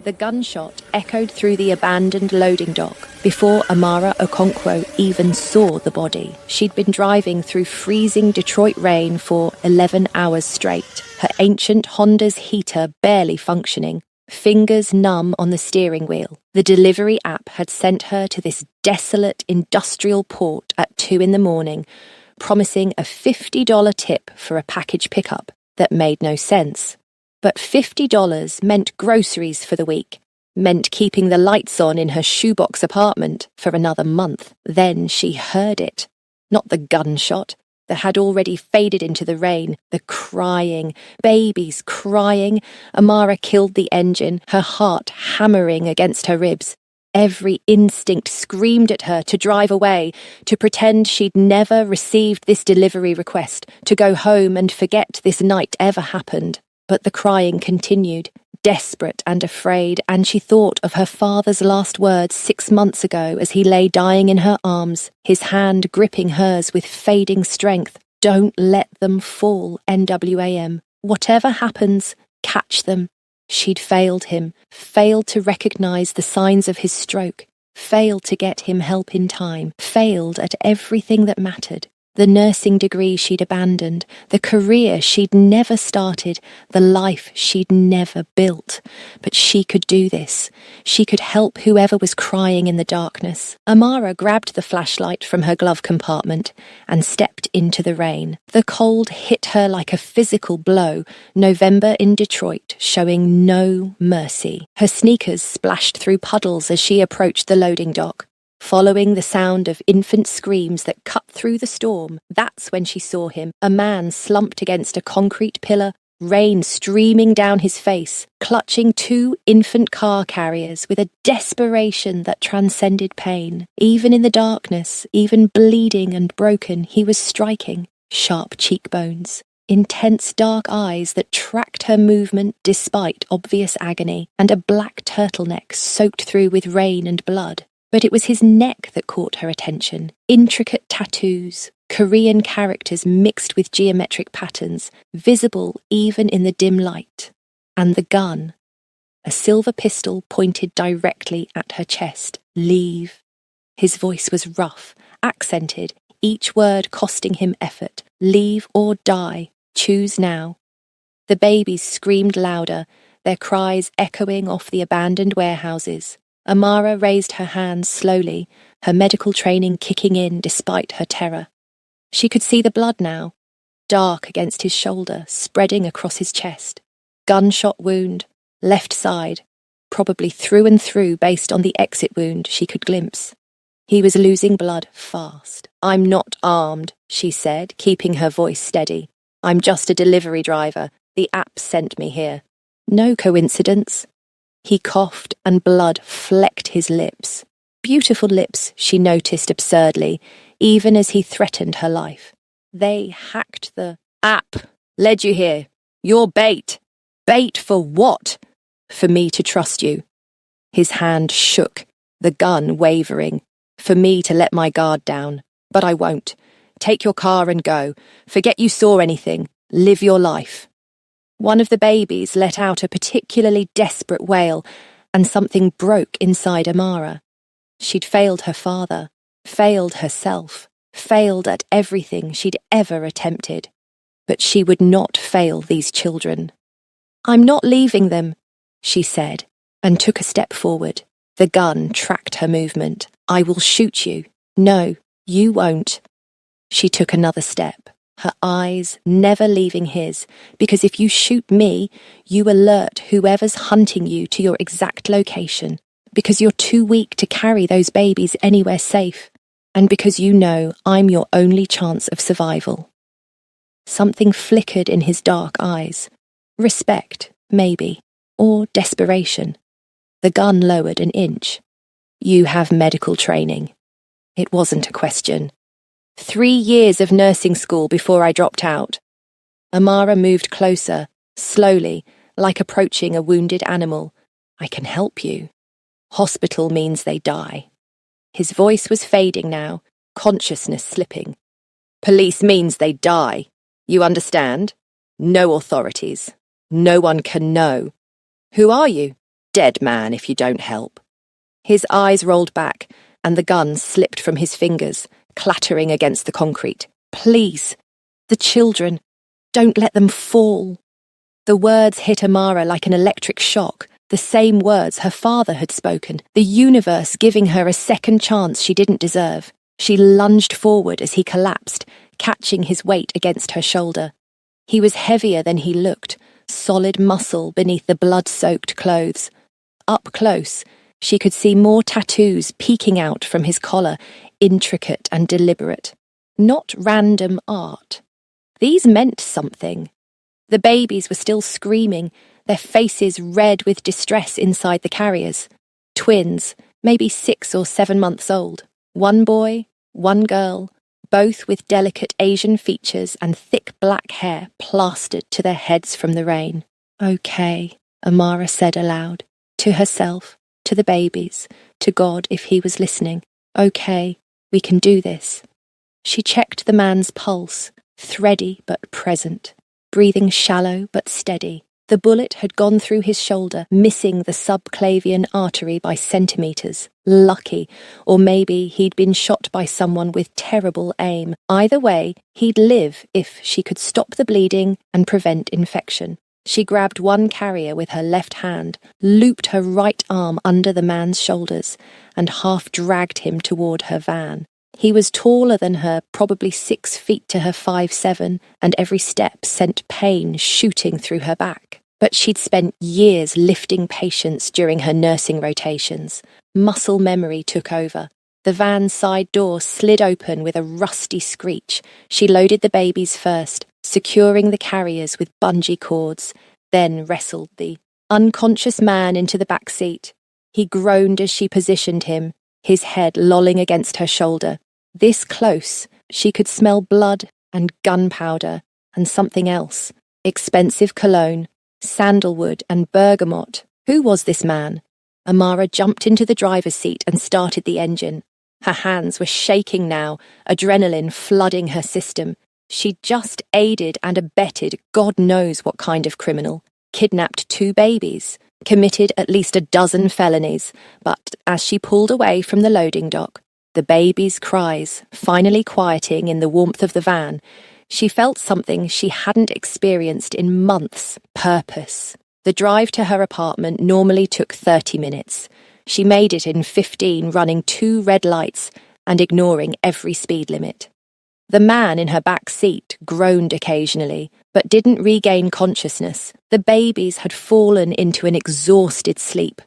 The gunshot echoed through the abandoned loading dock before Amara Okonkwo even saw the body. She'd been driving through freezing Detroit rain for 11 hours straight, her ancient Honda's heater barely functioning, fingers numb on the steering wheel. The delivery app had sent her to this desolate industrial port at 2 a.m, promising a $50 tip for a package pickup that made no sense. But $50 meant groceries for the week, meant keeping the lights on in her shoebox apartment for another month. Then she heard it. Not the gunshot that had already faded into the rain, the crying, babies crying. Amara killed the engine, her heart hammering against her ribs. Every instinct screamed at her to drive away, to pretend she'd never received this delivery request, to go home and forget this night ever happened. But the crying continued, desperate and afraid, and she thought of her father's last words 6 months ago as he lay dying in her arms, his hand gripping hers with fading strength. Don't let them fall, NWAM. Whatever happens, catch them. She'd failed him, failed to recognize the signs of his stroke, failed to get him help in time, failed at everything that mattered. The nursing degree she'd abandoned, the career she'd never started, the life she'd never built. But she could do this. She could help whoever was crying in the darkness. Amara grabbed the flashlight from her glove compartment and stepped into the rain. The cold hit her like a physical blow, November in Detroit, showing no mercy. Her sneakers splashed through puddles as she approached the loading dock. Following the sound of infant screams that cut through the storm, that's when she saw him, a man slumped against a concrete pillar, rain streaming down his face, clutching 2 infant car carriers with a desperation that transcended pain. Even in the darkness, even bleeding and broken, he was striking. Sharp cheekbones, intense dark eyes that tracked her movement despite obvious agony, and a black turtleneck soaked through with rain and blood. But it was his neck that caught her attention. Intricate tattoos, Korean characters mixed with geometric patterns, visible even in the dim light. And the gun, a silver pistol pointed directly at her chest. Leave. His voice was rough, accented, each word costing him effort. Leave or die. Choose now. The babies screamed louder, their cries echoing off the abandoned warehouses. Amara raised her hands slowly, her medical training kicking in despite her terror. She could see the blood now, dark against his shoulder, spreading across his chest. Gunshot wound, left side, probably through and through based on the exit wound she could glimpse. He was losing blood fast. "I'm not armed," she said, keeping her voice steady. "I'm just a delivery driver. The app sent me here." No coincidence. He coughed and blood flecked his lips. Beautiful lips, she noticed absurdly, even as he threatened her life. They hacked the app, led you here. You're bait. Bait for what? For me to trust you. His hand shook, the gun wavering. For me to let my guard down. But I won't. Take your car and go. Forget you saw anything. Live your life. One of the babies let out a particularly desperate wail, and something broke inside Amara. She'd failed her father, failed herself, failed at everything she'd ever attempted. But she would not fail these children. "I'm not leaving them," she said, and took a step forward. The gun tracked her movement. "I will shoot you." "No, you won't." She took another step, her eyes never leaving his, because if you shoot me, you alert whoever's hunting you to your exact location, because you're too weak to carry those babies anywhere safe, and because you know I'm your only chance of survival. Something flickered in his dark eyes. Respect, maybe, or desperation. The gun lowered an inch. "You have medical training." It wasn't a question. 3 years of nursing school before I dropped out. Amara moved closer, slowly, like approaching a wounded animal. "I can help you. Hospital means they die." His voice was fading now, consciousness slipping. "Police means they die. You understand? No authorities. No one can know. Who are you?" dead man if you don't help." His eyes rolled back, and the gun slipped from his fingers, clattering against the concrete. "Please. The children. Don't let them fall." The words hit Amara like an electric shock, the same words her father had spoken, the universe giving her a second chance she didn't deserve. She lunged forward as he collapsed, catching his weight against her shoulder. He was heavier than he looked, solid muscle beneath the blood-soaked clothes. Up close, she could see more tattoos peeking out from his collar, intricate and deliberate. Not random art. These meant something. The babies were still screaming, their faces red with distress inside the carriers. Twins, maybe 6 or 7 months old. One boy, one girl, both with delicate Asian features and thick black hair plastered to their heads from the rain. "Okay," Amara said aloud, to herself, to the babies, to God if he was listening. "Okay, we can do this." She checked the man's pulse, thready but present, breathing shallow but steady. The bullet had gone through his shoulder, missing the subclavian artery by centimetres. Lucky, or maybe he'd been shot by someone with terrible aim. Either way, he'd live if she could stop the bleeding and prevent infection. She grabbed one carrier with her left hand, looped her right arm under the man's shoulders, and half dragged him toward her van. He was taller than her, probably 6 feet to her 5'7", and every step sent pain shooting through her back. But she'd spent years lifting patients during her nursing rotations. Muscle memory took over. The van's side door slid open with a rusty screech. She loaded the babies first, securing the carriers with bungee cords, then wrestled the unconscious man into the back seat. He groaned as she positioned him, his head lolling against her shoulder. This close, she could smell blood and gunpowder and something else. Expensive cologne, sandalwood and bergamot. Who was this man? Amara jumped into the driver's seat and started the engine. Her hands were shaking now, adrenaline flooding her system. She'd just aided and abetted God knows what kind of criminal. Kidnapped 2 babies, committed at least a dozen felonies, but as she pulled away from the loading dock, the babies' cries finally quieting in the warmth of the van, she felt something she hadn't experienced in months: purpose. The drive to her apartment normally took 30 minutes. She made it in 15, running 2 red lights and ignoring every speed limit. The man in her back seat groaned occasionally, but didn't regain consciousness. The babies had fallen into an exhausted sleep,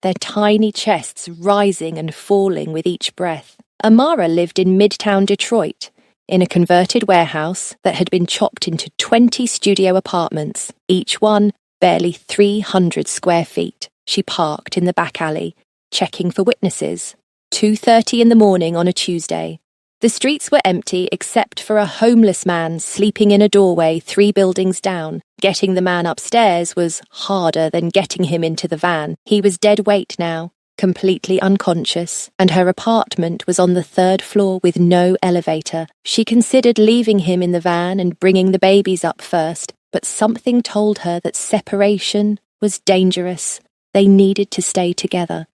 their tiny chests rising and falling with each breath. Amara lived in Midtown Detroit, in a converted warehouse that had been chopped into 20 studio apartments, each one barely 300 square feet. She parked in the back alley, checking for witnesses. 2:30 in the morning on a Tuesday. The streets were empty except for a homeless man sleeping in a doorway 3 buildings down. Getting the man upstairs was harder than getting him into the van. He was dead weight now, completely unconscious, and her apartment was on the 3rd floor with no elevator. She considered leaving him in the van and bringing the babies up first, but something told her that separation was dangerous. They needed to stay together.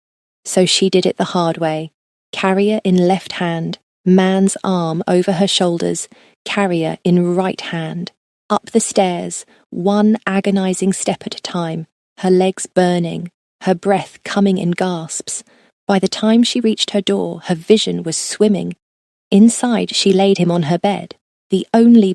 So she did it the hard way. Carrier in left hand, man's arm over her shoulders, carrier in right hand. Up the stairs, one agonizing step at a time, her legs burning, her breath coming in gasps. By the time she reached her door, her vision was swimming. Inside, she laid him on her bed, the only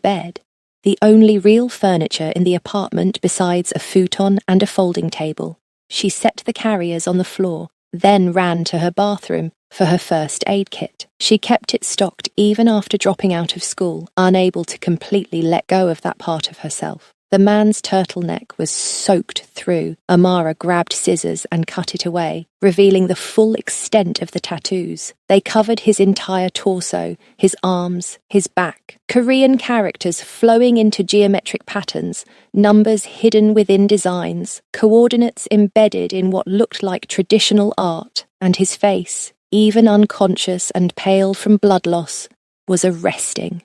real furniture in the apartment besides a futon and a folding table. She set the carriers on the floor, then ran to her bathroom for her first aid kit. She kept it stocked even after dropping out of school, unable to completely let go of that part of herself. The man's turtleneck was soaked through. Amara grabbed scissors and cut it away, revealing the full extent of the tattoos. They covered his entire torso, his arms, his back. Korean characters flowing into geometric patterns, numbers hidden within designs, coordinates embedded in what looked like traditional art, and his face, even unconscious and pale from blood loss, was arresting.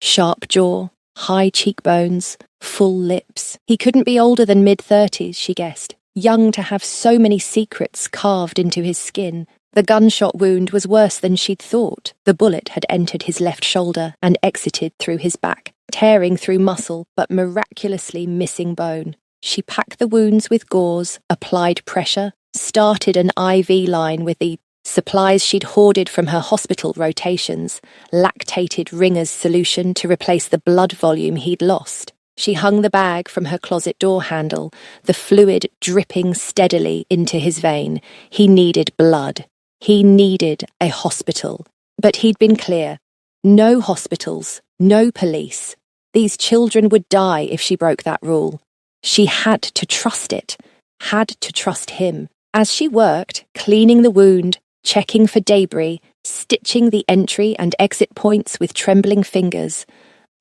Sharp jaw, high cheekbones, full lips. He couldn't be older than mid-30s, she guessed. young to have so many secrets carved into his skin. The gunshot wound was worse than she'd thought. The bullet had entered his left shoulder and exited through his back, tearing through muscle but miraculously missing bone. She packed the wounds with gauze, applied pressure, started an IV line with the supplies she'd hoarded from her hospital rotations, lactated Ringer's solution to replace the blood volume he'd lost. She hung the bag from her closet door handle, the fluid dripping steadily into his vein. He needed blood. He needed a hospital. But he'd been clear. No hospitals, no police. These children would die if she broke that rule. She had to trust it, had to trust him. As she worked, cleaning the wound, checking for debris, stitching the entry and exit points with trembling fingers,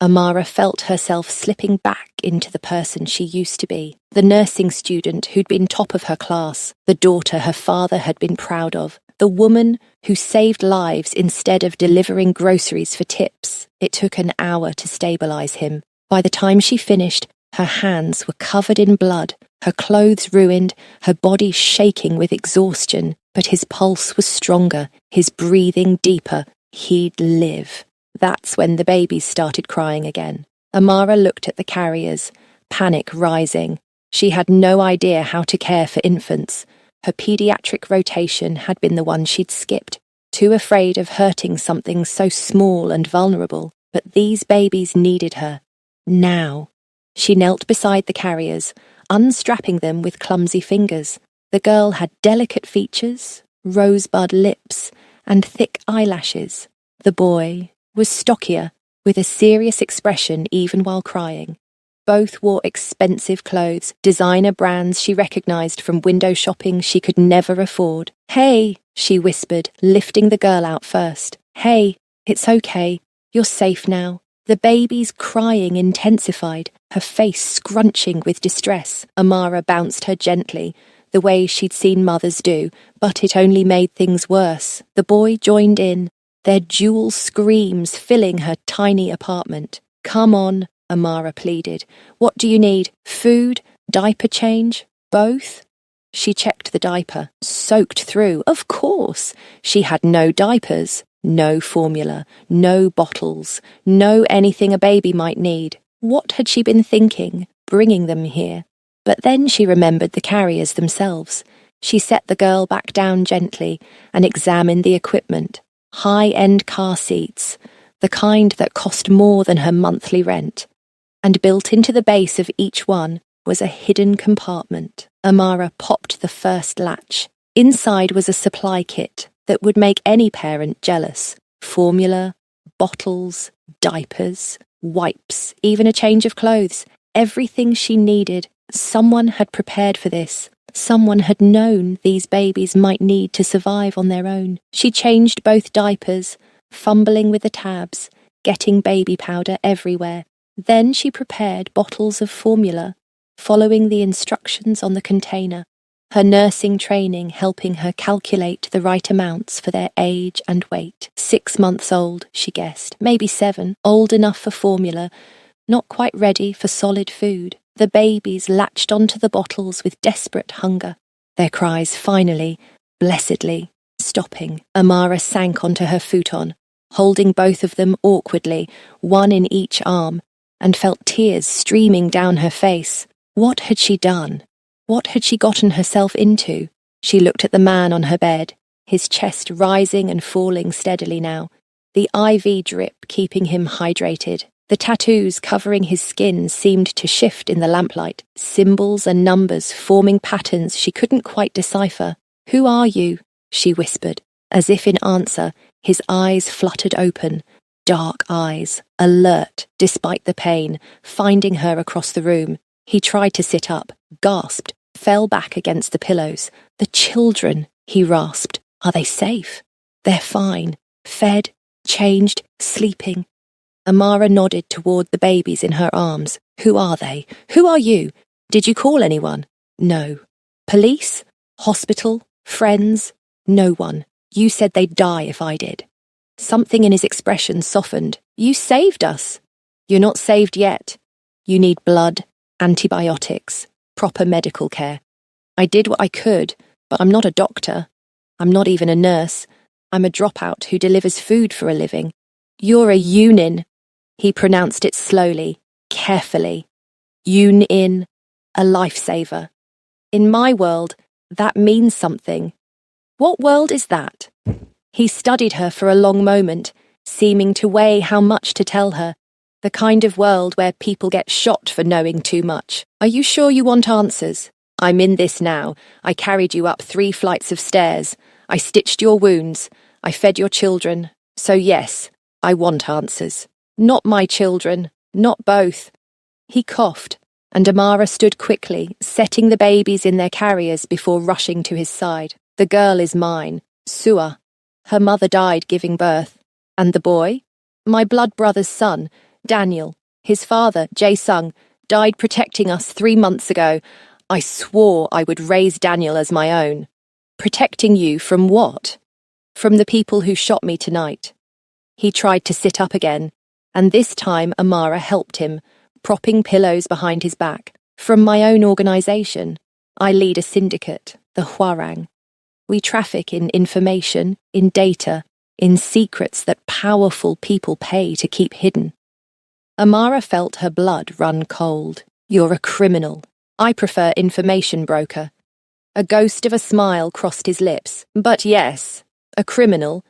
Amara felt herself slipping back into the person she used to be, the nursing student who'd been top of her class, the daughter her father had been proud of, the woman who saved lives instead of delivering groceries for tips. It took an hour to stabilize him. By the time she finished, her hands were covered in blood, her clothes ruined, her body shaking with exhaustion, but his pulse was stronger, his breathing deeper. He'd live. That's when the babies started crying again. Amara looked at the carriers, panic rising. She had no idea how to care for infants. Her pediatric rotation had been the one she'd skipped, too afraid of hurting something so small and vulnerable. But these babies needed her. Now. She knelt beside the carriers, unstrapping them with clumsy fingers. The girl had delicate features, rosebud lips, and thick eyelashes. The boy was stockier, with a serious expression even while crying. Both wore expensive clothes, designer brands she recognized from window shopping she could never afford. "Hey," she whispered, lifting the girl out first. "Hey, it's okay. You're safe now." The baby's crying intensified, her face scrunching with distress. Amara bounced her gently, the way she'd seen mothers do, but it only made things worse. The boy joined in, their dual screams filling her tiny apartment. "Come on," Amara pleaded. "What do you need? Food? Diaper change? Both?" She checked the diaper, soaked through. Of course, she had no diapers, no formula, no bottles, no anything a baby might need. What had she been thinking, bringing them here? But then she remembered the carriers themselves. She set the girl back down gently and examined the equipment. High-end car seats, the kind that cost more than her monthly rent. And built into the base of each one was a hidden compartment. Amara popped the first latch. Inside was a supply kit that would make any parent jealous. Formula, bottles, diapers, wipes, even a change of clothes. Everything she needed. Someone had prepared for this. Someone had known these babies might need to survive on their own. She changed both diapers, fumbling with the tabs, getting baby powder everywhere. Then she prepared bottles of formula, following the instructions on the container, her nursing training helping her calculate the right amounts for their age and weight. 6 months old, she guessed, maybe 7, old enough for formula, not quite ready for solid food. The babies latched onto the bottles with desperate hunger, their cries finally, blessedly, stopping. Amara sank onto her futon, holding both of them awkwardly, one in each arm, and felt tears streaming down her face. What had she done? What had she gotten herself into? She looked at the man on her bed, his chest rising and falling steadily now, the IV drip keeping him hydrated. The tattoos covering his skin seemed to shift in the lamplight, symbols and numbers forming patterns she couldn't quite decipher. "Who are you?" she whispered. As if in answer, his eyes fluttered open, dark eyes, alert despite the pain, finding her across the room. He tried to sit up, gasped, fell back against the pillows. "The children," he rasped. "Are they safe?" "They're fine. Fed, changed, sleeping." Amara nodded toward the babies in her arms. "Who are they? Who are you? Did you call anyone?" "No." "Police? Hospital? Friends?" "No one. You said they'd die if I did." Something in his expression softened. "You saved us." "You're not saved yet. You need blood, antibiotics, proper medical care." I did what I could, but I'm not a doctor. I'm not even a nurse. I'm a dropout who delivers food for a living. You're a Yunin. He pronounced it slowly, carefully. Yun-in, a lifesaver. In my world, that means something. What world is that? He studied her for a long moment, seeming to weigh how much to tell her. The kind of world where people get shot for knowing too much. Are you sure you want answers? I'm in this now. I carried you up 3 flights of stairs. I stitched your wounds. I fed your children. So yes, I want answers. Not my children. Not both. He coughed, and Amara stood quickly, setting the babies in their carriers before rushing to his side. The girl is mine, Sua. Her mother died giving birth. And the boy? My blood brother's son, Daniel. His father, Jae-sung, died protecting us 3 months ago. I swore I would raise Daniel as my own. Protecting you from what? From the people who shot me tonight. He tried to sit up again, and this time Amara helped him, propping pillows behind his back. From my own organization. I lead a syndicate, the Hwarang. We traffic in information, in data, in secrets that powerful people pay to keep hidden. Amara felt her blood run cold. You're a criminal. I prefer information broker. A ghost of a smile crossed his lips. But yes, a criminal.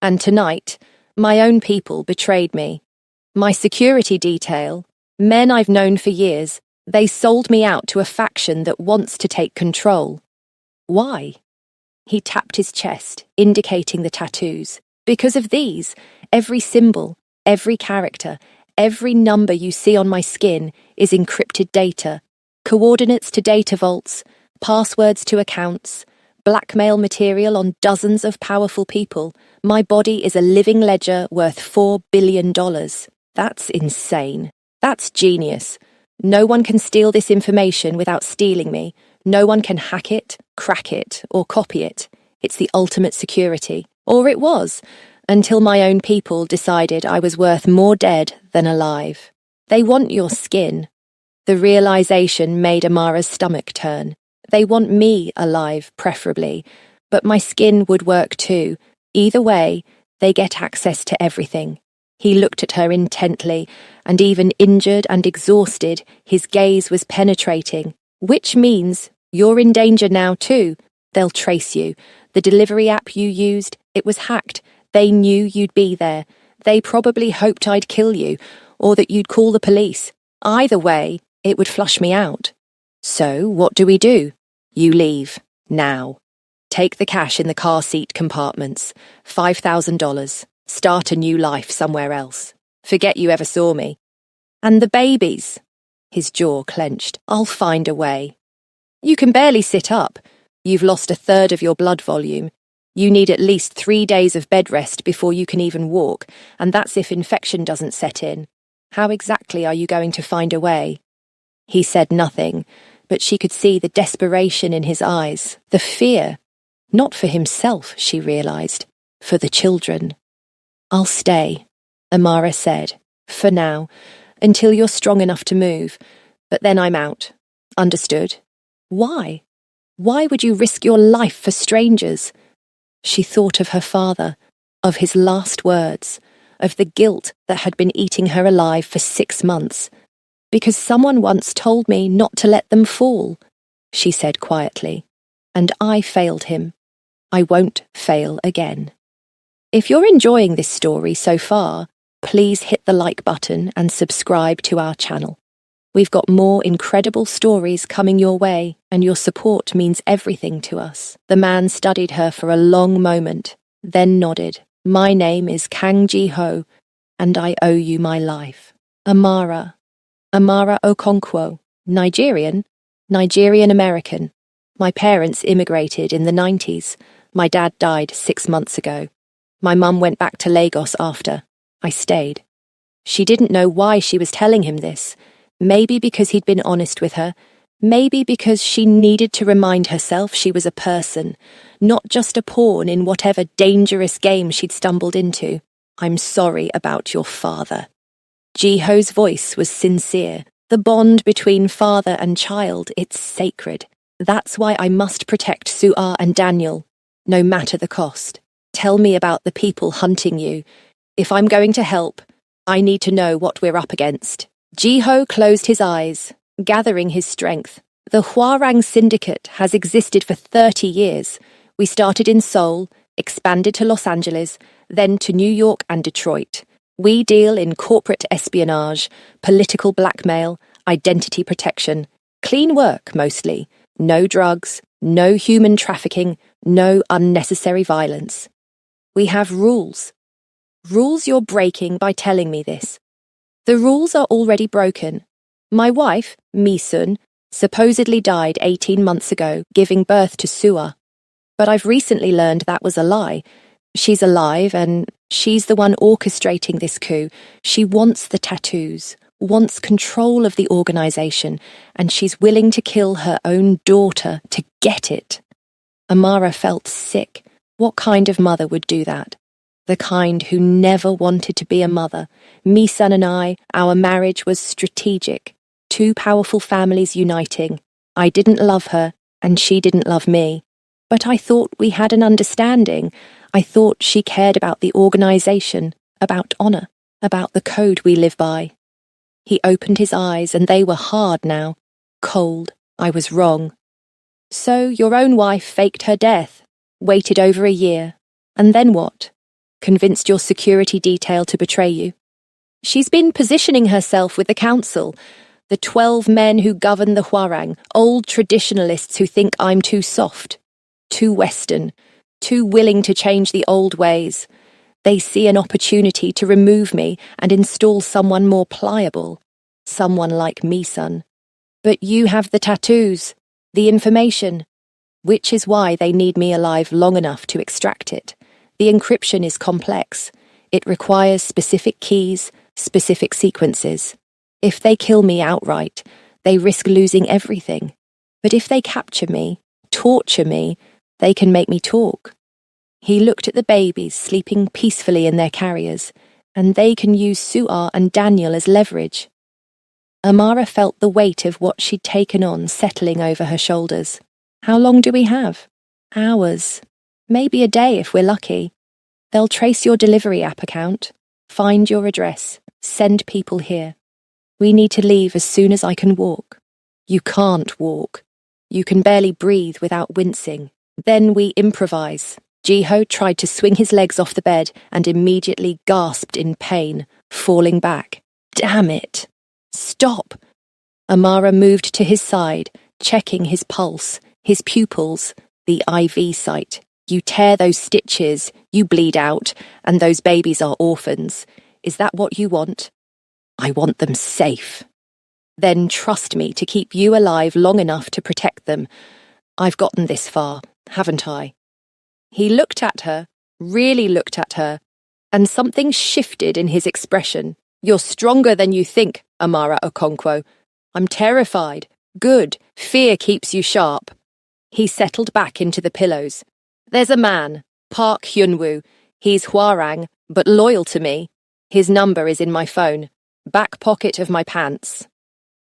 And tonight, my own people betrayed me. My security detail, men I've known for years, they sold me out to a faction that wants to take control. Why? He tapped his chest, indicating the tattoos. Because of these, every symbol, every character, every number you see on my skin is encrypted data. Coordinates to data vaults, passwords to accounts, blackmail material on dozens of powerful people. My body is a living ledger worth $4 billion. That's insane. That's genius. No one can steal this information without stealing me. No one can hack it, crack it, or copy it. It's the ultimate security. Or it was, until my own people decided I was worth more dead than alive. They want your skin. The realization made Amara's stomach turn. They want me alive, preferably, but my skin would work too. Either way, they get access to everything. He looked at her intently, and even injured and exhausted, his gaze was penetrating. Which means you're in danger now too. They'll trace you. The delivery app you used, it was hacked. They knew you'd be there. They probably hoped I'd kill you, or that you'd call the police. Either way, it would flush me out. So, what do? You leave. Now. Take the cash in the car seat compartments. $5,000. Start a new life somewhere else. Forget you ever saw me. And the babies. His jaw clenched. I'll find a way. You can barely sit up. You've lost 1/3 of your blood volume. You need at least 3 days of bed rest before you can even walk, and that's if infection doesn't set in. How exactly are you going to find a way? He said nothing, but she could see the desperation in his eyes, the fear. Not for himself, she realized, for the children. I'll stay, Amara said, for now, until you're strong enough to move, but then I'm out. Understood? Why? Why would you risk your life for strangers? She thought of her father, of his last words, of the guilt that had been eating her alive for 6 months. Because someone once told me not to let them fall, she said quietly, and I failed him. I won't fail again. If you're enjoying this story so far, please hit the like button and subscribe to our channel. We've got more incredible stories coming your way, and your support means everything to us. The man studied her for a long moment, then nodded. My name is Kang Ji-ho, and I owe you my life. Amara Okonkwo, Nigerian American. My parents immigrated in the 90s. My dad died 6 months ago. My mum went back to Lagos after. I stayed. She didn't know why she was telling him this. Maybe because he'd been honest with her. Maybe because she needed to remind herself she was a person, not just a pawn in whatever dangerous game she'd stumbled into. I'm sorry about your father. Ji-ho's voice was sincere. The bond between father and child, it's sacred. That's why I must protect Su'ar and Daniel, no matter the cost. Tell me about the people hunting you. If I'm going to help, I need to know what we're up against. Jiho closed his eyes, gathering his strength. The Hwarang Syndicate has existed for 30 years. We started in Seoul, expanded to Los Angeles, then to New York and Detroit. We deal in corporate espionage, political blackmail, identity protection. Clean work, mostly. No drugs, no human trafficking, no unnecessary violence. We have rules. Rules you're breaking by telling me this. The rules are already broken. My wife, Mi-sun, supposedly died 18 months ago, giving birth to Su'ar. But I've recently learned that was a lie. She's alive, and she's the one orchestrating this coup. She wants the tattoos, wants control of the organization, and she's willing to kill her own daughter to get it. Amara felt sick. What kind of mother would do that? The kind who never wanted to be a mother. Mi-sun and I, our marriage was strategic. Two powerful families uniting. I didn't love her, and she didn't love me. But I thought we had an understanding. I thought she cared about the organization, about honor, about the code we live by. He opened his eyes, and they were hard now. Cold. I was wrong. So your own wife faked her death, waited over a year. And then what? Convinced your security detail to betray you? She's been positioning herself with the council, the 12 men who govern the Hwarang, old traditionalists who think I'm too soft, too Western, too willing to change the old ways. They see an opportunity to remove me and install someone more pliable, someone like Mi-sun. But you have the tattoos, the information, which is why they need me alive long enough to extract it. The encryption is complex. It requires specific keys, specific sequences. If they kill me outright, they risk losing everything. But if they capture me, torture me, they can make me talk. He looked at the babies sleeping peacefully in their carriers, and they can use Su'ar and Daniel as leverage. Amara felt the weight of what she'd taken on settling over her shoulders. How long do we have? Hours. Maybe a day if we're lucky. They'll trace your delivery app account, find your address, send people here. We need to leave as soon as I can walk. You can't walk. You can barely breathe without wincing. Then we improvise. Jiho tried to swing his legs off the bed and immediately gasped in pain, falling back. Damn it! Stop! Amara moved to his side, checking his pulse, his pupils, the IV site. You tear those stitches, you bleed out, and those babies are orphans. Is that what you want? I want them safe. Then trust me to keep you alive long enough to protect them. I've gotten this far, haven't I? He looked at her, really looked at her, and something shifted in his expression. You're stronger than you think, Amara Okonkwo. I'm terrified. Good. Fear keeps you sharp. He settled back into the pillows. There's a man, Park Hyunwoo. He's Hwarang, but loyal to me. His number is in my phone, back pocket of my pants.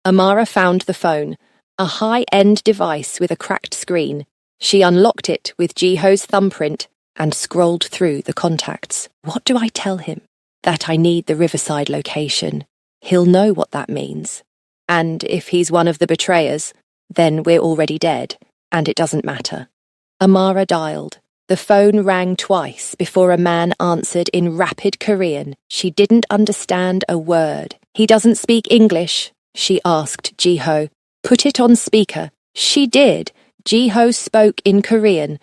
Amara found the phone, a high-end device with a cracked screen. She unlocked it with Jiho's thumbprint and scrolled through the contacts. What do I tell him? That I need the Riverside location. He'll know what that means. And if he's one of the betrayers, then we're already dead, and it doesn't matter. Amara dialed. The phone rang twice before a man answered in rapid Korean. She didn't understand a word. He doesn't speak English, she asked Jiho. Put it on speaker. She did. Jiho spoke in Korean,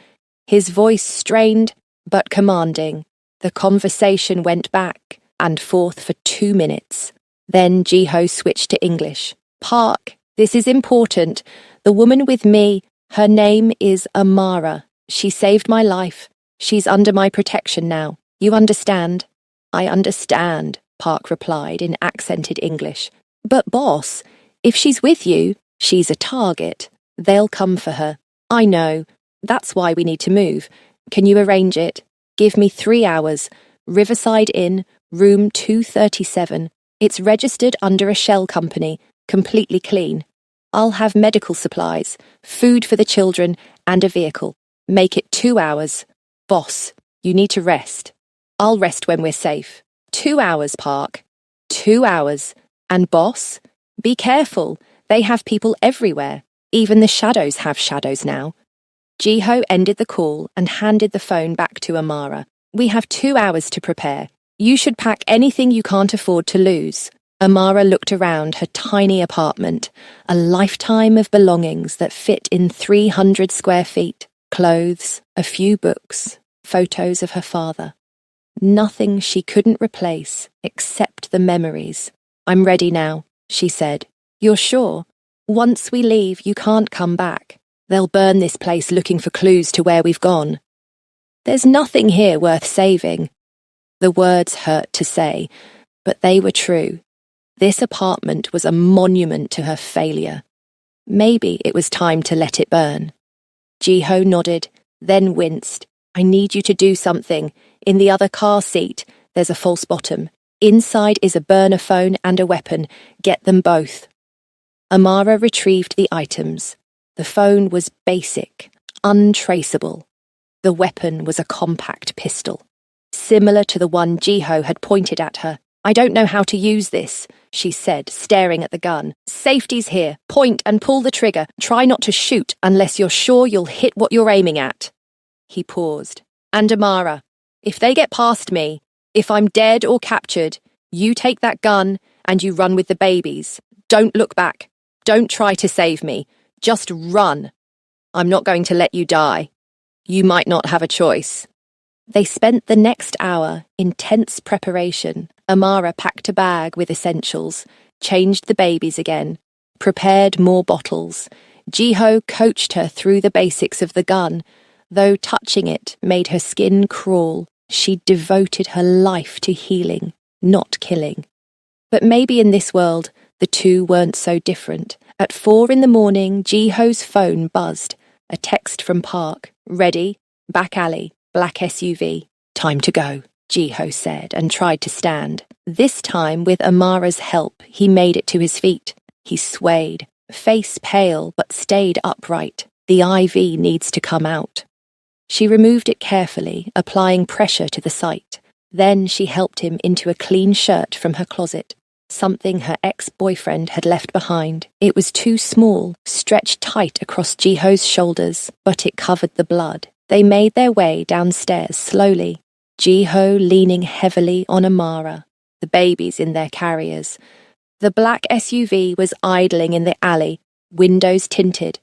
his voice strained but commanding. The conversation went back and forth for 2 minutes. Then Jiho switched to English. Park, this is important. The woman with me, her name is Amara. She saved my life. She's under my protection now. You understand? I understand, Park replied in accented English. But boss, if she's with you, she's a target. They'll come for her. I know. That's why we need to move. Can you arrange it? Give me 3 hours. Riverside Inn, room 237. It's registered under a shell company, completely clean. I'll have medical supplies, food for the children, and a vehicle. Make it 2 hours. Boss, you need to rest. I'll rest when we're safe. 2 hours, Park. 2 hours. And boss, be careful. They have people everywhere. Even the shadows have shadows now. Jiho ended the call and handed the phone back to Amara. We have 2 hours to prepare. You should pack anything you can't afford to lose. Amara looked around her tiny apartment, a lifetime of belongings that fit in 300 square feet. Clothes, a few books, photos of her father. Nothing she couldn't replace except the memories. I'm ready now, she said. You're sure? Once we leave, you can't come back. They'll burn this place looking for clues to where we've gone. There's nothing here worth saving. The words hurt to say, but they were true. This apartment was a monument to her failure. Maybe it was time to let it burn. Jiho nodded, then winced. I need you to do something. In the other car seat, there's a false bottom. Inside is a burner phone and a weapon. Get them both. Amara retrieved the items. The phone was basic, untraceable. The weapon was a compact pistol, similar to the one Jiho had pointed at her. I don't know how to use this, she said, staring at the gun. Safety's here. Point and pull the trigger. Try not to shoot unless you're sure you'll hit what you're aiming at. He paused. And Amara, if they get past me, if I'm dead or captured, you take that gun and you run with the babies. Don't look back. Don't try to save me. Just run. I'm not going to let you die. You might not have a choice. They spent the next hour in tense preparation. Amara packed a bag with essentials, changed the babies again, prepared more bottles. Jiho coached her through the basics of the gun. Though touching it made her skin crawl, she devoted her life to healing, not killing. But maybe in this world, the two weren't so different. At 4 a.m, Jiho's phone buzzed. A text from Park. Ready? Back alley. Black SUV. Time to go, Jiho said, and tried to stand. This time, with Amara's help, he made it to his feet. He swayed, face pale, but stayed upright. The IV needs to come out. She removed it carefully, applying pressure to the site. Then she helped him into a clean shirt from her closet, something her ex-boyfriend had left behind. It was too small, stretched tight across Jiho's shoulders, but it covered the blood. They made their way downstairs slowly, Jiho leaning heavily on Amara, the babies in their carriers. The black SUV was idling in the alley, windows tinted.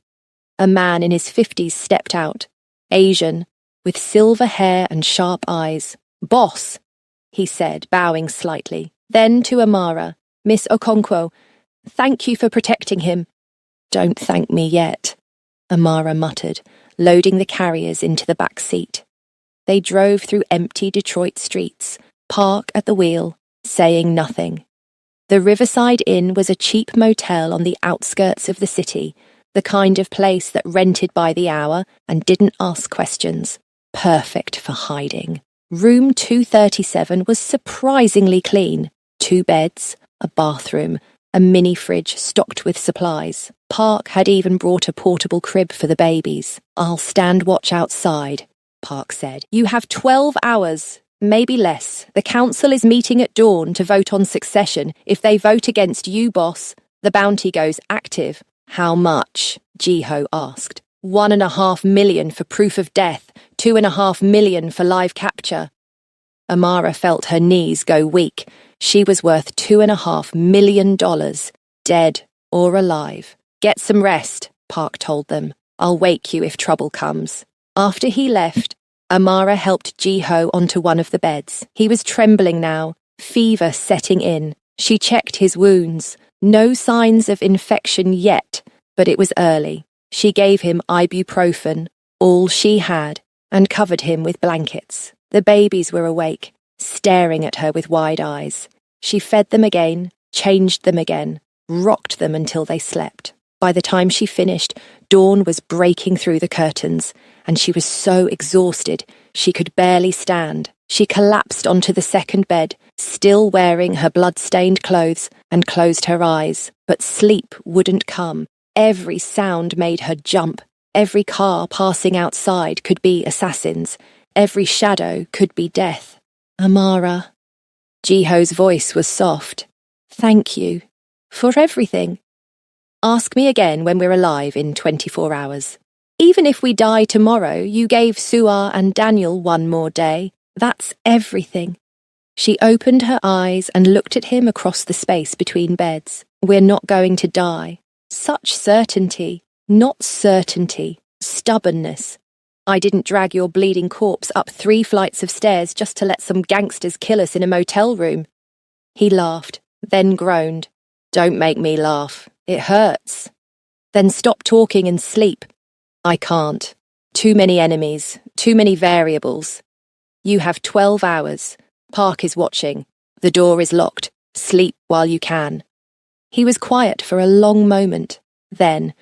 A man in his 50s stepped out, Asian, with silver hair and sharp eyes. Boss, he said, bowing slightly. Then to Amara, Miss Okonkwo, thank you for protecting him. Don't thank me yet, Amara muttered, loading the carriers into the back seat. They drove through empty Detroit streets, Park at the wheel, saying nothing. The Riverside Inn was a cheap motel on the outskirts of the city, the kind of place that rented by the hour and didn't ask questions. Perfect for hiding. Room 237 was surprisingly clean. 2 beds, a bathroom, a mini fridge stocked with supplies. Park had even brought a portable crib for the babies. I'll stand watch outside, Park said. You have 12 hours, maybe less. The council is meeting at dawn to vote on succession. If they vote against you, boss, the bounty goes active. How much? Jiho asked. $1.5 million for proof of death, $2.5 million for live capture. Amara felt her knees go weak. She was worth $2.5 million, dead or alive. Get some rest, Park told them. I'll wake you if trouble comes. After he left, Amara helped Jiho onto one of the beds. He was trembling now, fever setting in. She checked his wounds. No signs of infection yet, but it was early. She gave him ibuprofen, all she had, and covered him with blankets. The babies were awake, staring at her with wide eyes. She fed them again, changed them again, rocked them until they slept. By the time she finished, dawn was breaking through the curtains, and she was so exhausted she could barely stand. She collapsed onto the second bed, still wearing her blood-stained clothes, and closed her eyes. But sleep wouldn't come. Every sound made her jump. Every car passing outside could be assassins. Every shadow could be death. Amara. Jiho's voice was soft. Thank you. For everything. Ask me again when we're alive in 24 hours. Even if we die tomorrow, you gave Suar and Daniel one more day. That's everything. She opened her eyes and looked at him across the space between beds. We're not going to die. Such certainty. Not certainty. Stubbornness. I didn't drag your bleeding corpse up 3 flights of stairs just to let some gangsters kill us in a motel room. He laughed, then groaned. Don't make me laugh. It hurts. Then stop talking and sleep. I can't. Too many enemies, too many variables. You have 12 hours. Park is watching. The door is locked. Sleep while you can. He was quiet for a long moment. Then,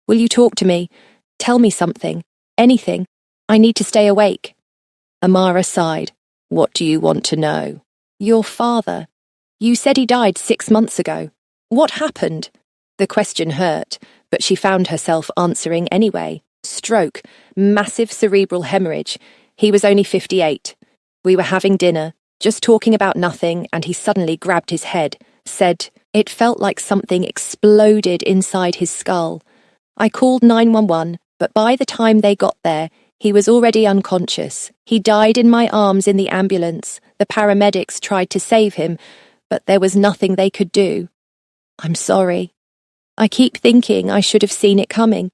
will you talk to me? Tell me something. Anything. I need to stay awake. Amara sighed. What do you want to know? Your father. You said he died 6 months ago. What happened? The question hurt, but she found herself answering anyway. Stroke. Massive cerebral hemorrhage. He was only 58. We were having dinner, just talking about nothing, and he suddenly grabbed his head, said, it felt like something exploded inside his skull. I called 911, but by the time they got there, he was already unconscious. He died in my arms in the ambulance. The paramedics tried to save him, but there was nothing they could do. I'm sorry. I keep thinking I should have seen it coming.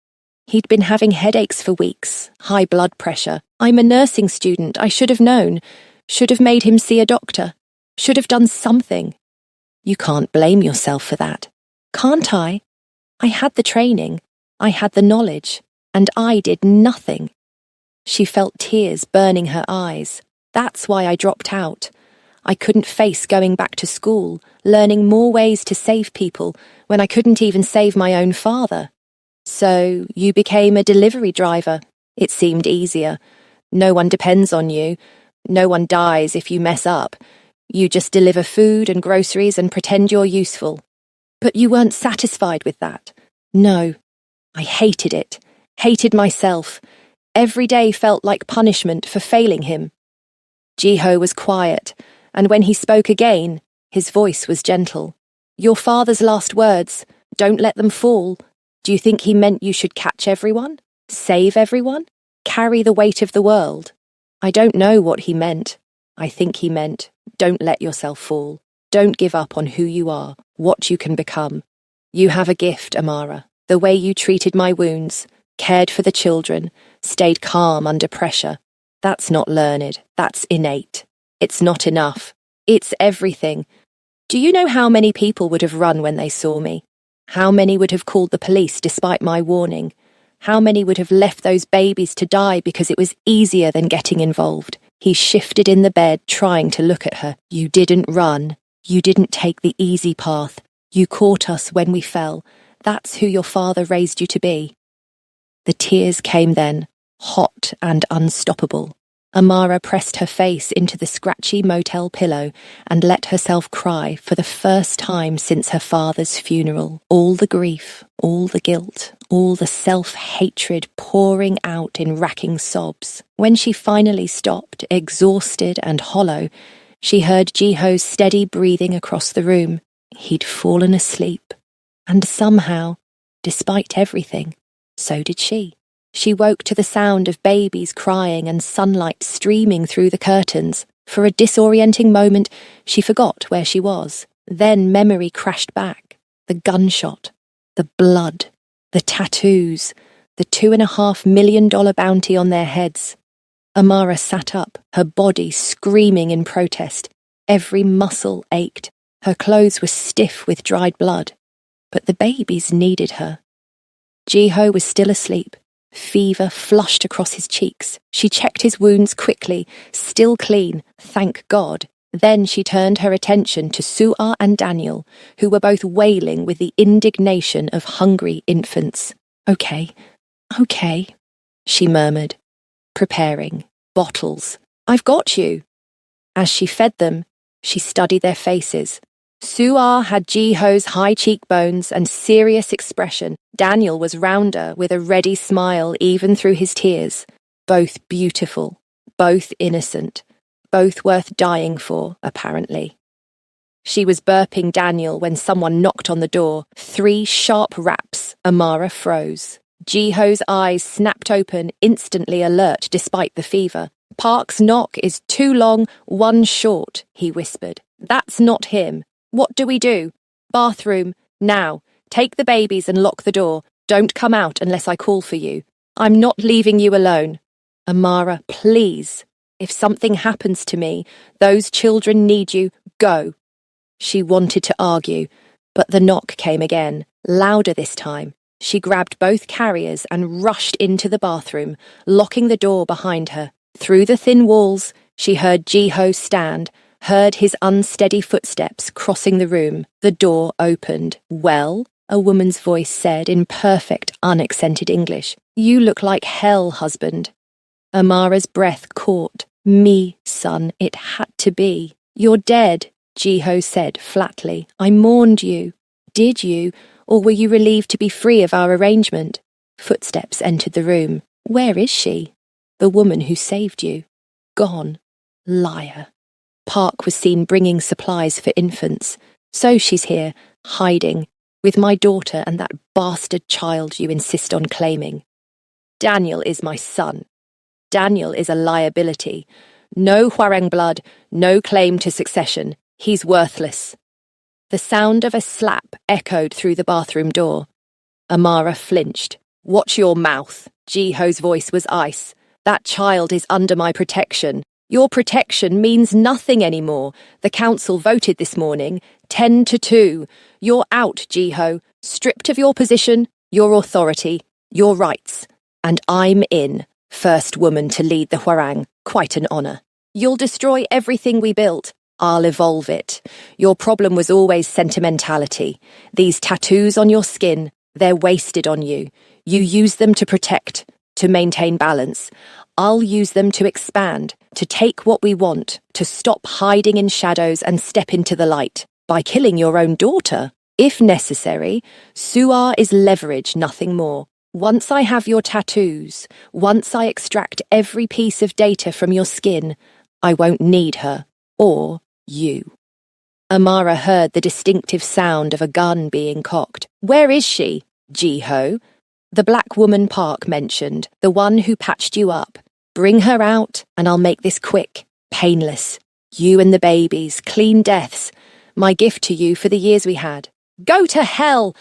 He'd been having headaches for weeks, high blood pressure. I'm a nursing student. I should have known. Should have made him see a doctor. Should have done something. You can't blame yourself for that. Can't I? I had the training. I had the knowledge. And I did nothing. She felt tears burning her eyes. That's why I dropped out. I couldn't face going back to school, learning more ways to save people when I couldn't even save my own father. So you became a delivery driver. It seemed easier. No one depends on you. No one dies if you mess up. You just deliver food and groceries and pretend you're useful. But you weren't satisfied with that. No. I hated it. Hated myself. Every day felt like punishment for failing him. Jiho was quiet, and when he spoke again, his voice was gentle. Your father's last words, don't let them fall. Do you think he meant you should catch everyone? Save everyone? Carry the weight of the world? I don't know what he meant. I think he meant, don't let yourself fall. Don't give up on who you are, what you can become. You have a gift, Amara. The way you treated my wounds, cared for the children, stayed calm under pressure. That's not learned. That's innate. It's not enough. It's everything. Do you know how many people would have run when they saw me? How many would have called the police despite my warning? How many would have left those babies to die because it was easier than getting involved? He shifted in the bed, trying to look at her. You didn't run. You didn't take the easy path. You caught us when we fell. That's who your father raised you to be. The tears came then, hot and unstoppable. Amara pressed her face into the scratchy motel pillow and let herself cry for the first time since her father's funeral. All the grief, all the guilt, all the self-hatred pouring out in racking sobs. When she finally stopped, exhausted and hollow, she heard Jiho's steady breathing across the room. He'd fallen asleep. And somehow, despite everything, so did she. She woke to the sound of babies crying and sunlight streaming through the curtains. For a disorienting moment, she forgot where she was. Then memory crashed back. The gunshot, the blood, the tattoos, the $2.5 million bounty on their heads. Amara sat up, her body screaming in protest. Every muscle ached. Her clothes were stiff with dried blood. But the babies needed her. Jiho was still asleep. Fever flushed across his cheeks. She checked his wounds quickly, still clean, thank God. Then she turned her attention to Suar and Daniel, who were both wailing with the indignation of hungry infants. Okay, she murmured, preparing. Bottles. I've got you. As she fed them, she studied their faces. Suar had Jiho's high cheekbones and serious expression. Daniel was rounder, with a ready smile even through his tears. Both beautiful, both innocent, both worth dying for, apparently. She was burping Daniel when someone knocked on the door. 3 sharp raps. Amara froze. Jiho's eyes snapped open, instantly alert despite the fever. "Park's knock is 2 long, 1 short," he whispered. "That's not him. What do we do?" "Bathroom, now. Take the babies and lock the door. Don't come out unless I call for you. I'm not leaving you alone." "Amara, please. If something happens to me, those children need you. Go." She wanted to argue, but the knock came again, louder this time. She grabbed both carriers and rushed into the bathroom, locking the door behind her. Through the thin walls, she heard Jiho stand, heard his unsteady footsteps crossing the room. The door opened. "Well," a woman's voice said in perfect, unaccented English. "You look like hell, husband." Amara's breath caught. "Me, son, it had to be." "You're dead," Jiho said flatly. "I mourned you." "Did you, or were you relieved to be free of our arrangement?" Footsteps entered the room. "Where is she?" "The woman who saved you." "Gone." Liar. Park was seen bringing supplies for infants. "So she's here, hiding, with my daughter and that bastard child you insist on claiming." "Daniel is my son. Daniel is a liability. No Hwarang blood, no claim to succession. He's worthless." The sound of a slap echoed through the bathroom door. Amara flinched. "Watch your mouth." Jiho's voice was ice. "That child is under my protection. Your protection means nothing anymore. The council voted this morning, 10-2. You're out, Jiho. Stripped of your position, your authority, your rights. And I'm in. First woman to lead the Hwarang. Quite an honour. You'll destroy everything we built. I'll evolve it. Your problem was always sentimentality. These tattoos on your skin, they're wasted on you. You use them to protect, to maintain balance. I'll use them to expand, to take what we want, to stop hiding in shadows and step into the light. By killing your own daughter, if necessary, Suar is leverage, nothing more. Once I have your tattoos, once I extract every piece of data from your skin, I won't need her, or you. Amara heard the distinctive sound of a gun being cocked. "Where is she?" "Jiho." "The black woman Park mentioned, the one who patched you up. Bring her out, and I'll make this quick, painless. You and the babies, clean deaths. My gift to you for the years we had." "Go to hell!"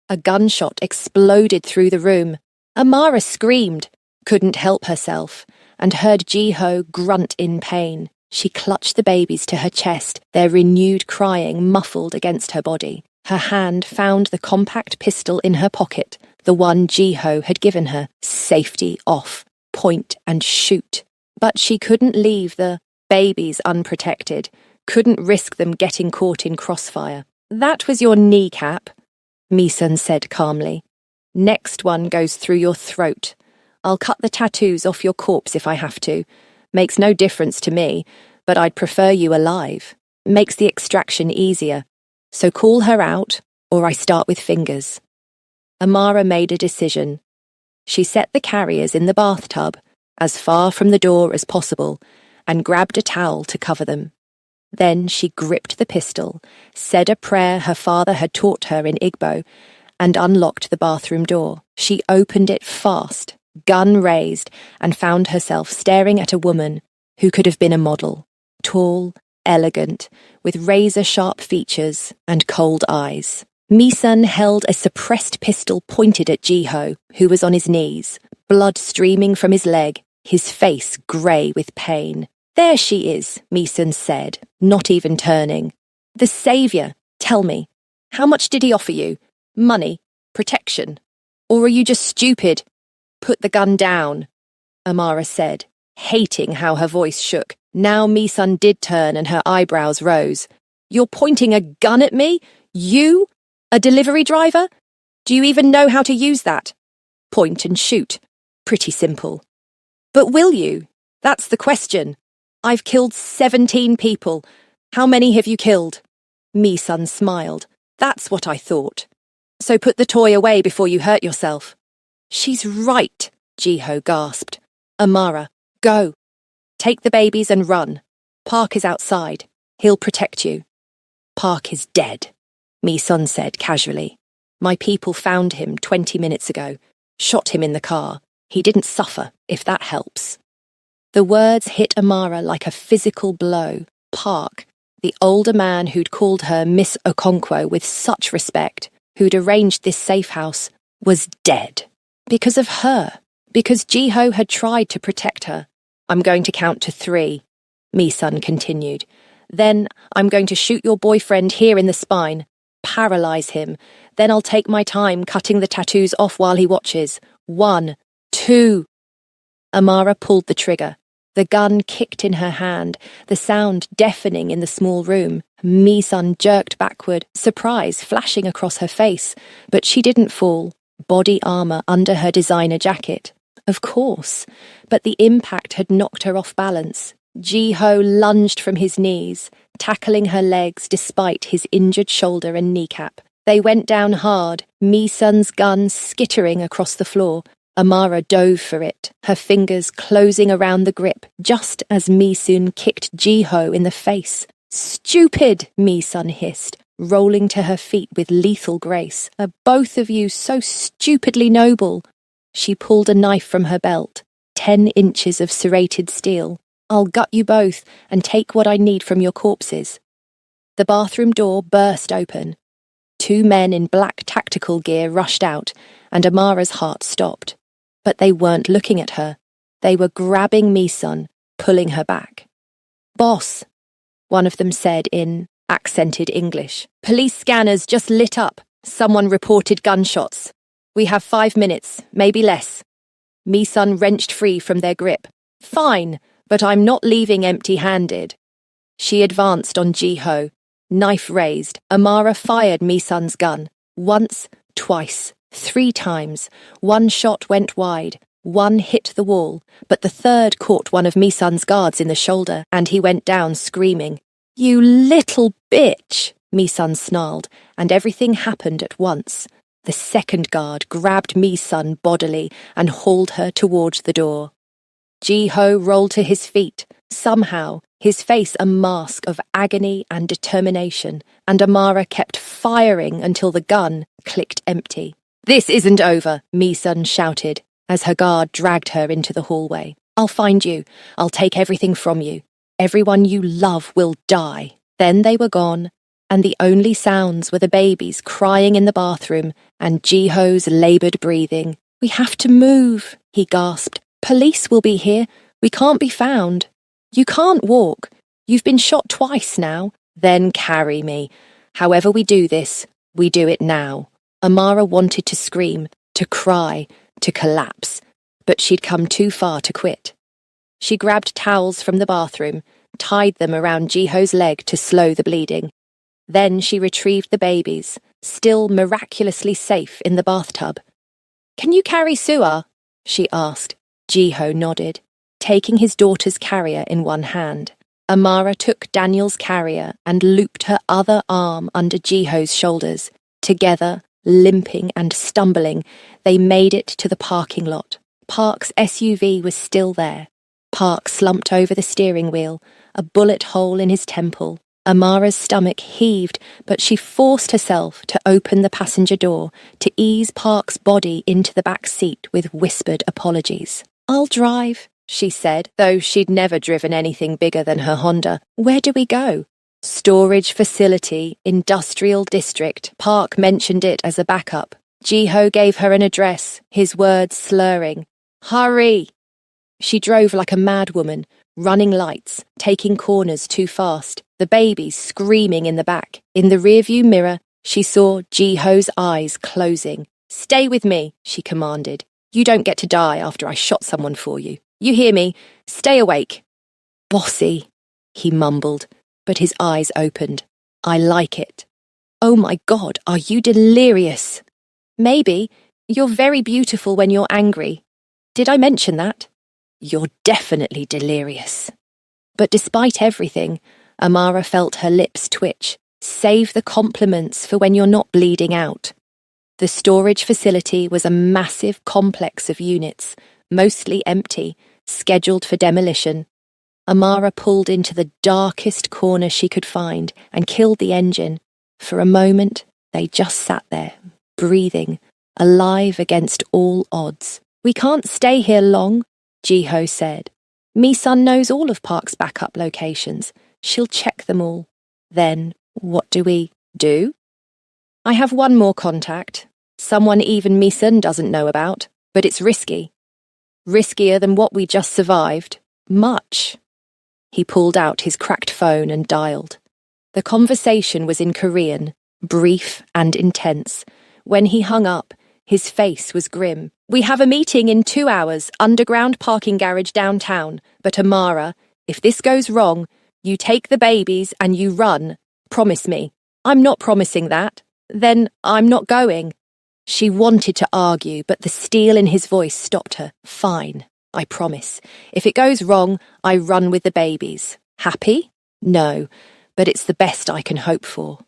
A gunshot exploded through the room. Amara screamed, couldn't help herself, and heard Jiho grunt in pain. She clutched the babies to her chest, their renewed crying muffled against her body. Her hand found the compact pistol in her pocket, the one Jiho had given her. Safety off, point and shoot. But she couldn't leave the babies unprotected, couldn't risk them getting caught in crossfire. "That was your kneecap," Misun said calmly. "Next one goes through your throat. I'll cut the tattoos off your corpse if I have to. Makes no difference to me, but I'd prefer you alive. Makes the extraction easier. So call her out, or I start with fingers." Amara made a decision. She set the carriers in the bathtub, as far from the door as possible, and grabbed a towel to cover them. Then she gripped the pistol, said a prayer her father had taught her in Igbo, and unlocked the bathroom door. She opened it fast, gun raised, and found herself staring at a woman who could have been a model. Tall, elegant, with razor-sharp features and cold eyes. Misun held a suppressed pistol pointed at Jiho, who was on his knees, blood streaming from his leg, his face grey with pain. "There she is," Misun said, not even turning. "The saviour. Tell me, how much did he offer you? Money? Protection? Or are you just stupid?" "Put the gun down," Amara said, hating how her voice shook. Now Misun did turn and her eyebrows rose. "You're pointing a gun at me? You? A delivery driver? Do you even know how to use that?" "Point and shoot. Pretty simple." "But will you? That's the question. I've killed 17 people. How many have you killed?" Mi-sun smiled. That's what I thought. So put the toy away before you hurt yourself. She's right, Ji-ho gasped. Amara, go. Take the babies and run. Park is outside. He'll protect you. Park is dead, Mi-sun said casually. My people found him 20 minutes ago. Shot him in the car. He didn't suffer, if that helps. The words hit Amara like a physical blow. Park, the older man who'd called her Miss Okonkwo with such respect, who'd arranged this safe house, was dead. Because of her. Because Ji-ho had tried to protect her. I'm going to count to 3, Mi-sun continued. Then I'm going to shoot your boyfriend here in the spine, paralyze him. Then I'll take my time cutting the tattoos off while he watches. 1, 2. Amara pulled the trigger. The gun kicked in her hand, the sound deafening in the small room. Mi-sun jerked backward, surprise flashing across her face, but she didn't fall. Body armor under her designer jacket. Of course, but the impact had knocked her off balance. Ji-ho lunged from his knees, tackling her legs despite his injured shoulder and kneecap. They went down hard, Mi-sun's gun skittering across the floor. Amara dove for it, her fingers closing around the grip, just as Mi-sun kicked Ji-ho in the face. Stupid, Mi-sun hissed, rolling to her feet with lethal grace. Are both of you so stupidly noble? She pulled a knife from her belt, 10 inches of serrated steel. I'll gut you both and take what I need from your corpses. The bathroom door burst open. 2 men in black tactical gear rushed out, and Amara's heart stopped. But they weren't looking at her. They were grabbing Mi-sun, pulling her back. Boss, one of them said in accented English. Police scanners just lit up. Someone reported gunshots. We have 5 minutes, maybe less. Mi-sun wrenched free from their grip. Fine, but I'm not leaving empty-handed. She advanced on Ji-ho. Knife raised, Amara fired Mi-sun's gun. Once, twice, 3 times. 1 shot went wide. 1 hit the wall, but the 3rd caught one of Mi-sun's guards in the shoulder, and he went down screaming. You little bitch, Mi-sun snarled, and everything happened at once. The 2nd guard grabbed Mi-sun bodily and hauled her towards the door. Ji-ho rolled to his feet, somehow, his face a mask of agony and determination, and Amara kept firing until the gun clicked empty. This isn't over, Mi-sun shouted, as her guard dragged her into the hallway. I'll find you. I'll take everything from you. Everyone you love will die. Then they were gone, and the only sounds were the babies crying in the bathroom and Ji-ho's laboured breathing. We have to move, he gasped. Police will be here. We can't be found. You can't walk. You've been shot twice now. Then carry me. However we do this, we do it now. Amara wanted to scream, to cry, to collapse, but she'd come too far to quit. She grabbed towels from the bathroom, tied them around Ji-ho's leg to slow the bleeding. Then she retrieved the babies, still miraculously safe in the bathtub. Can you carry Sua? She asked. Ji-ho nodded, taking his daughter's carrier in one hand. Amara took Daniel's carrier and looped her other arm under Ji-ho's shoulders. Together, limping and stumbling, they made it to the parking lot. Park's SUV was still there. Park slumped over the steering wheel, a bullet hole in his temple. Amara's stomach heaved, but she forced herself to open the passenger door, to ease Park's body into the back seat with whispered apologies. I'll drive, she said, though she'd never driven anything bigger than her Honda. Where do we go? Storage facility, industrial district. Park mentioned it as a backup. Ji-ho gave her an address, his words slurring. Hurry! She drove like a madwoman, running lights, taking corners too fast, the babies screaming in the back. In the rearview mirror, she saw Ji-ho's eyes closing. Stay with me, she commanded. You don't get to die after I shot someone for you. You hear me? Stay awake. Bossy, he mumbled, but his eyes opened. I like it. Oh my God, are you delirious? Maybe. You're very beautiful when you're angry. Did I mention that? You're definitely delirious. But despite everything, Amara felt her lips twitch, Save the compliments for when you're not bleeding out. The storage facility was a massive complex of units, mostly empty, scheduled for demolition. Amara pulled into the darkest corner she could find and killed the engine. For a moment, they just sat there, breathing, alive against all odds. "We can't stay here long," Jiho said. "Mi-sun knows all of Park's backup locations. She'll check them all. Then, what do we do?" "I have one more contact. Someone even Mi-sun doesn't know about, but it's risky. Riskier than what we just survived. Much." He pulled out his cracked phone and dialed. The conversation was in Korean, brief and intense. When he hung up, his face was grim. "We have a meeting in 2 hours, underground parking garage downtown. But Amara, if this goes wrong, you take the babies and you run. Promise me." "I'm not promising that." "Then I'm not going." She wanted to argue, but the steel in his voice stopped her. "Fine, I promise. If it goes wrong, I run with the babies. Happy? No, but it's the best I can hope for."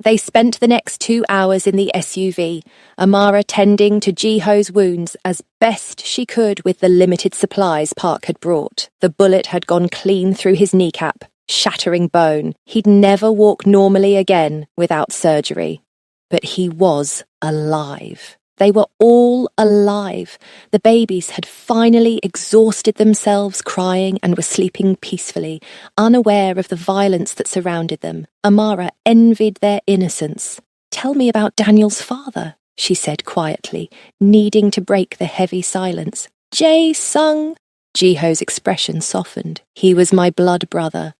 They spent the next 2 hours in the SUV, Amara tending to Jiho's wounds as best she could with the limited supplies Park had brought. The bullet had gone clean through his kneecap, shattering bone. He'd never walk normally again without surgery. But he was alive. They were all alive. The babies had finally exhausted themselves crying and were sleeping peacefully, unaware of the violence that surrounded them. Amara envied their innocence. "Tell me about Daniel's father," she said quietly, needing to break the heavy silence. "Jae-sung." Jiho's expression softened. "He was my blood brother.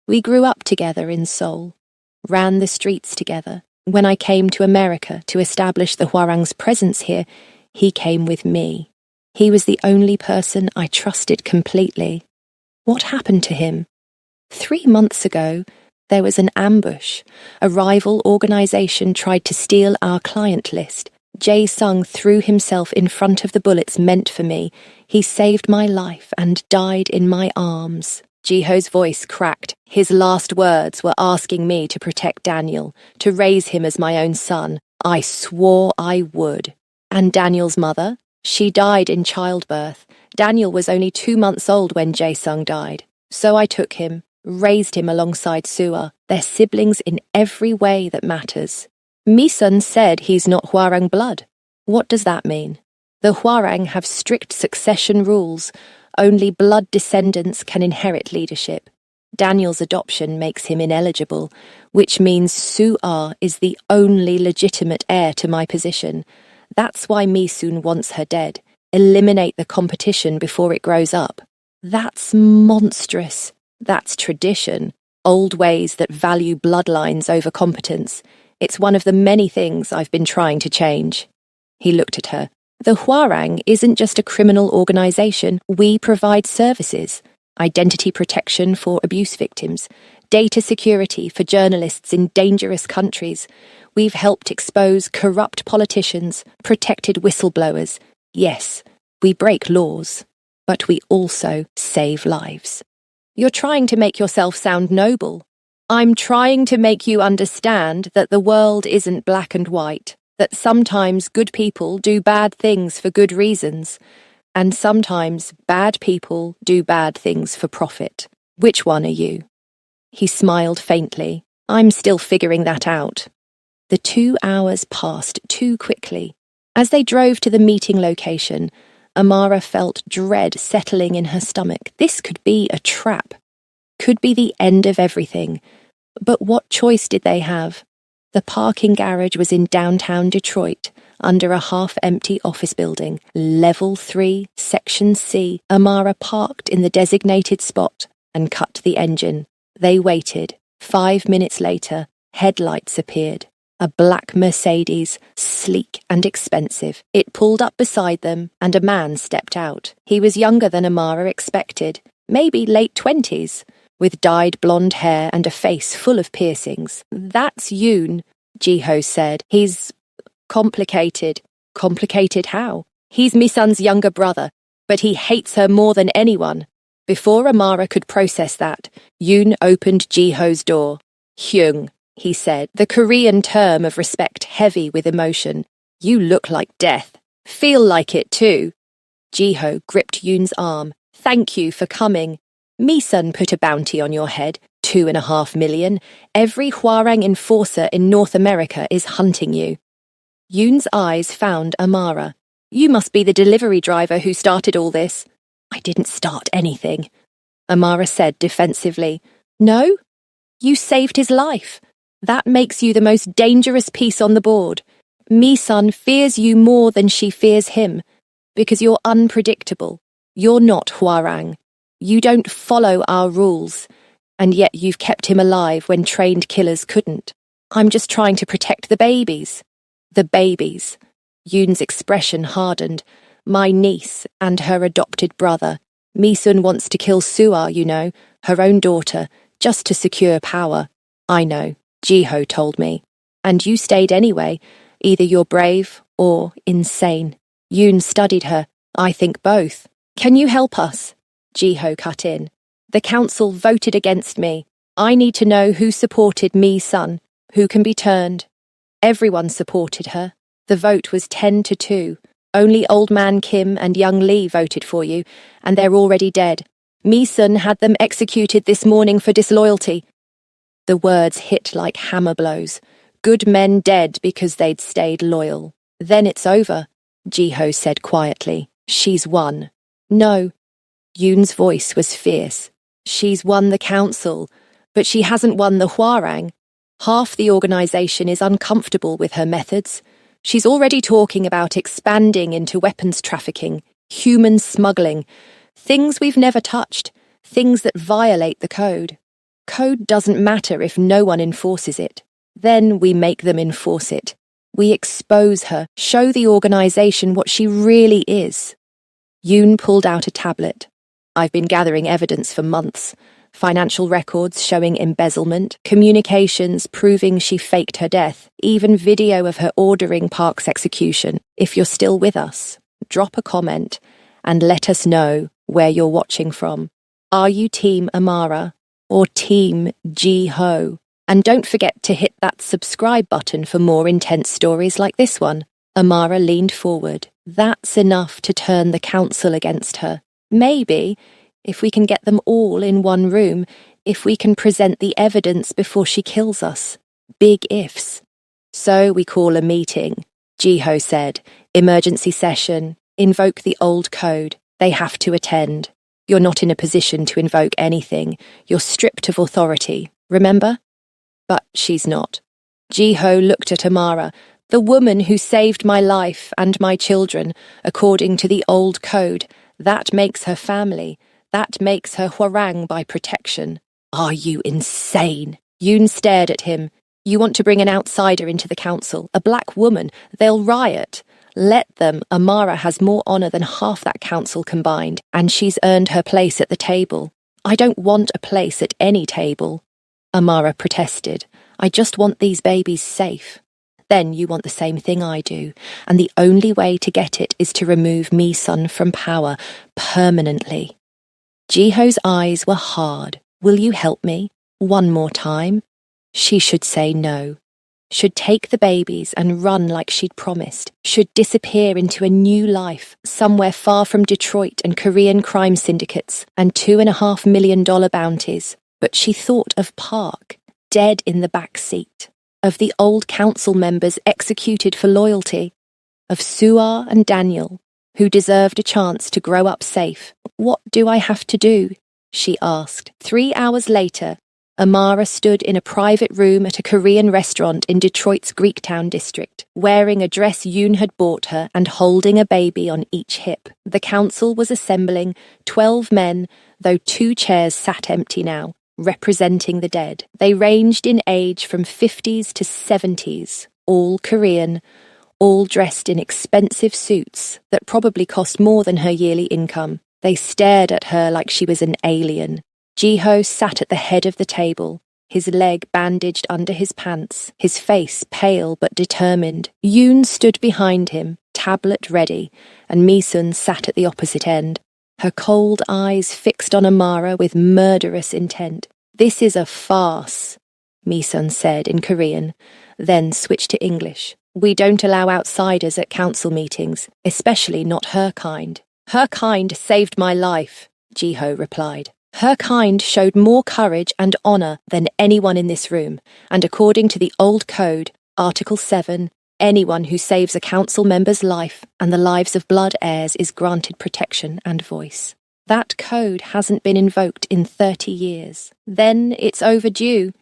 We grew up together in Seoul, ran the streets together. When I came to America to establish the Hwarang's presence here, he came with me. He was the only person I trusted completely." "What happened to him?" 3 months ago, there was an ambush. A rival organization tried to steal our client list. Jae-sung threw himself in front of the bullets meant for me. He saved my life and died in my arms. Jiho's voice cracked. His last words were asking me to protect Daniel, to raise him as my own son. I swore I would. "And Daniel's mother? She died in childbirth. Daniel was only 2 months old when Jae-sung died. So I took him, raised him alongside Sua. They're siblings in every way that matters." "Mi-sun said he's not Hwarang blood. What does that mean?" "The Hwarang have strict succession rules. Only blood descendants can inherit leadership. Daniel's adoption makes him ineligible, which means Sua is the only legitimate heir to my position. That's why Mi-sun wants her dead. Eliminate the competition before it grows up." "That's monstrous." "That's tradition. Old ways that value bloodlines over competence. It's one of the many things I've been trying to change." He looked at her. "The Hwarang isn't just a criminal organization. We provide services. Identity protection for abuse victims, data security for journalists in dangerous countries. We've helped expose corrupt politicians, protected whistleblowers. Yes, we break laws, but we also save lives." "You're trying to make yourself sound noble." "I'm trying to make you understand that the world isn't black and white. That sometimes good people do bad things for good reasons, and sometimes bad people do bad things for profit. Which one are you?" He smiled faintly. "I'm still figuring that out." The 2 hours passed too quickly. As they drove to the meeting location, Amara felt dread settling in her stomach. This could be a trap. Could be the end of everything. But what choice did they have? The parking garage was in downtown Detroit, under a half-empty office building. Level 3, Section C. Amara parked in the designated spot and cut the engine. They waited. 5 minutes later, headlights appeared. A black Mercedes, sleek and expensive. It pulled up beside them, and a man stepped out. He was younger than Amara expected, maybe late 20s. With dyed blonde hair and a face full of piercings. "That's Yoon," Jiho said. "He's complicated." "Complicated how?" "He's Mi-sun's younger brother, but he hates her more than anyone." Before Amara could process that, Yoon opened Jiho's door. "Hyung, he said, the Korean term of respect heavy with emotion. You look like death. Feel like it too. Jiho gripped Yoon's arm. Thank you for coming. Mi-sun put a bounty on your head, 2.5 million. Every Hwarang enforcer in North America is hunting you. Yoon's eyes found Amara. You must be the delivery driver who started all this. I didn't start anything, Amara said defensively. No? You saved his life. That makes you the most dangerous piece on the board. Mi-sun fears you more than she fears him, because you're unpredictable. You're not Hwarang. You don't follow our rules, and yet you've kept him alive when trained killers couldn't. I'm just trying to protect the babies. The babies. Yoon's expression hardened. My niece and her adopted brother. Mi-sun wants to kill Suah, you know, her own daughter, just to secure power. I know, Jiho told me. And you stayed anyway. Either you're brave or insane. Yoon studied her. I think both. Can you help us? Jiho cut in. The council voted against me. I need to know who supported Mi-sun, who can be turned. Everyone supported her. The vote was 10-2. Only Old Man Kim and Young Lee voted for you, and they're already dead. Mi-sun had them executed this morning for disloyalty. The words hit like hammer blows. Good men dead because they'd stayed loyal. Then it's over, Jiho said quietly. She's won. No. Yoon's voice was fierce. She's won the council, but she hasn't won the Hwarang. Half the organization is uncomfortable with her methods. She's already talking about expanding into weapons trafficking, human smuggling, things we've never touched, things that violate the code. Code doesn't matter if no one enforces it. Then we make them enforce it. We expose her, show the organization what she really is. Yoon pulled out a tablet. I've been gathering evidence for months. Financial records showing embezzlement, communications proving she faked her death, even video of her ordering Park's execution. If you're still with us, drop a comment and let us know where you're watching from. Are you Team Amara or Team Jiho? And don't forget to hit that subscribe button for more intense stories like this one. Amara leaned forward. That's enough to turn the council against her. Maybe, if we can get them all in one room, if we can present the evidence before she kills us. Big ifs. So we call a meeting, Jiho said. Emergency session. Invoke the old code. They have to attend. You're not in a position to invoke anything. You're stripped of authority. Remember? But she's not. Jiho looked at Amara, the woman who saved my life and my children, according to the old code. That makes her family. That makes her Hwarang by protection. Are you insane? Yoon stared at him. You want to bring an outsider into the council, a black woman. They'll riot. Let them. Amara has more honor than half that council combined, and she's earned her place at the table. I don't want a place at any table. Amara protested. I just want these babies safe. Then you want the same thing I do, and the only way to get it is to remove Mi-sun from power permanently. Jiho's eyes were hard. Will you help me? One more time? She should say no. Should take the babies and run like she'd promised. Should disappear into a new life, somewhere far from Detroit and Korean crime syndicates and $2.5 million bounties. But she thought of Park, dead in the back seat, of the old council members executed for loyalty, of Suah and Daniel, who deserved a chance to grow up safe. What do I have to do? She asked. 3 hours later, Amara stood in a private room at a Korean restaurant in Detroit's Greektown district, wearing a dress Yoon had bought her and holding a baby on each hip. The council was assembling, 12 men, though 2 chairs sat empty now, representing the dead. They ranged in age from 50s to 70s, all Korean, all dressed in expensive suits that probably cost more than her yearly income. They stared at her like she was an alien. Jiho sat at the head of the table, his leg bandaged under his pants, his face pale but determined. Yoon stood behind him, tablet ready, and Mi-sun sat at the opposite end, her cold eyes fixed on Amara with murderous intent. This is a farce. Mi-sun said in Korean, then switched to English. We don't allow outsiders at council meetings, especially not her kind. Her kind saved my life, Ji-ho replied. Her kind showed more courage and honor than anyone in this room, and according to the old code, Article 7, anyone who saves a council member's life and the lives of blood heirs is granted protection and voice. That code hasn't been invoked in 30 years. Then it's overdue.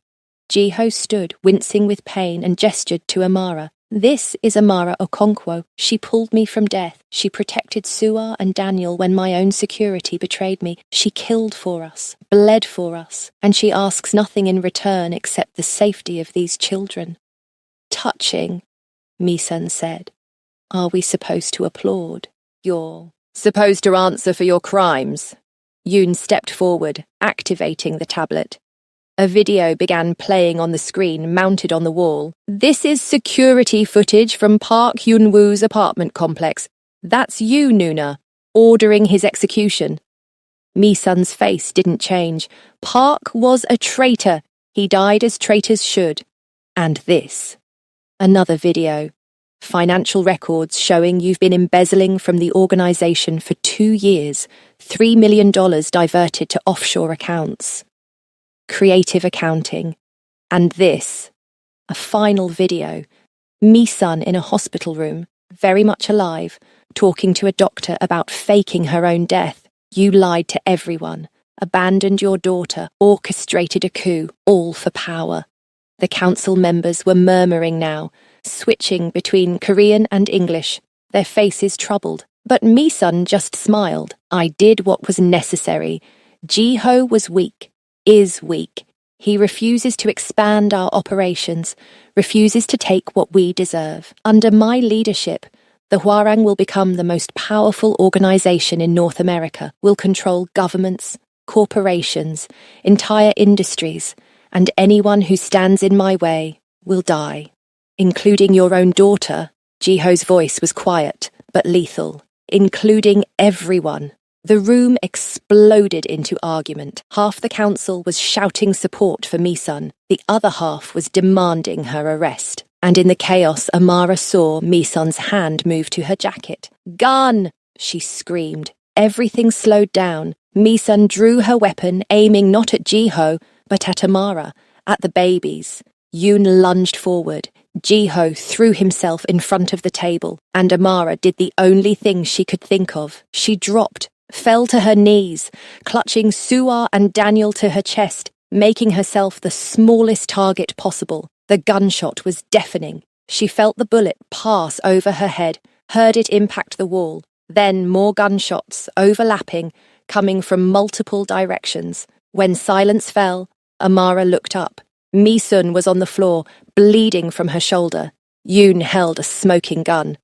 Ji-ho stood, wincing with pain, and gestured to Amara. This is Amara Okonkwo. She pulled me from death. She protected Suar and Daniel when my own security betrayed me. She killed for us, bled for us, and she asks nothing in return except the safety of these children. Touching, Mi-sun said. Are we supposed to applaud? You're supposed to answer for your crimes. Yoon stepped forward, activating the tablet. A video began playing on the screen mounted on the wall. This is security footage from Park Hyun-woo's apartment complex. That's you, Nuna, ordering his execution. Mi-sun's face didn't change. Park was a traitor. He died as traitors should. And this. Another video. Financial records showing you've been embezzling from the organization for 2 years, $3 million diverted to offshore accounts. Creative accounting. And this. A final video. Mi-sun in a hospital room, very much alive, talking to a doctor about faking her own death. You lied to everyone, abandoned your daughter, orchestrated a coup, all for power. The council members were murmuring now, switching between Korean and English, their faces troubled. But Mi-sun just smiled. I did what was necessary. Ji-ho was weak, is weak. He refuses to expand our operations, refuses to take what we deserve. Under my leadership, the Hwarang will become the most powerful organization in North America, will control governments, corporations, entire industries, and anyone who stands in my way will die. Including your own daughter, Ji-ho's voice was quiet, but lethal. Including everyone. The room exploded into argument. Half the council was shouting support for Mi-sun. The other half was demanding her arrest. And in the chaos, Amara saw Mi-sun's hand move to her jacket. Gun! She screamed. Everything slowed down. Mi-sun drew her weapon, aiming not at Ji-ho, but at Amara, at the babies. Yoon lunged forward. Ji-ho threw himself in front of the table, and Amara did the only thing she could think of. She dropped, fell to her knees, clutching Suar and Daniel to her chest, making herself the smallest target possible. The gunshot was deafening. She felt the bullet pass over her head, heard it impact the wall. Then more gunshots, overlapping, coming from multiple directions. When silence fell, Amara looked up. Mi-sun was on the floor, bleeding from her shoulder. Yoon held a smoking gun.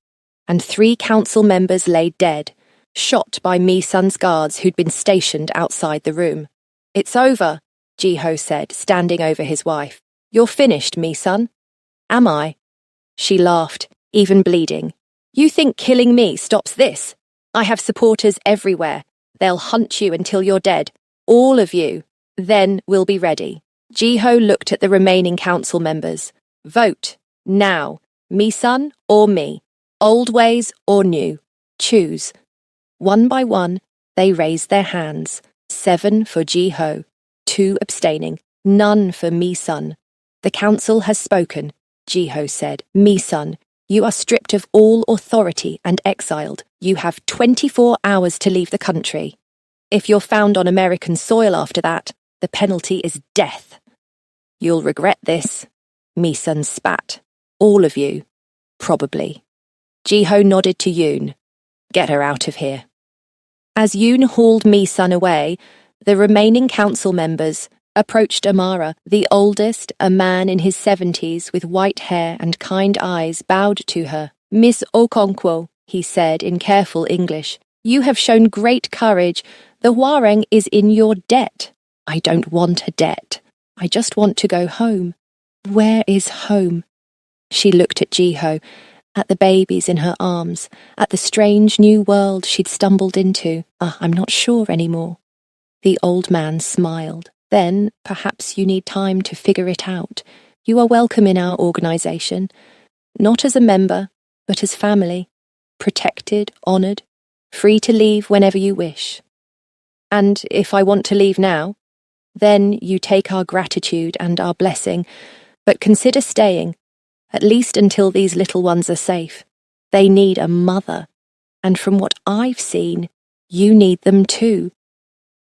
And 3 council members lay dead, shot by Mi-sun's guards who'd been stationed outside the room. It's over, Ji-ho said, standing over his wife. You're finished, Mi-sun. Am I? She laughed, even bleeding. You think killing me stops this? I have supporters everywhere. They'll hunt you until you're dead. All of you. Then we'll be ready. Ji-ho looked at the remaining council members. Vote, now. Mi-sun or me. Old ways or new. Choose. One by one, they raised their hands. 7 for Ji-ho, 2 abstaining, none for Mi-sun. The council has spoken, Ji-ho said. Mi-sun, you are stripped of all authority and exiled. You have 24 hours to leave the country. If you're found on American soil after that, the penalty is death. You'll regret this. Mi-sun spat. All of you. Probably. Ji-ho nodded to Yoon. Get her out of here. As Yoon hauled Mi-sun away, the remaining council members approached Amara. The oldest, a man in his 70s with white hair and kind eyes, bowed to her. Miss Okonkwo, he said in careful English, you have shown great courage. The Hwarang is in your debt. I don't want a debt. I just want to go home. Where is home? She looked at Ji-ho, at the babies in her arms, at the strange new world she'd stumbled into. I'm not sure anymore. The old man smiled. Then perhaps you need time to figure it out. You are welcome in our organization, not as a member, but as family, protected, honored, free to leave whenever you wish. And if I want to leave now, then you take our gratitude and our blessing, but consider staying, at least until these little ones are safe. They need a mother, and from what I've seen, you need them too.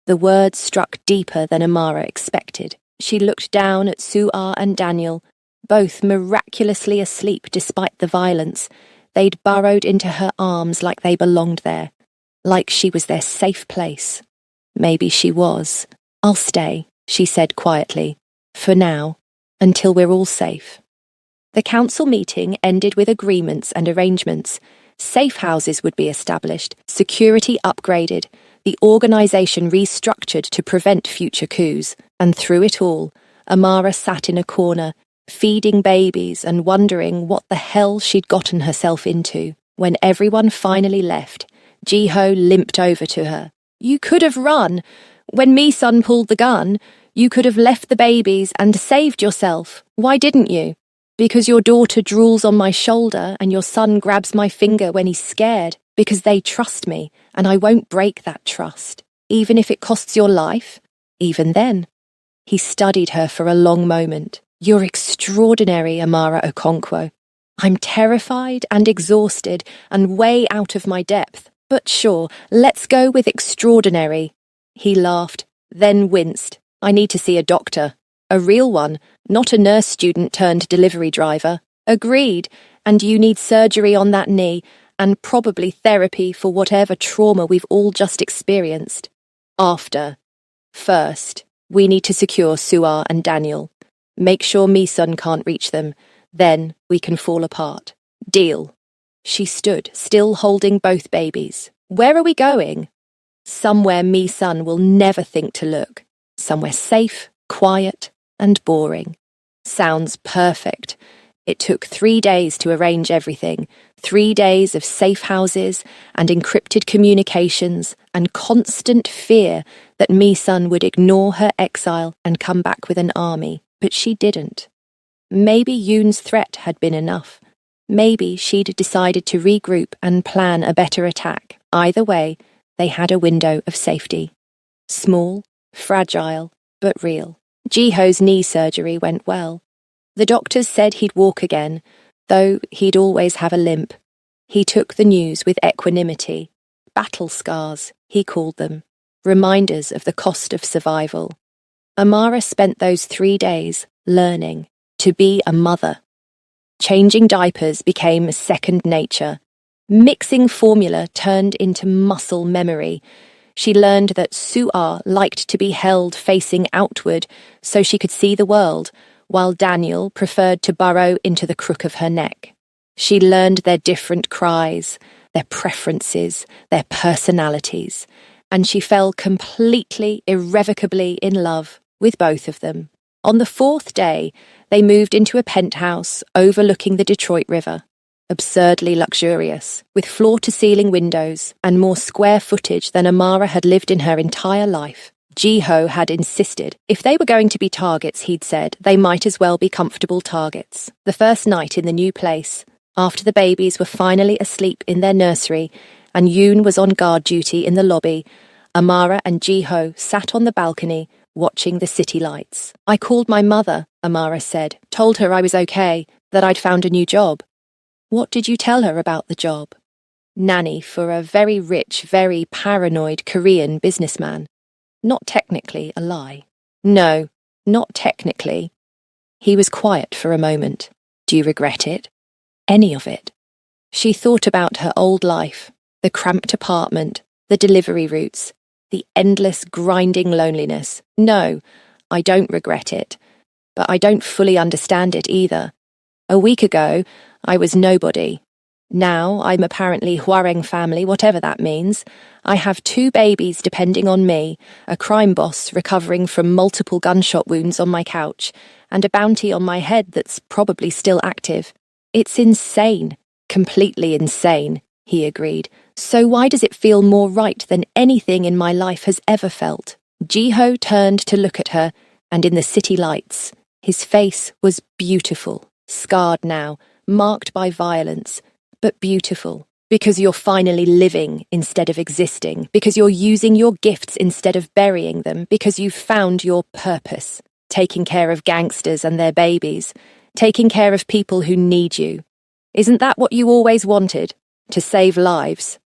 The words struck deeper than Amara expected. She looked down at Su'ar and Daniel, both miraculously asleep despite the violence. They'd burrowed into her arms like they belonged there, like she was their safe place. Maybe she was. I'll stay, she said quietly, for now, until we're all safe. The council meeting ended with agreements and arrangements. Safe houses would be established, security upgraded, the organisation restructured to prevent future coups, and through it all, Amara sat in a corner, feeding babies and wondering what the hell she'd gotten herself into. When everyone finally left, Jiho limped over to her. You could have run. When Mi-sun pulled the gun, you could have left the babies and saved yourself. Why didn't you? Because your daughter drools on my shoulder and your son grabs my finger when he's scared. Because they trust me, and I won't break that trust. Even if it costs your life, even then. He studied her for a long moment. You're extraordinary, Amara Okonkwo. I'm terrified and exhausted and way out of my depth. But sure, let's go with extraordinary. He laughed, then winced. I need to see a doctor. A real one, not a nurse student turned delivery driver. Agreed, and you need surgery on that knee, and probably therapy for whatever trauma we've all just experienced. After. First, we need to secure Su'ar and Daniel. Make sure Mi-sun can't reach them. Then we can fall apart. Deal. She stood, still holding both babies. Where are we going? Somewhere Mi-sun will never think to look. Somewhere safe, quiet, and boring. Sounds perfect. It took 3 days to arrange everything. 3 days of safe houses and encrypted communications and constant fear that Mi-sun would ignore her exile and come back with an army. But she didn't. Maybe Yoon's threat had been enough. Maybe she'd decided to regroup and plan a better attack. Either way, they had a window of safety. Small, fragile, but real. Jiho's knee surgery went well. The doctors said he'd walk again, though he'd always have a limp. He took the news with equanimity. Battle scars, he called them. Reminders of the cost of survival. Amara spent those 3 days learning to be a mother. Changing diapers became second nature. Mixing formula turned into muscle memory. She learned that Su'ar liked to be held facing outward so she could see the world, while Daniel preferred to burrow into the crook of her neck. She learned their different cries, their preferences, their personalities, and she fell completely, irrevocably in love with both of them. On the 4th day, they moved into a penthouse overlooking the Detroit River. Absurdly luxurious, with floor-to-ceiling windows and more square footage than Amara had lived in her entire life. Jiho had insisted. If they were going to be targets, he'd said, they might as well be comfortable targets. The first night in the new place, after the babies were finally asleep in their nursery and Yoon was on guard duty in the lobby, Amara and Jiho sat on the balcony watching the city lights. I called my mother, Amara said, told her I was okay, that I'd found a new job. What did you tell her about the job? Nanny for a very rich, very paranoid Korean businessman. Not technically a lie. No, not technically. He was quiet for a moment. Do you regret it? Any of it? She thought about her old life, the cramped apartment, the delivery routes, the endless grinding loneliness. No, I don't regret it, but I don't fully understand it either. A week ago, I was nobody. Now I'm apparently Hwareng family, whatever that means. I have 2 babies depending on me, a crime boss recovering from multiple gunshot wounds on my couch, and a bounty on my head that's probably still active. It's insane. Completely insane, he agreed. So why does it feel more right than anything in my life has ever felt? Jiho turned to look at her, and in the city lights, his face was beautiful, scarred now, marked by violence, but beautiful. Because you're finally living instead of existing, because you're using your gifts instead of burying them, because you've found your purpose, taking care of gangsters and their babies, taking care of people who need you. Isn't that what you always wanted? To save lives?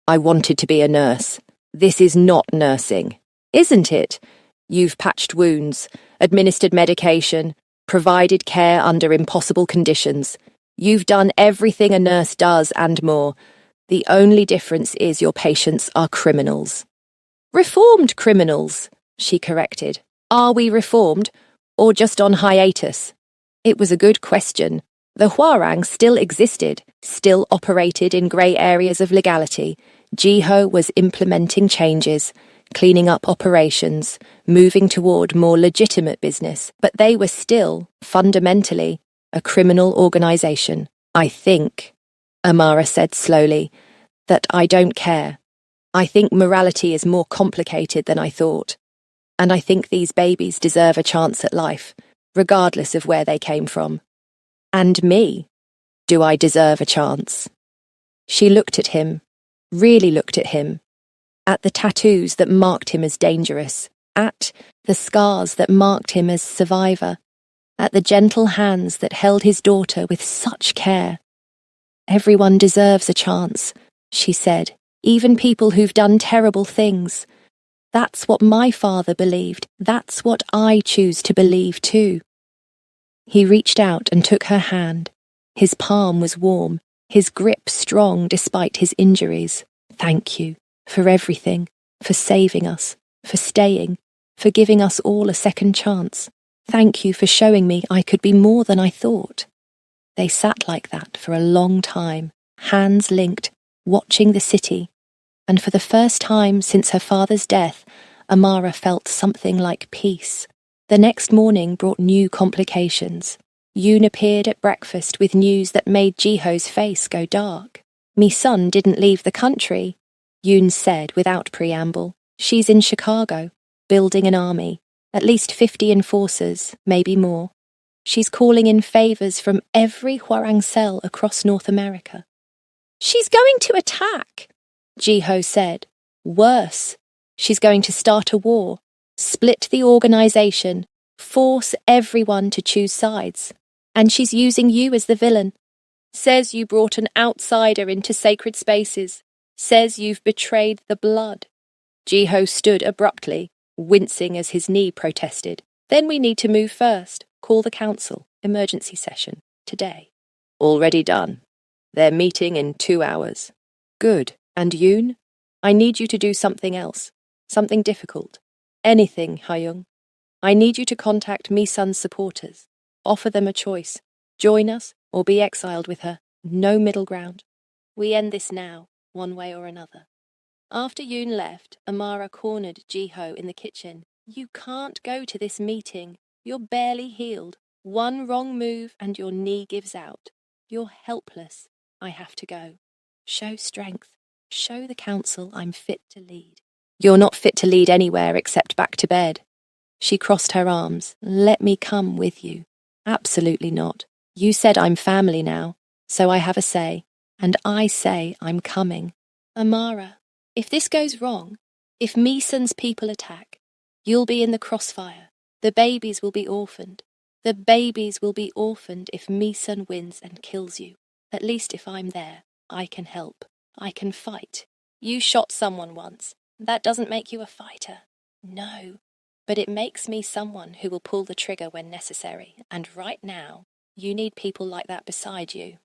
I wanted to be a nurse. This is not nursing, isn't it? You've patched wounds, administered medication, provided care under impossible conditions. You've done everything a nurse does and more. The only difference is your patients are criminals. Reformed criminals, she corrected. Are we reformed, or just on hiatus? It was a good question. The Hwarang still existed, still operated in grey areas of legality. Jiho was implementing changes, cleaning up operations, moving toward more legitimate business, but they were still, fundamentally, a criminal organisation. I think, Amara said slowly, that I don't care. I think morality is more complicated than I thought. And I think these babies deserve a chance at life, regardless of where they came from. And me. Do I deserve a chance? She looked at him, really looked at him, at the tattoos that marked him as dangerous, at the scars that marked him as survivor, at the gentle hands that held his daughter with such care. Everyone deserves a chance, she said, even people who've done terrible things. That's what my father believed. That's what I choose to believe too. He reached out and took her hand. His palm was warm, his grip strong despite his injuries. Thank you for everything, for saving us, for staying, for giving us all a second chance. Thank you for showing me I could be more than I thought. They sat like that for a long time, hands linked, watching the city, and for the first time since her father's death, Amara felt something like peace. The next morning brought new complications. Yoon appeared at breakfast with news that made Jiho's face go dark. "Me son didn't leave the country," Yoon said without preamble. "She's in Chicago, building an army, at least 50 enforcers, maybe more. She's calling in favors from every Hwarang cell across North America." "She's going to attack," Jiho said. "Worse, she's going to start a war, split the organization, force everyone to choose sides. And she's using you as the villain. Says you brought an outsider into sacred spaces. Says you've betrayed the blood." Jiho stood abruptly, wincing as his knee protested. "Then we need to move first. Call the council. Emergency session. Today." "Already done. They're meeting in 2 hours." "Good. And Yoon? I need you to do something else. Something difficult. Anything, Hyung. I need you to contact Mi-sun's supporters. Offer them a choice. Join us or be exiled with her. No middle ground. We end this now, one way or another." After Yoon left, Amara cornered Jiho in the kitchen. "You can't go to this meeting. You're barely healed. One wrong move and your knee gives out. You're helpless. I have to go. Show strength. Show the council I'm fit to lead." "You're not fit to lead anywhere except back to bed." She crossed her arms. "Let me come with you." "Absolutely not. You said I'm family now, so I have a say, and I say I'm coming." "Amara, if this goes wrong, if Mi-sun's people attack, you'll be in the crossfire. The babies will be orphaned. The babies will be orphaned if Mi-sun wins and kills you. At least if I'm there, I can help. I can fight. You shot someone once. That doesn't make you a fighter." "No. But it makes me someone who will pull the trigger when necessary, and right now, you need people like that beside you."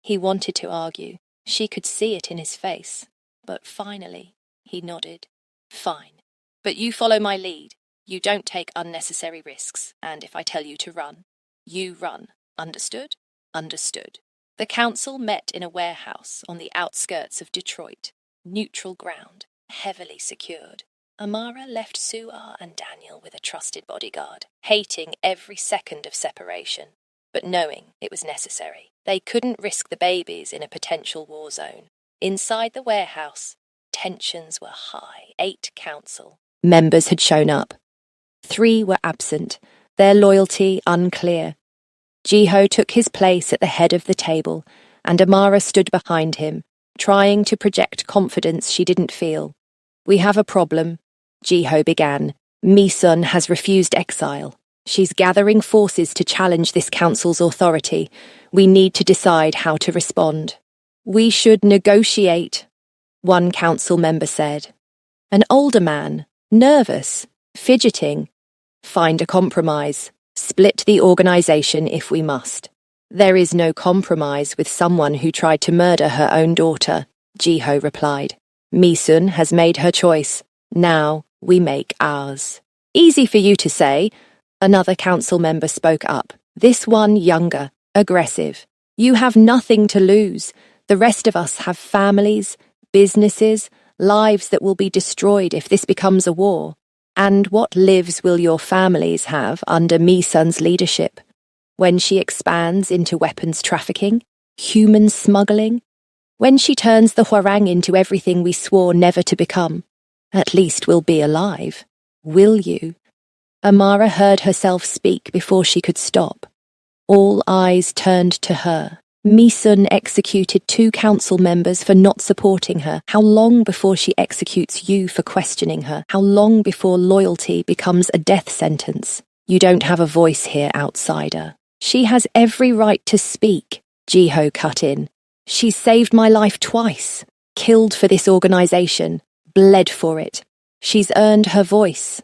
He wanted to argue. She could see it in his face. But finally, he nodded. "Fine. But you follow my lead. You don't take unnecessary risks, and if I tell you to run, you run. Understood?" "Understood." The council met in a warehouse on the outskirts of Detroit. Neutral ground, heavily secured. Amara left Suar and Daniel with a trusted bodyguard, hating every second of separation, but knowing it was necessary. They couldn't risk the babies in a potential war zone. Inside the warehouse, tensions were high. 8 council, members had shown up. 3 were absent, their loyalty unclear. Jiho took his place at the head of the table, and Amara stood behind him, trying to project confidence she didn't feel. "We have a problem," Jiho began. "Mi-sun has refused exile. She's gathering forces to challenge this council's authority. We need to decide how to respond." "We should negotiate," one council member said. An older man, nervous, fidgeting. "Find a compromise. Split the organization if we must." "There is no compromise with someone who tried to murder her own daughter," Jiho replied. "Mi-sun has made her choice. Now we make ours." "Easy for you to say," another council member spoke up, this one younger, aggressive. "You have nothing to lose. The rest of us have families, businesses, lives that will be destroyed if this becomes a war. And what lives will your families have under Mi-sun's leadership? When she expands into weapons trafficking, human smuggling, when she turns the Hwarang into everything we swore never to become, at least we'll be alive. Will you?" Amara heard herself speak before she could stop. All eyes turned to her. Mi-sun executed 2 council members for not supporting her. How long before she executes you for questioning her? How long before loyalty becomes a death sentence? "You don't have a voice here, outsider." "She has every right to speak," Jiho cut in. "She's saved my life twice, killed for this organization, bled for it. She's earned her voice."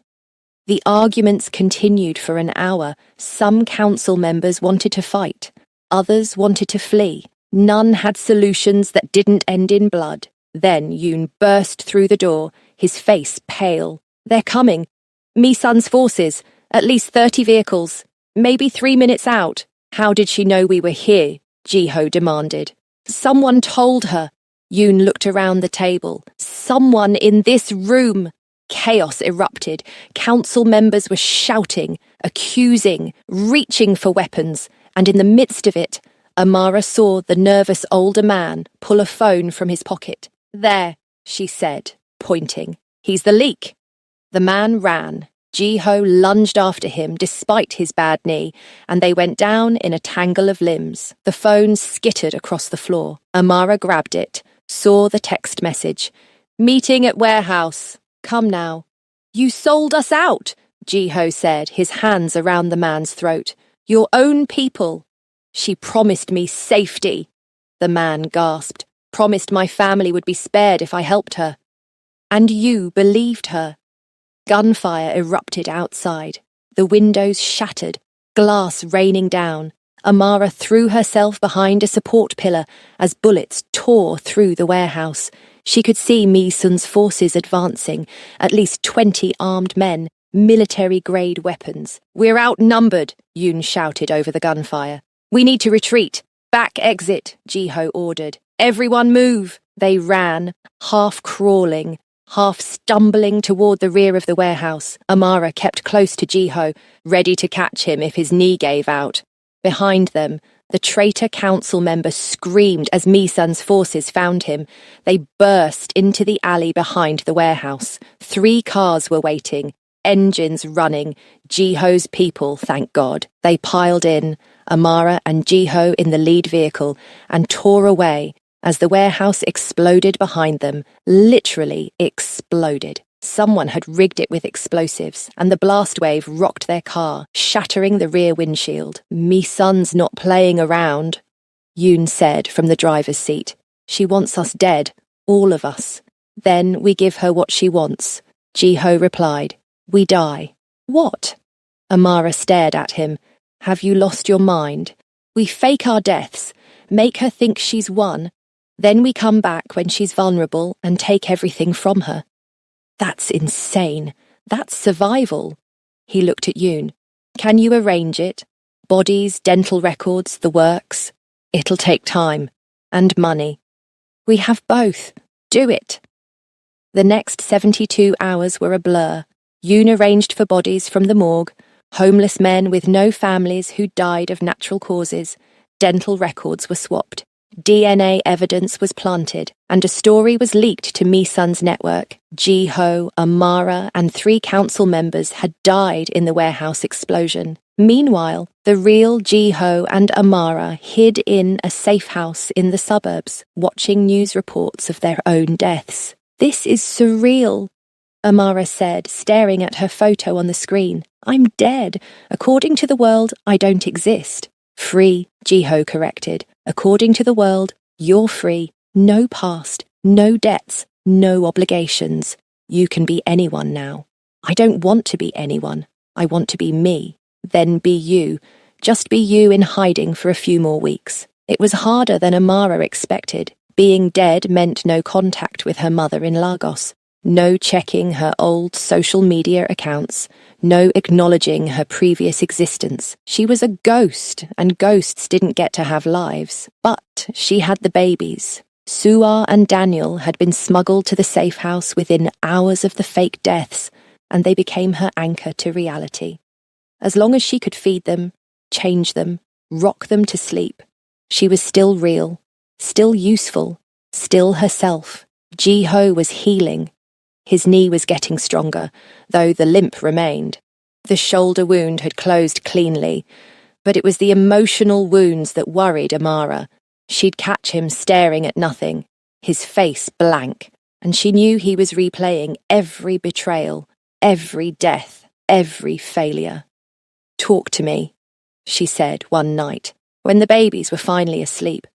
The arguments continued for an hour. Some council members wanted to fight. Others wanted to flee. None had solutions that didn't end in blood. Then Yoon burst through the door, his face pale. "They're coming. Mi-sun's forces. At least 30 vehicles. Maybe 3 minutes out." "How did she know we were here?" Jiho demanded. "Someone told her." Yoon looked around the table. "Someone in this room." Chaos erupted. Council members were shouting, accusing, reaching for weapons, and in the midst of it, Amara saw the nervous older man pull a phone from his pocket. "There," she said, pointing. "He's the leak." The man ran. Jiho lunged after him despite his bad knee, and they went down in a tangle of limbs. The phone skittered across the floor. Amara grabbed it, saw the text message. "Meeting at warehouse. Come now." "You sold us out," Jiho said, his hands around the man's throat. "Your own people." "She promised me safety," the man gasped. "Promised my family would be spared if I helped her." "And you believed her." Gunfire erupted outside. The windows shattered, glass raining down. Amara threw herself behind a support pillar as bullets tore through the warehouse. She could see Mi-sun's forces advancing, at least 20 armed men, military-grade weapons. "We're outnumbered," Yoon shouted over the gunfire. "We need to retreat. Back exit," Jiho ordered. "Everyone move." They ran, half crawling, half stumbling toward the rear of the warehouse. Amara kept close to Jiho, ready to catch him if his knee gave out. Behind them, the traitor council member screamed as Mi-sun's forces found him. They burst into the alley behind the warehouse. 3 cars were waiting, engines running. Jiho's people, thank God. They piled in, Amara and Jiho in the lead vehicle, and tore away as the warehouse exploded behind them, literally exploded. Someone had rigged it with explosives, and the blast wave rocked their car, shattering the rear windshield. "Mi-sun's not playing around," Yoon said from the driver's seat. "She wants us dead, all of us. Then we give her what she wants." Jiho replied, "We die." "What?" Amara stared at him. "Have you lost your mind? We fake our deaths, make her think she's won. Then we come back when she's vulnerable and take everything from her. That's insane. That's survival." He looked at Yoon. "Can you arrange it? Bodies, dental records, the works. It'll take time. And money. We have both. Do it." The next 72 hours were a blur. Yoon arranged for bodies from the morgue, homeless men with no families who died of natural causes. Dental records were swapped. DNA evidence was planted, and a story was leaked to Mi-sun's network. Ji-ho, Amara, and 3 council members had died in the warehouse explosion. Meanwhile, the real Ji-ho and Amara hid in a safe house in the suburbs, watching news reports of their own deaths. "This is surreal," Amara said, staring at her photo on the screen. "I'm dead. According to the world, I don't exist." "Free," Ji-ho corrected. "According to the world, you're free. No past, no debts, no obligations. You can be anyone now." "I don't want to be anyone. I want to be me. Then be you. Just be you in hiding for a few more weeks." It was harder than Amara expected. Being dead meant no contact with her mother in Lagos. No checking her old social media accounts, no acknowledging her previous existence. She was a ghost, and ghosts didn't get to have lives. But she had the babies. Suar and Daniel had been smuggled to the safe house within hours of the fake deaths, and they became her anchor to reality. As long as she could feed them, change them, rock them to sleep, she was still real, still useful, still herself. Ji-ho was healing. His knee was getting stronger, though the limp remained. The shoulder wound had closed cleanly, but it was the emotional wounds that worried Amara. She'd catch him staring at nothing, his face blank, and she knew he was replaying every betrayal, every death, every failure. "Talk to me," she said one night, when the babies were finally asleep.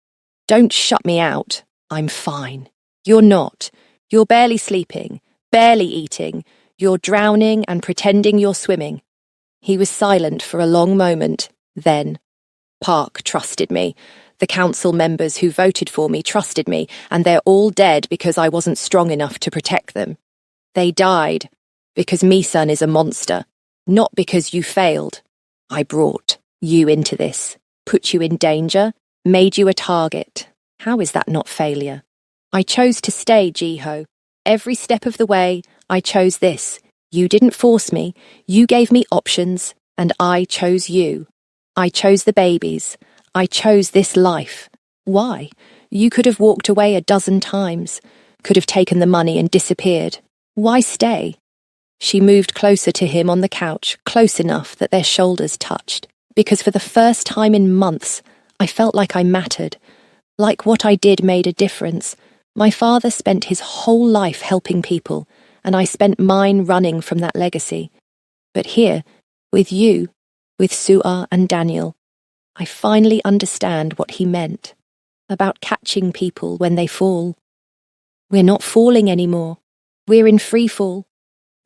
"Don't shut me out. I'm fine. You're not. You're barely sleeping. Barely eating, you're drowning and pretending you're swimming." He was silent for a long moment. Then, "Park trusted me. The council members who voted for me trusted me, and they're all dead because I wasn't strong enough to protect them. They died because Mi-sun is a monster, not because you failed. I brought you into this, put you in danger, made you a target. How is that not failure? I chose to stay, Ji-ho. Every step of the way, I chose this. You didn't force me. You gave me options, and I chose you. I chose the babies. I chose this life. Why? You could have walked away a dozen times, could have taken the money and disappeared. Why stay?" She moved closer to him on the couch, close enough that their shoulders touched. "Because for the first time in months, I felt like I mattered, like what I did made a difference. My father spent his whole life helping people, and I spent mine running from that legacy. But here, with you, with Suar and Daniel, I finally understand what he meant, about catching people when they fall. We're not falling anymore. We're in free fall.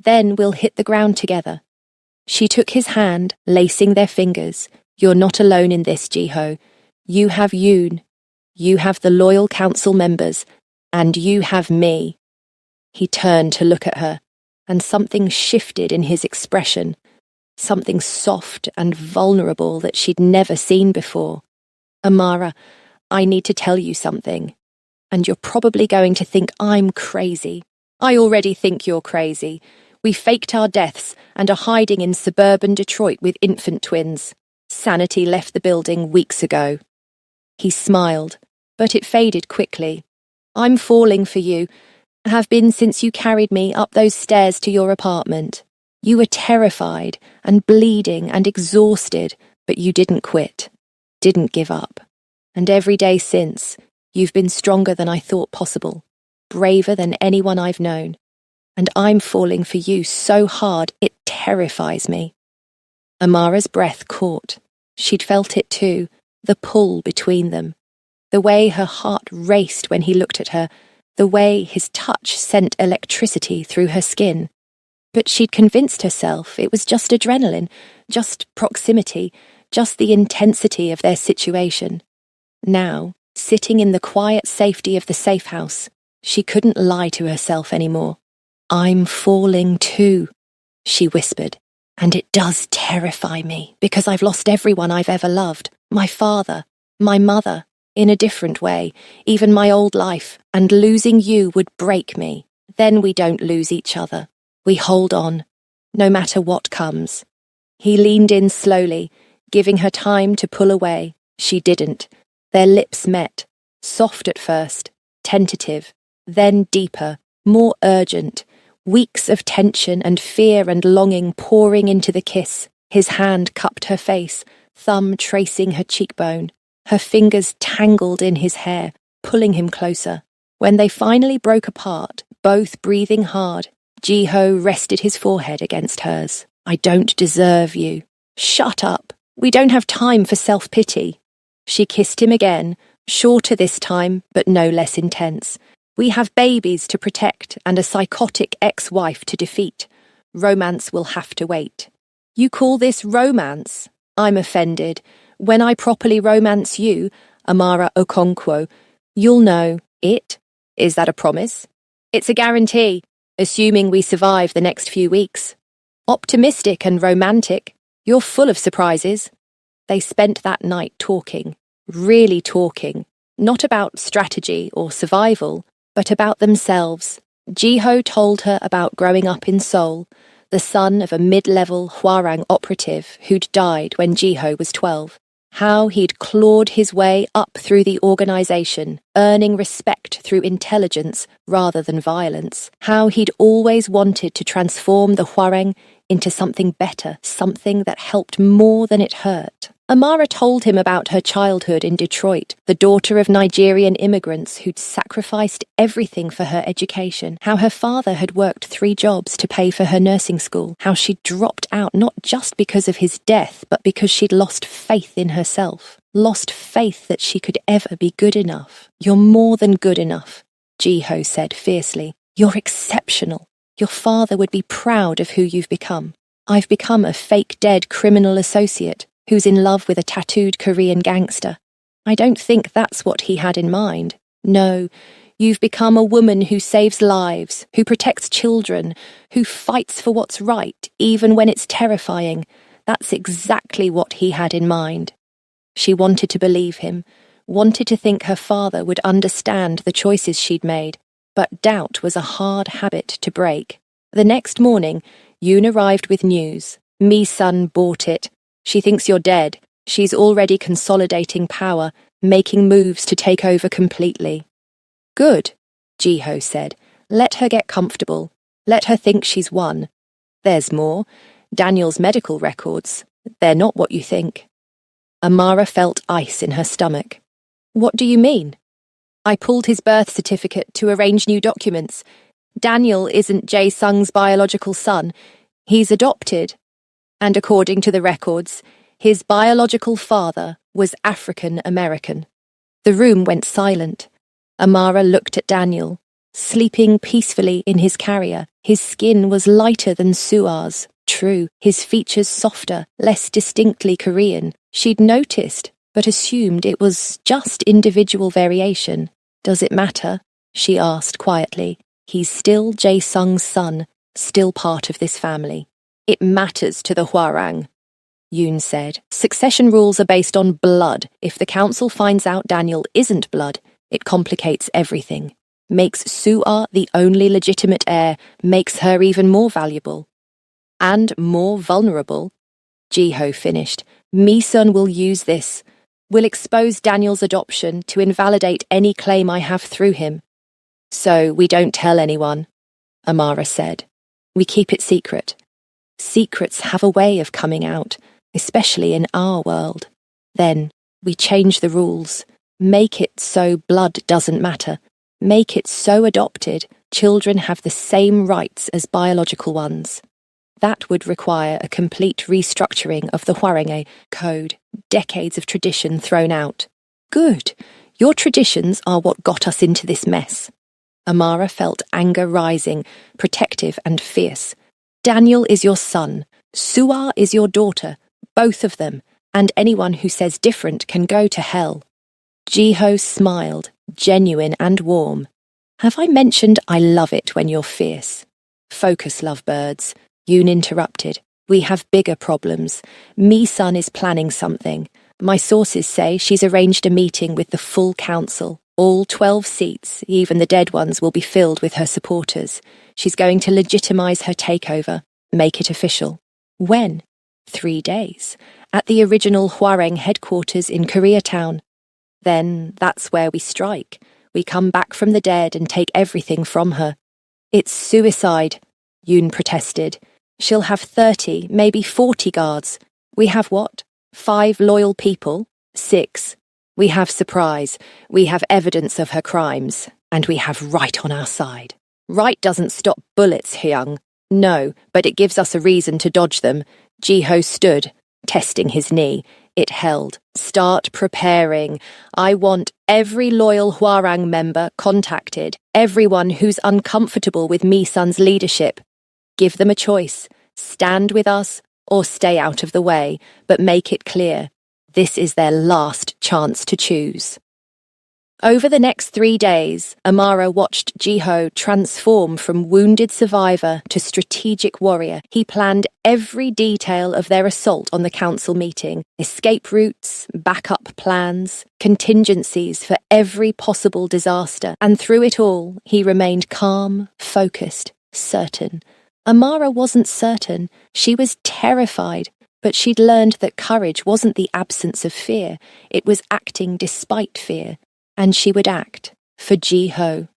Then we'll hit the ground together." She took his hand, lacing their fingers. "You're not alone in this, Ji-ho. You have Yoon. You have the loyal council members. And you have me." He turned to look at her, and something shifted in his expression, something soft and vulnerable that she'd never seen before. "Amara, I need to tell you something, and you're probably going to think I'm crazy. I already think you're crazy. We faked our deaths and are hiding in suburban Detroit with infant twins. Sanity left the building weeks ago." He smiled, but it faded quickly. "I'm falling for you, have been since you carried me up those stairs to your apartment. You were terrified and bleeding and exhausted, but you didn't quit, didn't give up. And every day since, you've been stronger than I thought possible, braver than anyone I've known. And I'm falling for you so hard it terrifies me." Amara's breath caught. She'd felt it too, the pull between them. The way her heart raced when he looked at her, the way his touch sent electricity through her skin. But she'd convinced herself it was just adrenaline, just proximity, just the intensity of their situation. Now, sitting in the quiet safety of the safe house, she couldn't lie to herself anymore. "I'm falling too," she whispered. "And it does terrify me, because I've lost everyone I've ever loved. My father, my mother, in a different way, even my old life, and losing you would break me. Then we don't lose each other. We hold on, no matter what comes." He leaned in slowly, giving her time to pull away. She didn't. Their lips met, Soft at first, tentative, then deeper, more urgent, weeks of tension and fear and longing pouring into the kiss. His hand cupped her face, thumb tracing her cheekbone, her fingers tangled in his hair, pulling him closer. When they finally broke apart, both breathing hard, Ji-ho rested his forehead against hers. I don't deserve you. Shut up. We don't have time for self-pity. She kissed him again, shorter this time, but no less intense. We have babies to protect and a psychotic ex-wife to defeat. Romance will have to wait. You call this romance? I'm offended. When I properly romance you, Amara Okonkwo, you'll know it. Is that a promise? It's a guarantee, assuming we survive the next few weeks. Optimistic and romantic. You're full of surprises. They spent that night talking, really talking, not about strategy or survival, but about themselves. Ji-ho told her about growing up in Seoul, the son of a mid-level Hwarang operative who'd died when Ji-ho was 12. How he'd clawed his way up through the organization, earning respect through intelligence rather than violence. How he'd always wanted to transform the Hwarang into something better, something that helped more than it hurt. Amara told him about her childhood in Detroit, the daughter of Nigerian immigrants who'd sacrificed everything for her education, how her father had worked 3 jobs to pay for her nursing school, how she'd dropped out not just because of his death, but because she'd lost faith in herself, lost faith that she could ever be good enough. You're more than good enough, Ji-ho said fiercely. You're exceptional. Your father would be proud of who you've become. I've become a fake dead criminal associate who's in love with a tattooed Korean gangster. I don't think that's what he had in mind. No, you've become a woman who saves lives, who protects children, who fights for what's right, even when it's terrifying. That's exactly what he had in mind. She wanted to believe him, wanted to think her father would understand the choices she'd made, but doubt was a hard habit to break. The next morning, Yoon arrived with news. Mi-sun bought it. She thinks you're dead. She's already consolidating power, making moves to take over completely. Good, Ji-ho said. Let her get comfortable. Let her think she's won. There's more. Daniel's medical records. They're not what you think. Amara felt ice in her stomach. What do you mean? I pulled his birth certificate to arrange new documents. Daniel isn't Jae-sung's biological son. He's adopted. And according to the records, his biological father was African American. The room went silent. Amara looked at Daniel, sleeping peacefully in his carrier. His skin was lighter than Suar's. True, his features softer, less distinctly Korean. She'd noticed, but assumed it was just individual variation. Does it matter? She asked quietly. He's still Jae-sung's son, still part of this family. It matters to the Hwarang, Yoon said. Succession rules are based on blood. If the council finds out Daniel isn't blood, it complicates everything. Makes Suar the only legitimate heir, makes her even more valuable. And more vulnerable. Ji-ho finished. Mi-sun will use this. Will expose Daniel's adoption to invalidate any claim I have through him. So we don't tell anyone, Amara said. We keep it secret. Secrets have a way of coming out, especially in our world. Then we change the rules. Make it so blood doesn't matter. Make it so adopted children have the same rights as biological ones. That would require a complete restructuring of the Hwarang code, decades of tradition thrown out. Good. Your traditions are what got us into this mess. Amara felt anger rising, protective and fierce. Daniel is your son. Suar is your daughter. Both of them. And anyone who says different can go to hell. Ji-ho smiled, genuine and warm. Have I mentioned I love it when you're fierce? Focus, lovebirds. Yoon interrupted. We have bigger problems. Mi-sun is planning something. My sources say she's arranged a meeting with the full council. All 12 seats, even the dead ones, will be filled with her supporters. She's going to legitimize her takeover, make it official. When? 3 days. At the original Hwarang headquarters in Koreatown. Then that's where we strike. We come back from the dead and take everything from her. It's suicide, Yoon protested. She'll have 30, maybe 40 guards. We have what? 5 loyal people? 6. We have surprise. We have evidence of her crimes. And we have right on our side. Right doesn't stop bullets, Hyung. No, but it gives us a reason to dodge them. Ji-ho stood, testing his knee. It held. Start preparing. I want every loyal Hwarang member contacted. Everyone who's uncomfortable with Mi-sun's leadership. Give them a choice. Stand with us or stay out of the way, but make it clear. This is their last chance to choose. Over the next 3 days, Amara watched Ji-ho transform from wounded survivor to strategic warrior. He planned every detail of their assault on the council meeting, escape routes, backup plans, contingencies for every possible disaster. And through it all, he remained calm, focused, certain. Amara wasn't certain. She was terrified. But she'd learned that courage wasn't the absence of fear. It was acting despite fear. And she would act for Ji-ho,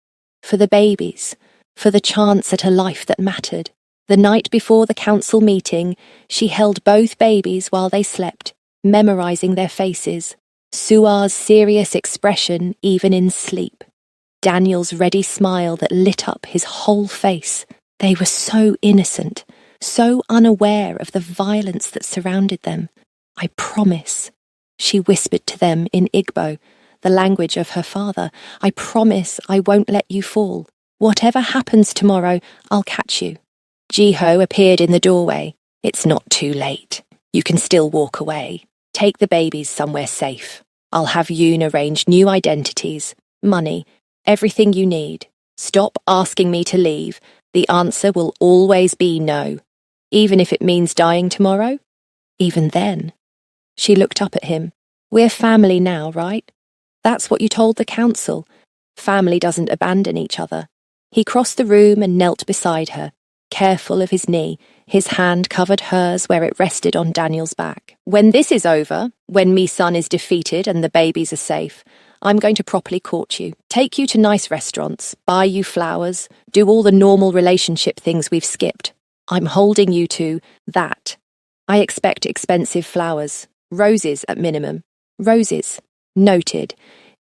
for the babies, for the chance at a life that mattered. The night before the council meeting, she held both babies while they slept, memorizing their faces, Sua's serious expression even in sleep, Daniel's ready smile that lit up his whole face. They were so innocent, so unaware of the violence that surrounded them. I promise, she whispered to them in Igbo, the language of her father. I promise I won't let you fall. Whatever happens tomorrow, I'll catch you. Ji-ho appeared in the doorway. It's not too late. You can still walk away. Take the babies somewhere safe. I'll have Yoon arrange new identities, money, everything you need. Stop asking me to leave. The answer will always be no. Even if it means dying tomorrow? Even then. She looked up at him. We're family now, right? That's what you told the council. Family doesn't abandon each other. He crossed the room and knelt beside her, careful of his knee. His hand covered hers where it rested on Daniel's back. When this is over, when Mi-sun is defeated and the babies are safe, I'm going to properly court you, take you to nice restaurants, buy you flowers, do all the normal relationship things we've skipped. I'm holding you to that. I expect expensive flowers, roses at minimum. Roses. Noted.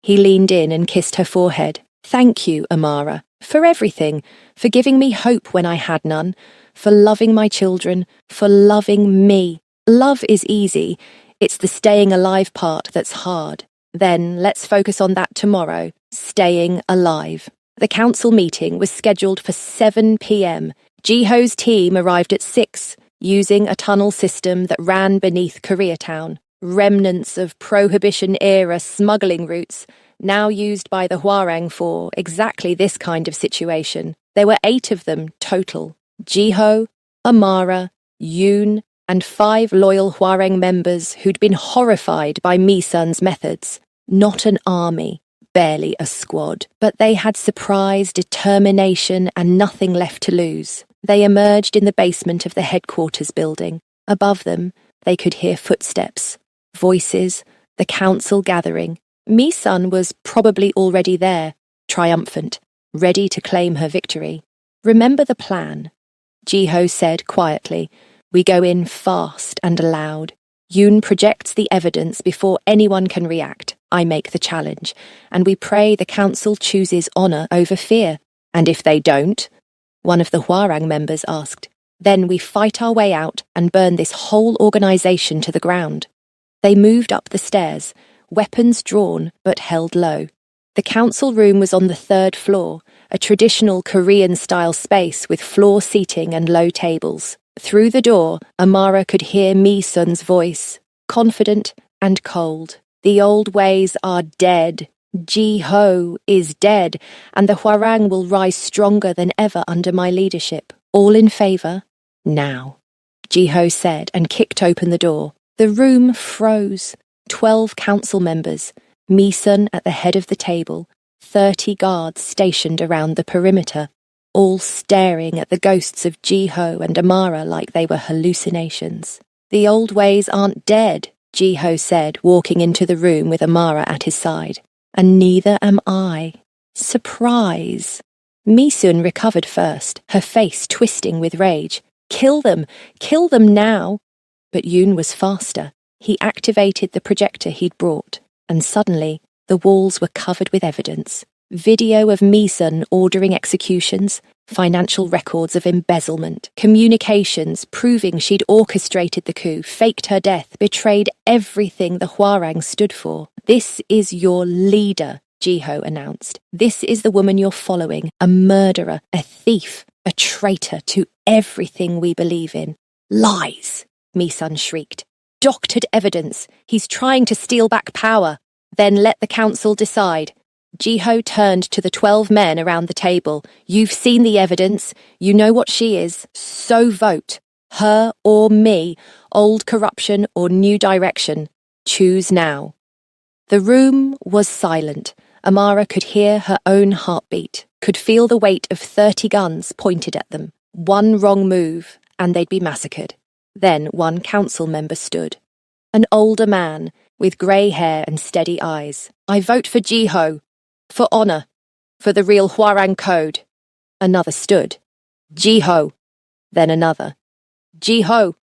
He leaned in and kissed her forehead. Thank you, Amara, for everything, for giving me hope when I had none, for loving my children, for loving me. Love is easy. It's the staying alive part that's hard. Then let's focus on that tomorrow, staying alive. The council meeting was scheduled for 7 p.m. Ji-ho's team arrived at 6, using a tunnel system that ran beneath Koreatown. Remnants of Prohibition-era smuggling routes, now used by the Hwarang for exactly this kind of situation. There were 8 of them total. Ji-ho, Amara, Yoon, and 5 loyal Hwarang members who'd been horrified by Mi-sun's methods. Not an army, barely a squad. But they had surprise, determination, and nothing left to lose. They emerged in the basement of the headquarters building. Above them, they could hear footsteps. Voices, the council gathering. Mi-sun was probably already there, triumphant, ready to claim her victory. Remember the plan, Ji-ho said quietly. We go in fast and loud. Yoon projects the evidence before anyone can react. I make the challenge, and we pray the council chooses honor over fear. And if they don't, one of the Hwarang members asked, then we fight our way out and burn this whole organization to the ground. They moved up the stairs, weapons drawn but held low. The council room was on the 3rd floor, a traditional Korean-style space with floor seating and low tables. Through the door, Amara could hear Mi-sun's voice, confident and cold. The old ways are dead. Ji-ho is dead, and the Hwarang will rise stronger than ever under my leadership. All in favor? Now, Ji-ho said and kicked open the door. The room froze. 12 council members, Mi-sun at the head of the table, 30 guards stationed around the perimeter, all staring at the ghosts of Ji-ho and Amara like they were hallucinations. The old ways aren't dead, Jiho said, walking into the room with Amara at his side. And neither am I. Surprise. Misun recovered first, her face twisting with rage. Kill them! Kill them now! But Yoon was faster. He activated the projector he'd brought, and suddenly the walls were covered with evidence. Video of Misun ordering executions, financial records of embezzlement, communications proving she'd orchestrated the coup, faked her death, betrayed everything the Hwarang stood for. This is your leader, Jiho announced. This is the woman you're following, a murderer, a thief, a traitor to everything we believe in. Lies, Misun shrieked. Doctored evidence. He's trying to steal back power. Then let the council decide. Jiho turned to the 12 men around the table. You've seen the evidence. You know what she is. So vote. Her or me. Old corruption or new direction. Choose now. The room was silent. Amara could hear her own heartbeat, could feel the weight of 30 guns pointed at them. One wrong move, and they'd be massacred. Then one council member stood. An older man, with grey hair and steady eyes. I vote for Jiho. For honour. For the real Hwarang code. Another stood. Jiho. Then another. Jiho.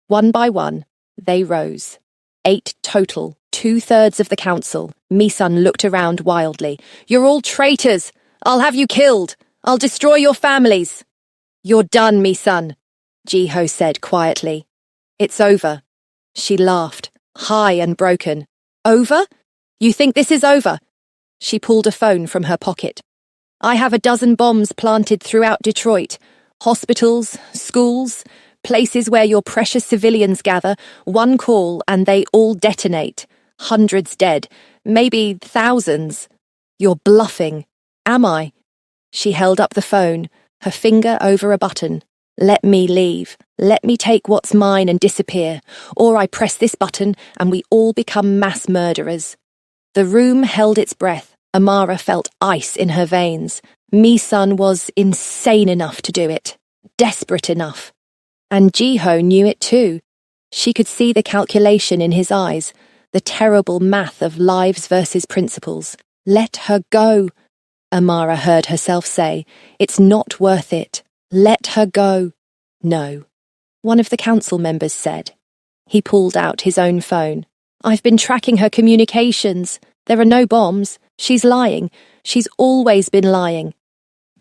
One by one, they rose. 8 total, 2/3 of the council. Misun looked around wildly. You're all traitors! I'll have you killed! I'll destroy your families! You're done, Misun, Jiho said quietly. It's over. She laughed, high and broken. Over? You think this is over? She pulled a phone from her pocket. I have 12 bombs planted throughout Detroit. Hospitals, schools, places where your precious civilians gather. One call and they all detonate. Hundreds dead, maybe thousands. You're bluffing. Am I? She held up the phone, her finger over a button. Let me leave. Let me take what's mine and disappear. Or I press this button and we all become mass murderers. The room held its breath. Amara felt ice in her veins. Misun was insane enough to do it. Desperate enough. And Jiho knew it too. She could see the calculation in his eyes, the terrible math of lives versus principles. Let her go, Amara heard herself say. It's not worth it. Let her go. No. One of the council members said. He pulled out his own phone. I've been tracking her communications. There are no bombs. She's lying. She's always been lying.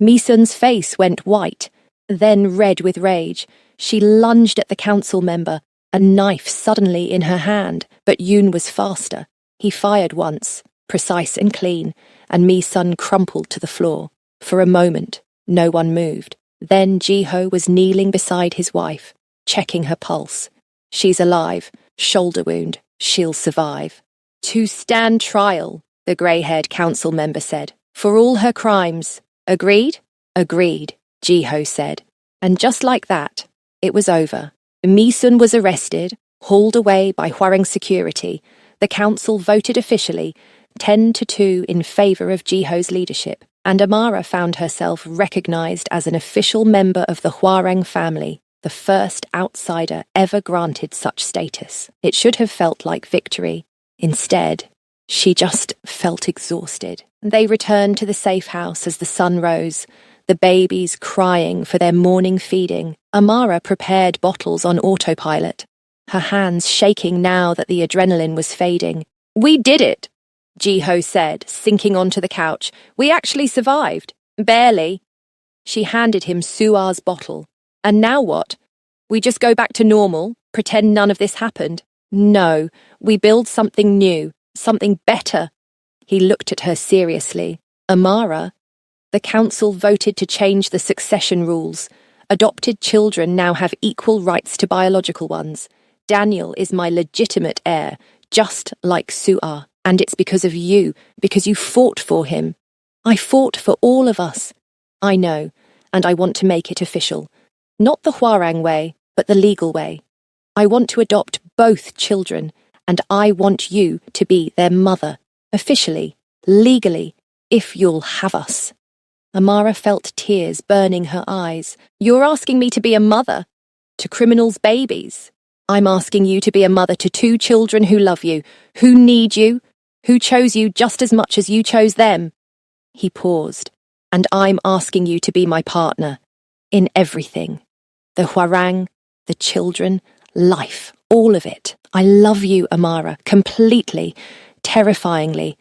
Misun's face went white, then red with rage. She lunged at the council member, a knife suddenly in her hand, but Yoon was faster. He fired once, precise and clean, and Misun crumpled to the floor. For a moment, no one moved. Then Jiho was kneeling beside his wife, checking her pulse. She's alive, shoulder wound, she'll survive. To stand trial, the grey-haired council member said, for all her crimes. Agreed? Agreed, Jiho said. And just like that, it was over. Misun was arrested, hauled away by Hwarang security. The council voted officially, 10-2 in favour of Jiho's leadership, and Amara found herself recognised as an official member of the Hwarang family, the first outsider ever granted such status. It should have felt like victory. Instead, she just felt exhausted. They returned to the safe house as the sun rose, the babies crying for their morning feeding. Amara prepared bottles on autopilot, her hands shaking now that the adrenaline was fading. We did it, Jiho said, sinking onto the couch. We actually survived. Barely. She handed him Suar's bottle. And now what? We just go back to normal, pretend none of this happened? No, we build something new, something better. He looked at her seriously. Amara? The council voted to change the succession rules. Adopted children now have equal rights to biological ones. Daniel is my legitimate heir, just like Suar. And it's because of you, because you fought for him. I fought for all of us. I know, and I want to make it official. Not the Hwarang way, but the legal way. I want to adopt both children, and I want you to be their mother, officially, legally, if you'll have us. Amara felt tears burning her eyes. You're asking me to be a mother? To criminals' babies? I'm asking you to be a mother to 2 children who love you, who need you, who chose you just as much as you chose them. He paused. And I'm asking you to be my partner. In everything. The Hwarang, the children, life, all of it. I love you, Amara, completely, terrifyingly,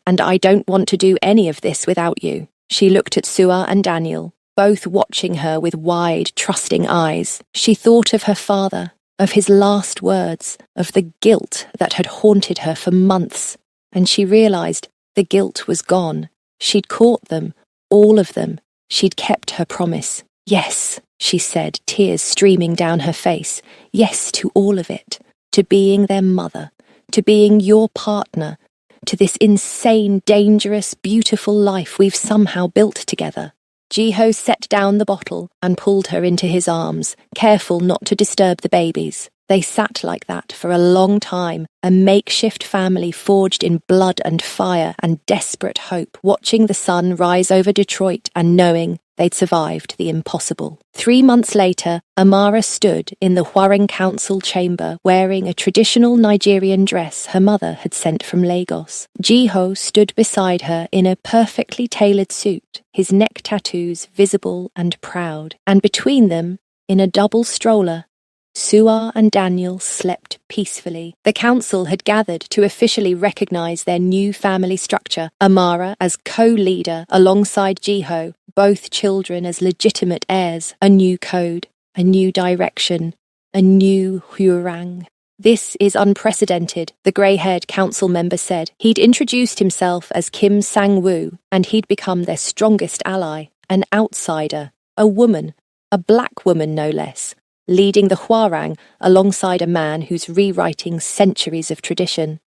and I don't want to do any of this without you. She looked at Sua and Daniel, both watching her with wide, trusting eyes. She thought of her father, of his last words, of the guilt that had haunted her for months, and she realized the guilt was gone. She'd caught them, all of them. She'd kept her promise. Yes, she said, tears streaming down her face. Yes to all of it. To being their mother. To being your partner. To this insane, dangerous, beautiful life we've somehow built together. Jiho set down the bottle and pulled her into his arms, careful not to disturb the babies. They sat like that for a long time, a makeshift family forged in blood and fire and desperate hope, watching the sun rise over Detroit and knowing they'd survived the impossible. 3 months later, Amara stood in the Hwarang Council chamber wearing a traditional Nigerian dress her mother had sent from Lagos. Jiho stood beside her in a perfectly tailored suit, his neck tattoos visible and proud, and between them, in a double stroller, Sua and Daniel slept peacefully. The council had gathered to officially recognize their new family structure, Amara as co-leader alongside Jiho, both children as legitimate heirs, a new code, a new direction, a new Hwarang. This is unprecedented, the grey-haired council member said. He'd introduced himself as Kim Sang-woo, and he'd become their strongest ally, an outsider, a woman, a black woman no less, leading the Hwarang alongside a man who's rewriting centuries of tradition.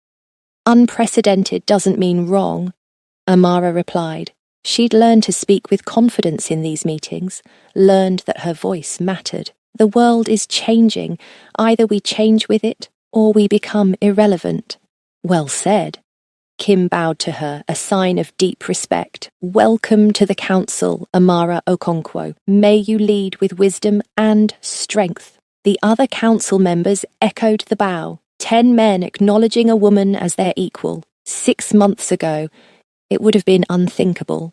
Unprecedented doesn't mean wrong, Amara replied. She'd learned to speak with confidence in these meetings, learned that her voice mattered. The world is changing. Either we change with it, or we become irrelevant. Well said. Kim bowed to her, a sign of deep respect. Welcome to the council, Amara Okonkwo. May you lead with wisdom and strength. The other council members echoed the bow, 10 men acknowledging a woman as their equal. 6 months ago, it would have been unthinkable.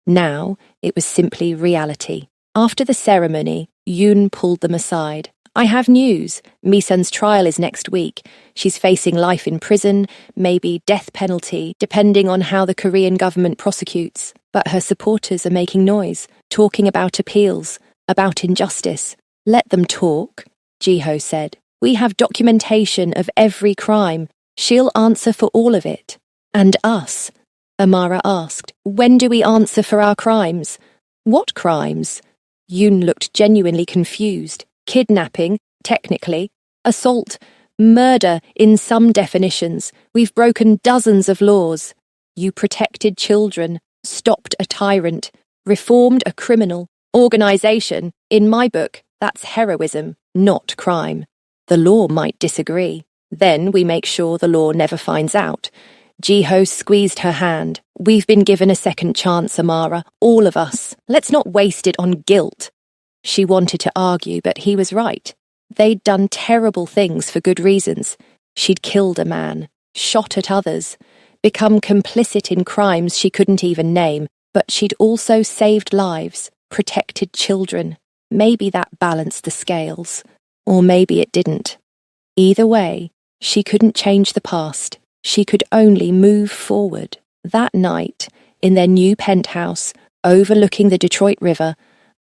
Now, it was simply reality. After the ceremony, Yoon pulled them aside. I have news. Misun's trial is next week. She's facing life in prison, maybe death penalty, depending on how the Korean government prosecutes. But her supporters are making noise, talking about appeals, about injustice. Let them talk, Jiho said. We have documentation of every crime. She'll answer for all of it. And us? Amara asked. When do we answer for our crimes? What crimes? Yoon looked genuinely confused. Kidnapping, technically, assault, murder in some definitions. We've broken dozens of laws. You protected children, stopped a tyrant, reformed a criminal. Organization, in my book, that's heroism, not crime. The law might disagree. Then we make sure the law never finds out. Jiho squeezed her hand. We've been given a second chance, Amara, all of us. Let's not waste it on guilt. She wanted to argue, but he was right. They'd done terrible things for good reasons. She'd killed a man, shot at others, become complicit in crimes she couldn't even name, but she'd also saved lives, protected children. Maybe that balanced the scales, or maybe it didn't. Either way, she couldn't change the past. She could only move forward. That night, in their new penthouse, overlooking the Detroit River,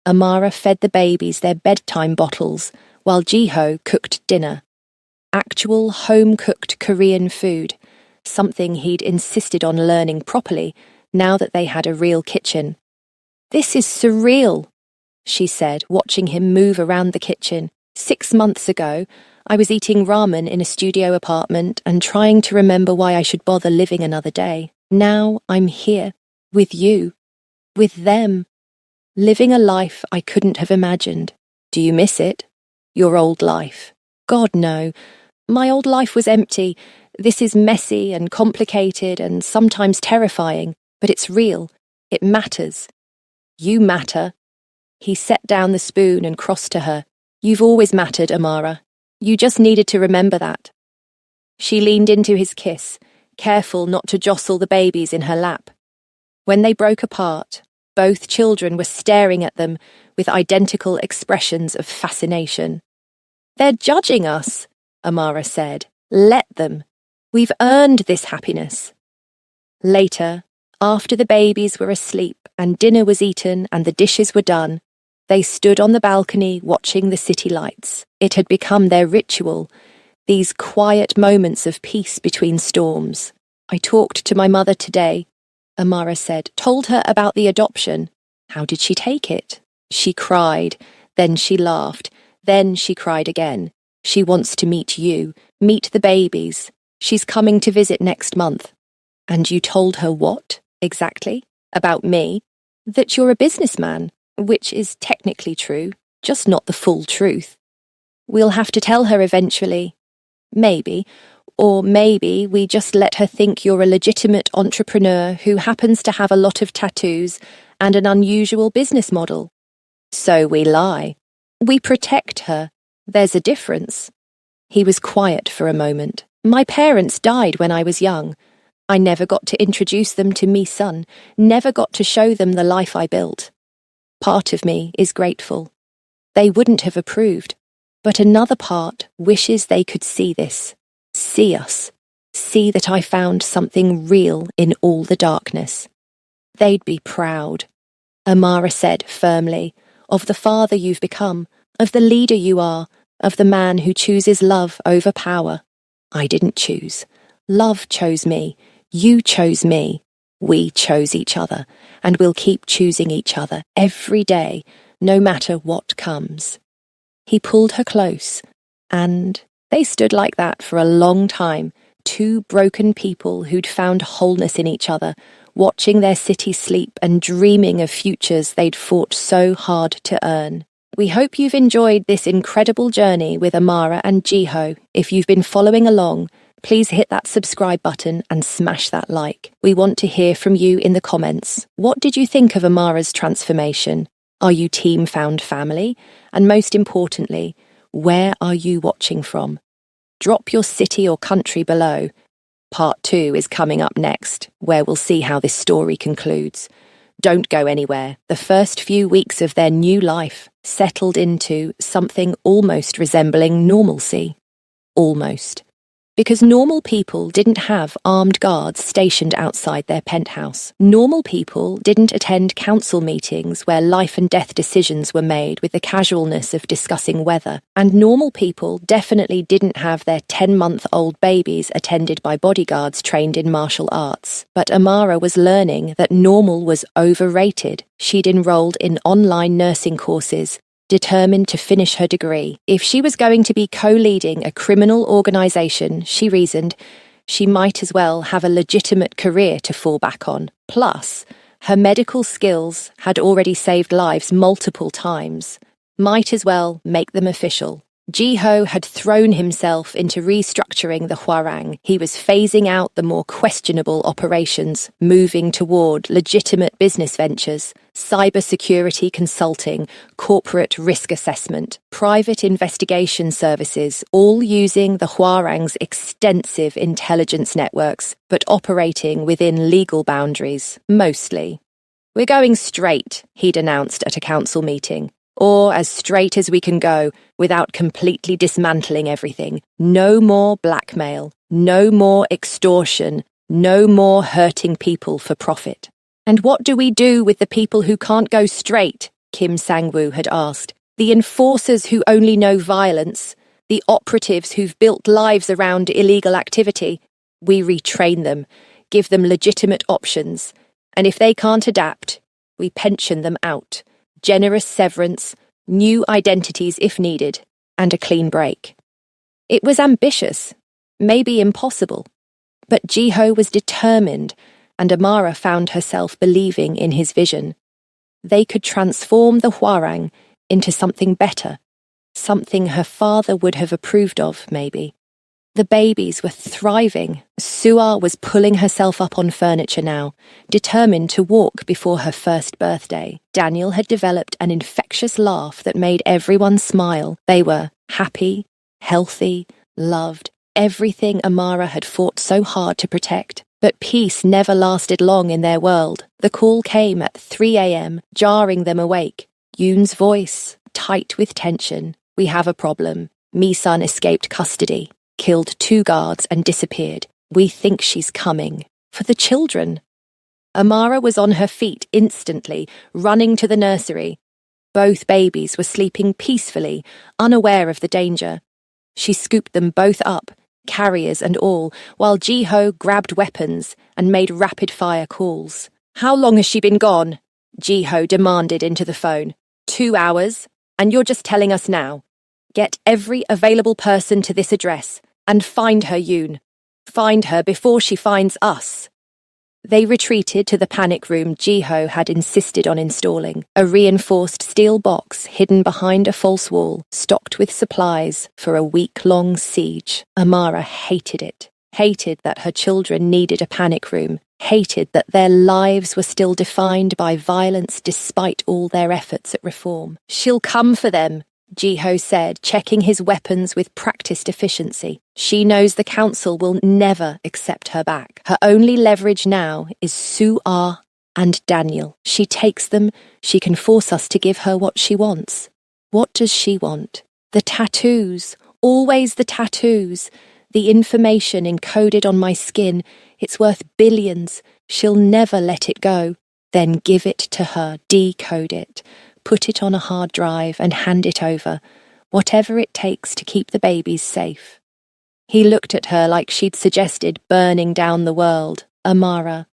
Amara fed the babies their bedtime bottles while Jiho cooked dinner. Actual home-cooked Korean food, something he'd insisted on learning properly now that they had a real kitchen. This is surreal, she said, watching him move around the kitchen. 6 months ago, I was eating ramen in a studio apartment and trying to remember why I should bother living another day. Now I'm here, with you, with them. Living a life I couldn't have imagined. Do you miss it? Your old life? God, no. My old life was empty. This is messy and complicated and sometimes terrifying, but it's real. It matters. You matter. He set down the spoon and crossed to her. You've always mattered, Amara. You just needed to remember that. She leaned into his kiss, careful not to jostle the babies in her lap. When they broke apart, both children were staring at them with identical expressions of fascination. They're judging us, Amara said. Let them. We've earned this happiness. Later, after the babies were asleep and dinner was eaten and the dishes were done, they stood on the balcony watching the city lights. It had become their ritual, these quiet moments of peace between storms. I talked to my mother today, Amara said, told her about the adoption. How did she take it? She cried, then she laughed, then she cried again. She wants to meet you, meet the babies. She's coming to visit next month. And you told her what, exactly? About me? That you're a businessman, which is technically true, just not the full truth. We'll have to tell her eventually. Maybe. Or maybe we just let her think you're a legitimate entrepreneur who happens to have a lot of tattoos and an unusual business model. So we lie. We protect her. There's a difference. He was quiet for a moment. My parents died when I was young. I never got to introduce them to me son, never got to show them the life I built. Part of me is grateful. They wouldn't have approved, but another part wishes they could see this, see us, see that I found something real in all the darkness. They'd be proud, Amara said firmly, of the father you've become, of the leader you are, of the man who chooses love over power. I didn't choose. Love chose me. You chose me. We chose each other, and we'll keep choosing each other every day, no matter what comes. He pulled her close, and they stood like that for a long time, two broken people who'd found wholeness in each other, watching their city sleep and dreaming of futures they'd fought so hard to earn. We hope you've enjoyed this incredible journey with Amara and Jiho. If you've been following along, please hit that subscribe button and smash that like. We want to hear from you in the comments. What did you think of Amara's transformation? Are you team found family? And most importantly, where are you watching from? Drop your city or country below. Part 2 is coming up next, where we'll see how this story concludes. Don't go anywhere. The first few weeks of their new life settled into something almost resembling normalcy. Almost. Because normal people didn't have armed guards stationed outside their penthouse. Normal people didn't attend council meetings where life and death decisions were made with the casualness of discussing weather. And normal people definitely didn't have their 10-month-old babies attended by bodyguards trained in martial arts. But Amara was learning that normal was overrated. She'd enrolled in online nursing courses, determined to finish her degree. If she was going to be co-leading a criminal organization, she reasoned, she might as well have a legitimate career to fall back on. Plus, her medical skills had already saved lives multiple times. Might as well make them official. Jiho had thrown himself into restructuring the Hwarang. He was phasing out the more questionable operations, moving toward legitimate business ventures, cybersecurity consulting, corporate risk assessment, private investigation services, all using the Hwarang's extensive intelligence networks, but operating within legal boundaries, mostly. We're going straight, he'd announced at a council meeting. Or as straight as we can go, without completely dismantling everything. No more blackmail, no more extortion, no more hurting people for profit. And what do we do with the people who can't go straight? Kim Sang-woo had asked. The enforcers who only know violence, the operatives who've built lives around illegal activity. We retrain them, give them legitimate options, and if they can't adapt, we pension them out. Generous severance, new identities if needed, and a clean break. It was ambitious, maybe impossible, but Jiho was determined, and Amara found herself believing in his vision. They could transform the Hwarang into something better, something her father would have approved of, maybe. The babies were thriving. Suar was pulling herself up on furniture now, determined to walk before her first birthday. Daniel had developed an infectious laugh that made everyone smile. They were happy, healthy, loved, everything Amara had fought so hard to protect. But peace never lasted long in their world. The call came at 3 a.m., jarring them awake. Yoon's voice, tight with tension. "We have a problem. Mi-sun escaped custody, killed 2 guards and disappeared. We think she's coming. For the children." Amara was on her feet instantly, running to the nursery. Both babies were sleeping peacefully, unaware of the danger. She scooped them both up, carriers and all, while Ji-ho grabbed weapons and made rapid-fire calls. "How long has she been gone?" Ji-ho demanded into the phone. 2 hours, and you're just telling us now. Get every available person to this address, and find her, Yoon. Find her before she finds us. They retreated to the panic room Ji-ho had insisted on installing, a reinforced steel box hidden behind a false wall, stocked with supplies for a week-long siege. Amara hated it, hated that her children needed a panic room, hated that their lives were still defined by violence despite all their efforts at reform. "She'll come for them," Ji-ho said, checking his weapons with practiced efficiency. "She knows the council will never accept her back. Her only leverage now is Su-ah and Daniel. She takes them, she can force us to give her what she wants." What does she want? The tattoos. Always the tattoos. The information encoded on my skin. It's worth billions. She'll never let it go. Then give it to her, decode it. Put it on a hard drive and hand it over, whatever it takes to keep the babies safe. He looked at her like she'd suggested burning down the world. "Amara,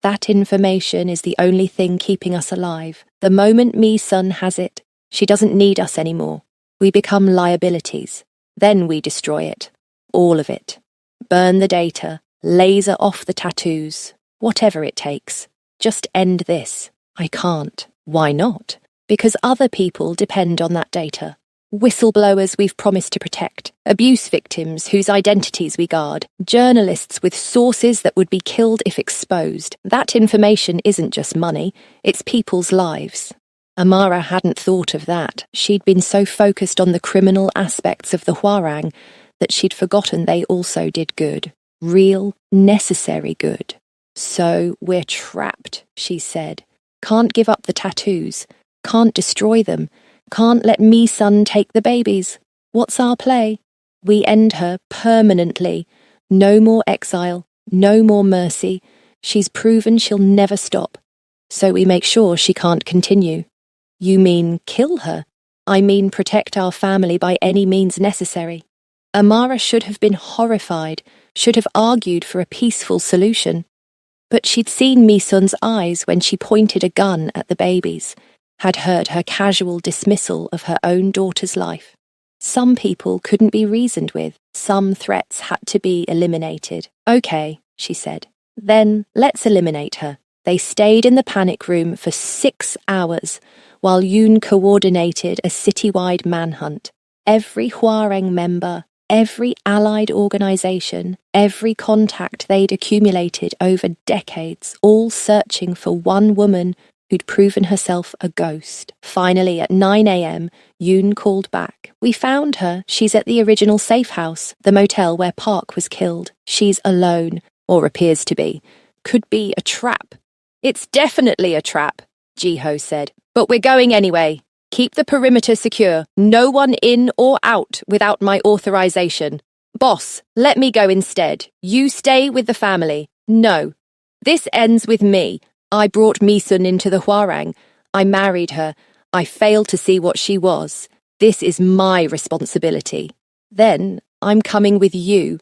that information is the only thing keeping us alive. The moment Mi-sun has it, she doesn't need us anymore. We become liabilities. Then we destroy it. All of it. Burn the data, laser off the tattoos, whatever it takes. Just end this." "I can't." "Why not?" "Because other people depend on that data. Whistleblowers we've promised to protect, abuse victims whose identities we guard, journalists with sources that would be killed if exposed. That information isn't just money, it's people's lives." Amara hadn't thought of that. She'd been so focused on the criminal aspects of the Hwarang that she'd forgotten they also did good. Real, necessary good. "So we're trapped," she said. "Can't give up the tattoos. Can't destroy them. Can't let Mi-sun take the babies. What's our play? We end her permanently. No more exile, no more mercy. She's proven she'll never stop. So we make sure she can't continue." "You mean kill her?" "I mean protect our family by any means necessary." Amara should have been horrified, should have argued for a peaceful solution. But she'd seen Mi-sun's eyes when she pointed a gun at the babies, had heard her casual dismissal of her own daughter's life. Some people couldn't be reasoned with. Some threats had to be eliminated. "Okay," she said. "Then let's eliminate her." They stayed in the panic room for 6 hours while Yoon coordinated a citywide manhunt. Every Hwarang member, every allied organization, every contact they'd accumulated over decades, all searching for one woman who'd proven herself a ghost. Finally, at 9 a.m., Yoon called back. "We found her. She's at the original safe house, the motel where Park was killed. She's alone, or appears to be. Could be a trap." "It's definitely a trap," Ji-ho said. "But we're going anyway. Keep the perimeter secure. No one in or out without my authorization. Boss, let me go instead. You stay with the family." "No. This ends with me. I brought Mi-sun into the Hwarang. I married her. I failed to see what she was. This is my responsibility." "Then I'm coming with you,"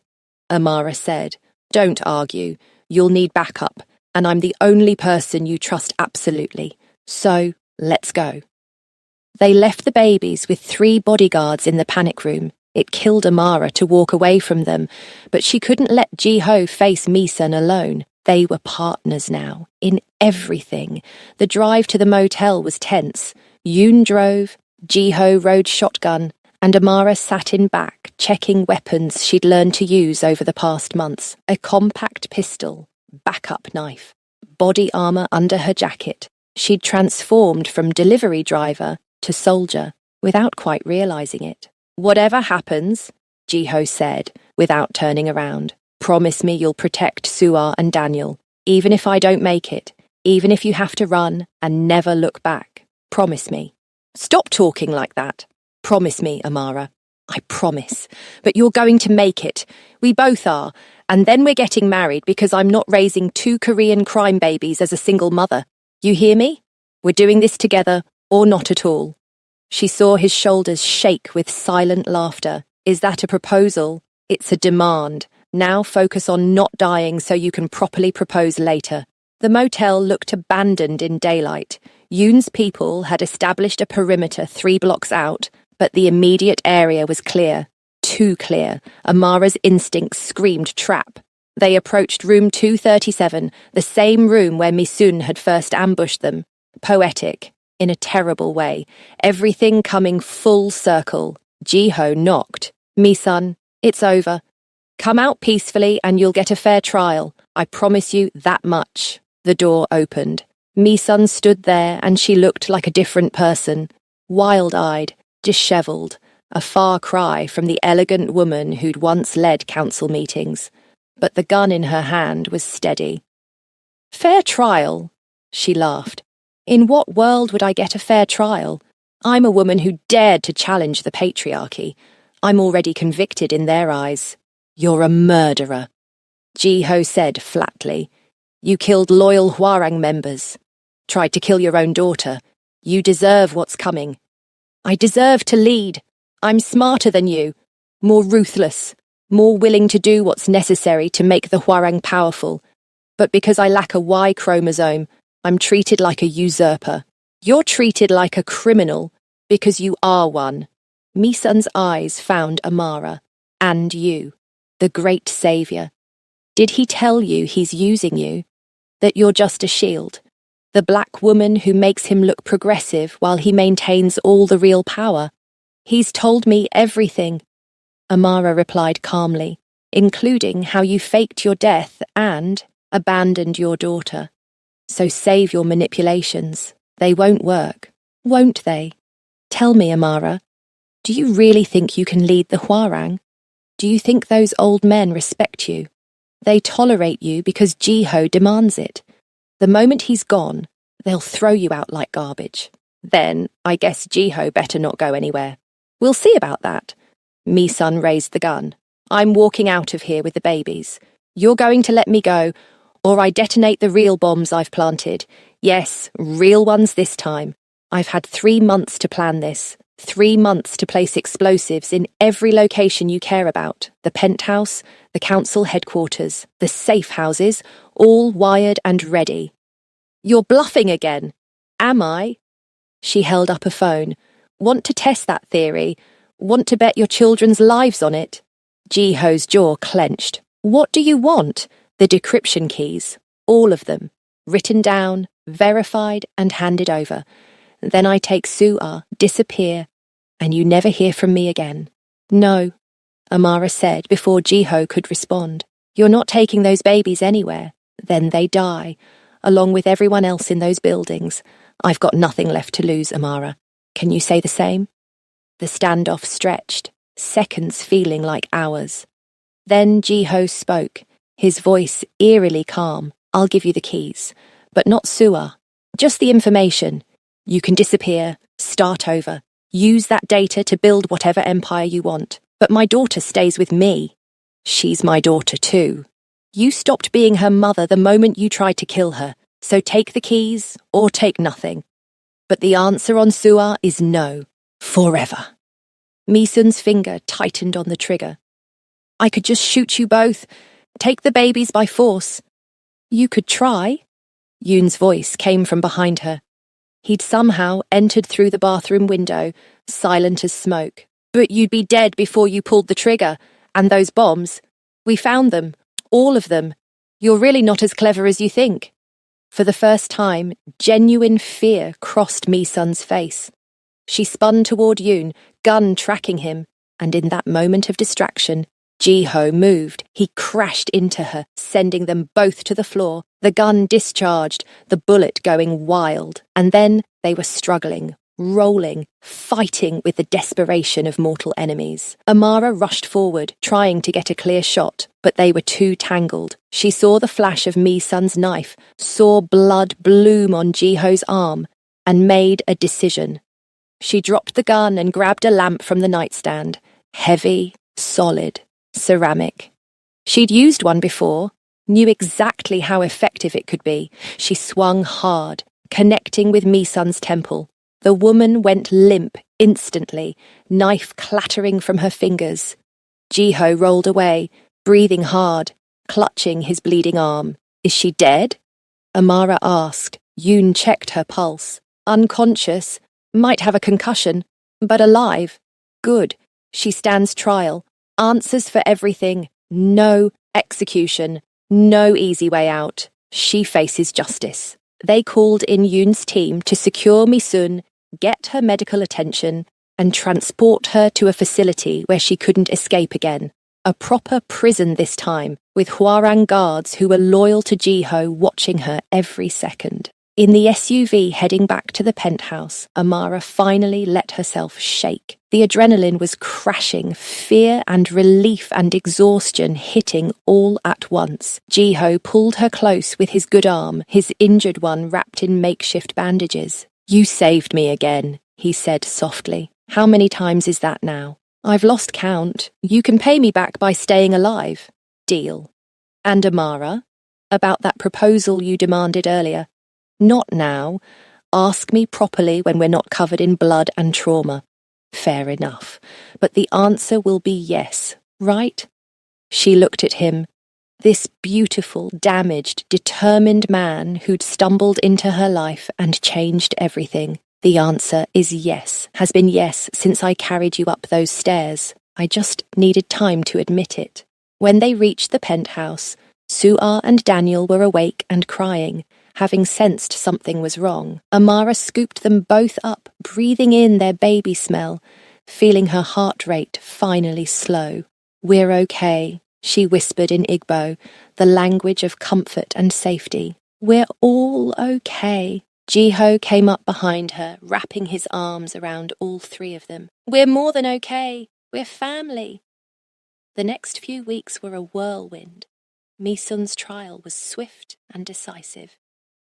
Amara said. "Don't argue. You'll need backup, and I'm the only person you trust absolutely. So, let's go." They left the babies with 3 bodyguards in the panic room. It killed Amara to walk away from them, but she couldn't let Ji-ho face Mi-sun alone. They were partners now, in everything. The drive to the motel was tense. Yoon drove, Ji-ho rode shotgun, and Amara sat in back, checking weapons she'd learned to use over the past months. A compact pistol, backup knife, body armor under her jacket. She'd transformed from delivery driver to soldier without quite realizing it. "Whatever happens, Jiho said, without turning around. Promise me you'll protect Suar and Daniel, even if I don't make it, even if you have to run and never look back. Promise me. Stop talking like that. Promise me, Amara. I promise. But you're going to make it. We both are. And then we're getting married because I'm not raising 2 Korean crime babies as a single mother. You hear me? We're doing this together or not at all. She saw his shoulders shake with silent laughter. Is that a proposal? It's a demand. Now focus on not dying so you can properly propose later. The motel looked abandoned in daylight. Yoon's people had established a perimeter 3 blocks out, but the immediate area was clear. Too clear. Amara's instincts screamed trap. They approached room 237, the same room where Misun had first ambushed them. Poetic, in a terrible way. Everything coming full circle. Jiho knocked. Misun, it's over. Come out peacefully and you'll get a fair trial. I promise you that much. The door opened. Misun stood there and she looked like a different person. Wild-eyed, dishevelled, a far cry from the elegant woman who'd once led council meetings. But the gun in her hand was steady. Fair trial? She laughed. In what world would I get a fair trial? I'm a woman who dared to challenge the patriarchy. I'm already convicted in their eyes. You're a murderer, Jiho said flatly. You killed loyal Hwarang members. Tried to kill your own daughter. You deserve what's coming. I deserve to lead. I'm smarter than you. More ruthless. More willing to do what's necessary to make the Hwarang powerful. But because I lack a Y chromosome, I'm treated like a usurper. You're treated like a criminal because you are one. Misun's eyes found Amara. And you. The great saviour. Did he tell you he's using you? That you're just a shield? The black woman who makes him look progressive while he maintains all the real power? He's told me everything, Amara replied calmly, including how you faked your death and abandoned your daughter. So save your manipulations. They won't work, won't they? Tell me, Amara, do you really think you can lead the Hwarang? Do you think those old men respect you? They tolerate you because Jiho demands it. The moment he's gone, they'll throw you out like garbage. Then, I guess Jiho better not go anywhere. We'll see about that. Misun raised the gun. I'm walking out of here with the babies. You're going to let me go, or I detonate the real bombs I've planted. Yes, real ones this time. I've had 3 months to plan this. 3 months to place explosives in every location you care about. The penthouse, the council headquarters, the safe houses, all wired and ready. You're bluffing again. Am I? She held up a phone. Want to test that theory? Want to bet your children's lives on it? Jiho's jaw clenched. What do you want? The decryption keys. All of them. Written down, verified and handed over. Then I take Su'ar, disappear, and you never hear from me again. No, Amara said before Jiho could respond. You're not taking those babies anywhere. Then they die, along with everyone else in those buildings. I've got nothing left to lose, Amara. Can you say the same? The standoff stretched, seconds feeling like hours. Then Jiho spoke, his voice eerily calm. I'll give you the keys, but not Su'ar. Just the information. You can disappear, start over, use that data to build whatever empire you want. But my daughter stays with me. She's my daughter too. You stopped being her mother the moment you tried to kill her, so take the keys or take nothing. But the answer on Su'ar is no, forever. Misun's finger tightened on the trigger. I could just shoot you both, take the babies by force. You could try. Yoon's voice came from behind her. He'd somehow entered through the bathroom window, silent as smoke. But you'd be dead before you pulled the trigger. And those bombs, we found them, all of them. You're really not as clever as you think. For the first time, genuine fear crossed Misun's face. She spun toward Yoon, gun tracking him, and in that moment of distraction, Jiho moved. He crashed into her, sending them both to the floor. The gun discharged, the bullet going wild. And then they were struggling, rolling, fighting with the desperation of mortal enemies. Amara rushed forward, trying to get a clear shot, but they were too tangled. She saw the flash of Mi-sun's knife, saw blood bloom on Jiho's arm, and made a decision. She dropped the gun and grabbed a lamp from the nightstand. Heavy, solid, ceramic. She'd used one before, knew exactly how effective it could be. She swung hard, connecting with Mi-sun's temple. The woman went limp instantly, knife clattering from her fingers. Jiho rolled away, breathing hard, clutching his bleeding arm. Is she dead? Amara asked. Yoon checked her pulse. Unconscious, might have a concussion, but alive. Good. She stands trial. Answers for everything. No execution. No easy way out. She faces justice. They called in Yoon's team to secure Mi-sun, get her medical attention, and transport her to a facility where she couldn't escape again. A proper prison this time, with Hwarang guards who were loyal to Jiho watching her every second. In the SUV heading back to the penthouse, Amara finally let herself shake. The adrenaline was crashing, fear and relief and exhaustion hitting all at once. Jiho pulled her close with his good arm, his injured one wrapped in makeshift bandages. You saved me again, he said softly. How many times is that now? I've lost count. You can pay me back by staying alive. Deal. And Amara? About that proposal you demanded earlier. Not now. Ask me properly when we're not covered in blood and trauma. Fair enough. But the answer will be yes, right? She looked at him. This beautiful, damaged, determined man who'd stumbled into her life and changed everything. The answer is yes, has been yes since I carried you up those stairs. I just needed time to admit it. When they reached the penthouse, Su'ar and Daniel were awake and crying, having sensed something was wrong. Amara scooped them both up, breathing in their baby smell, feeling her heart rate finally slow. We're okay, she whispered in Igbo, the language of comfort and safety. We're all okay. Jiho came up behind her, wrapping his arms around all three of them. We're more than okay. We're family. The next few weeks were a whirlwind. Mi-sun's trial was swift and decisive.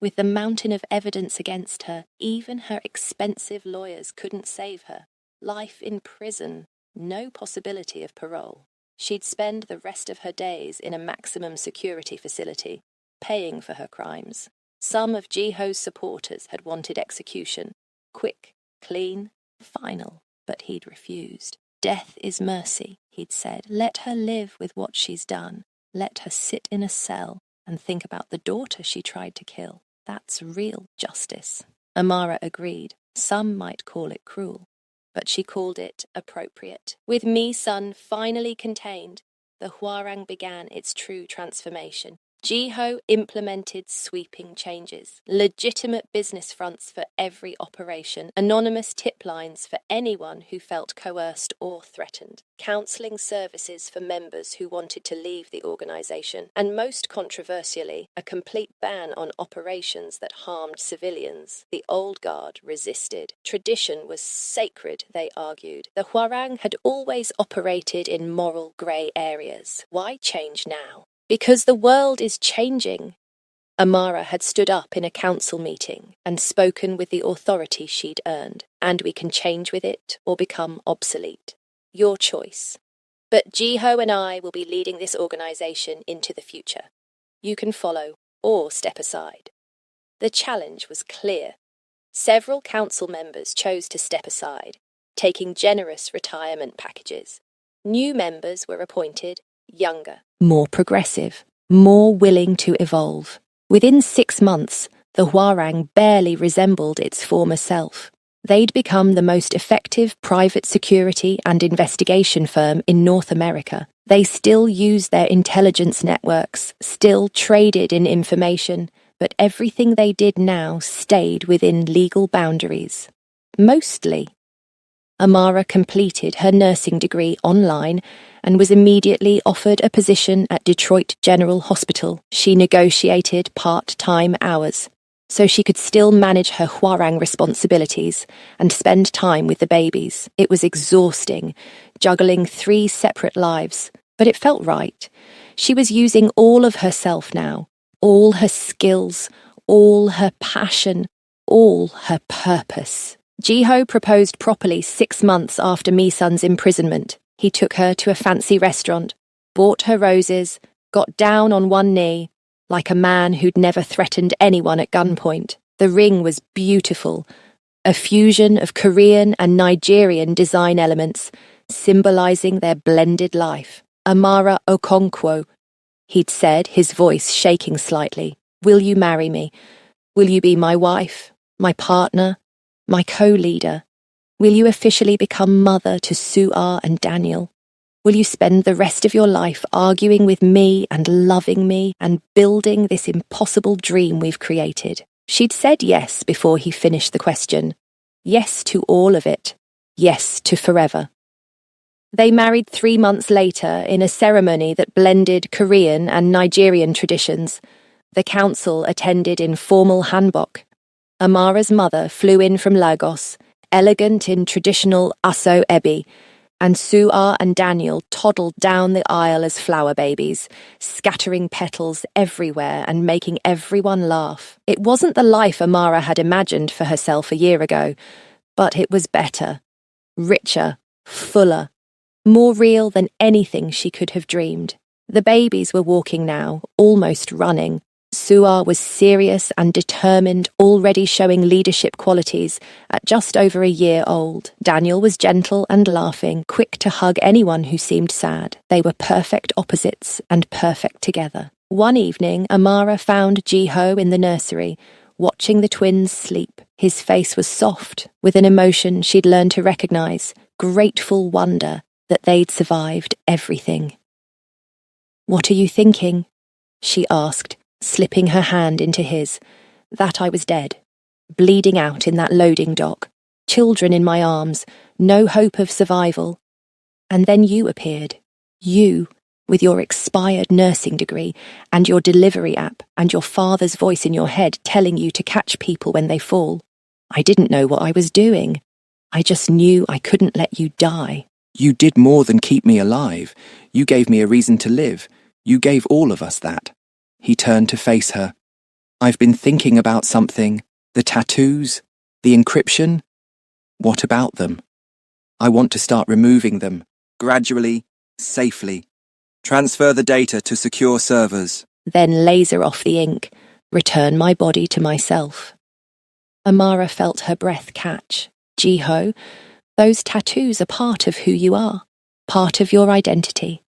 With the mountain of evidence against her, even her expensive lawyers couldn't save her. Life in prison, no possibility of parole. She'd spend the rest of her days in a maximum security facility, paying for her crimes. Some of Jiho's supporters had wanted execution. Quick, clean, final, but he'd refused. Death is mercy, he'd said. Let her live with what she's done. Let her sit in a cell and think about the daughter she tried to kill. That's real justice. Amara agreed. Some might call it cruel, but she called it appropriate. With Mi-sun finally contained, the Hwarang began its true transformation. Jiho implemented sweeping changes, legitimate business fronts for every operation, anonymous tip lines for anyone who felt coerced or threatened, counselling services for members who wanted to leave the organisation, and most controversially, a complete ban on operations that harmed civilians. The old guard resisted. Tradition was sacred, they argued. The Hwarang had always operated in moral grey areas. Why change now? Because the world is changing. Amara had stood up in a council meeting and spoken with the authority she'd earned, and we can change with it or become obsolete. Your choice. But Jiho and I will be leading this organisation into the future. You can follow or step aside. The challenge was clear. Several council members chose to step aside, taking generous retirement packages. New members were appointed, younger, more progressive, more willing to evolve. Within 6 months, the Hwarang barely resembled its former self. They'd become the most effective private security and investigation firm in North America. They still used their intelligence networks, still traded in information, but everything they did now stayed within legal boundaries. Mostly. Amara completed her nursing degree online and was immediately offered a position at Detroit General Hospital. She negotiated part-time hours. so she could still manage her Hwarang responsibilities and spend time with the babies. It was exhausting, juggling 3 separate lives, but it felt right. She was using all of herself now, all her skills, all her passion, all her purpose. Jiho proposed properly 6 months after Misun's imprisonment. He took her to a fancy restaurant, bought her roses, got down on one knee, like a man who'd never threatened anyone at gunpoint. The ring was beautiful, a fusion of Korean and Nigerian design elements, symbolizing their blended life. Amara Okonkwo, he'd said, his voice shaking slightly. Will you marry me? Will you be my wife, my partner, my co-leader? Will you officially become mother to Su'ar and Daniel? Will you spend the rest of your life arguing with me and loving me and building this impossible dream we've created? She'd said yes before he finished the question. Yes to all of it. Yes to forever. They married 3 months later in a ceremony that blended Korean and Nigerian traditions. The council attended in formal hanbok. Amara's mother flew in from Lagos, elegant in traditional aso ebi, and Su'ar and Daniel toddled down the aisle as flower babies, scattering petals everywhere and making everyone laugh. It wasn't the life Amara had imagined for herself a year ago, but it was better, richer, fuller, more real than anything she could have dreamed. The babies were walking now, almost running. Su'ar was serious and determined, already showing leadership qualities at just over a year old. Daniel was gentle and laughing, quick to hug anyone who seemed sad. They were perfect opposites and perfect together. One evening, Amara found Jiho in the nursery, watching the twins sleep. His face was soft, with an emotion she'd learned to recognize, grateful wonder that they'd survived everything. "What are you thinking?" she asked, slipping her hand into his. "That I was dead, bleeding out in that loading dock, children in my arms, no hope of survival. And then you appeared. You, with your expired nursing degree, and your delivery app, and your father's voice in your head telling you to catch people when they fall. I didn't know what I was doing. I just knew I couldn't let you die." "You did more than keep me alive. You gave me a reason to live. You gave all of us that." He turned to face her. "I've been thinking about something. The tattoos, the encryption. What about them? I want to start removing them, gradually, safely. Transfer the data to secure servers. Then laser off the ink, return my body to myself." Amara felt her breath catch. "Jiho, those tattoos are part of who you are, part of your identity.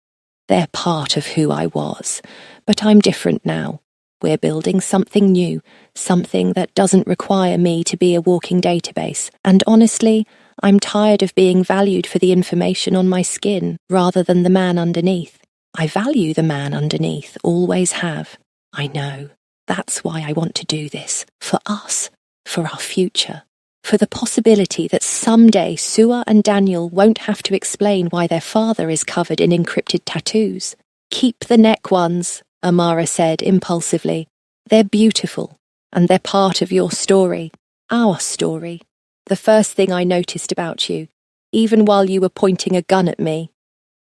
They're part of who I was, but I'm different now. We're building something new, something that doesn't require me to be a walking database. And honestly, I'm tired of being valued for the information on my skin rather than the man underneath. I value the man underneath, always have. I know. That's why I want to do this. For us. For our future. For the possibility that someday Su'ar and Daniel won't have to explain why their father is covered in encrypted tattoos. Keep the neck ones, Amara said impulsively. They're beautiful, and they're part of your story, our story. The first thing I noticed about you, even while you were pointing a gun at me."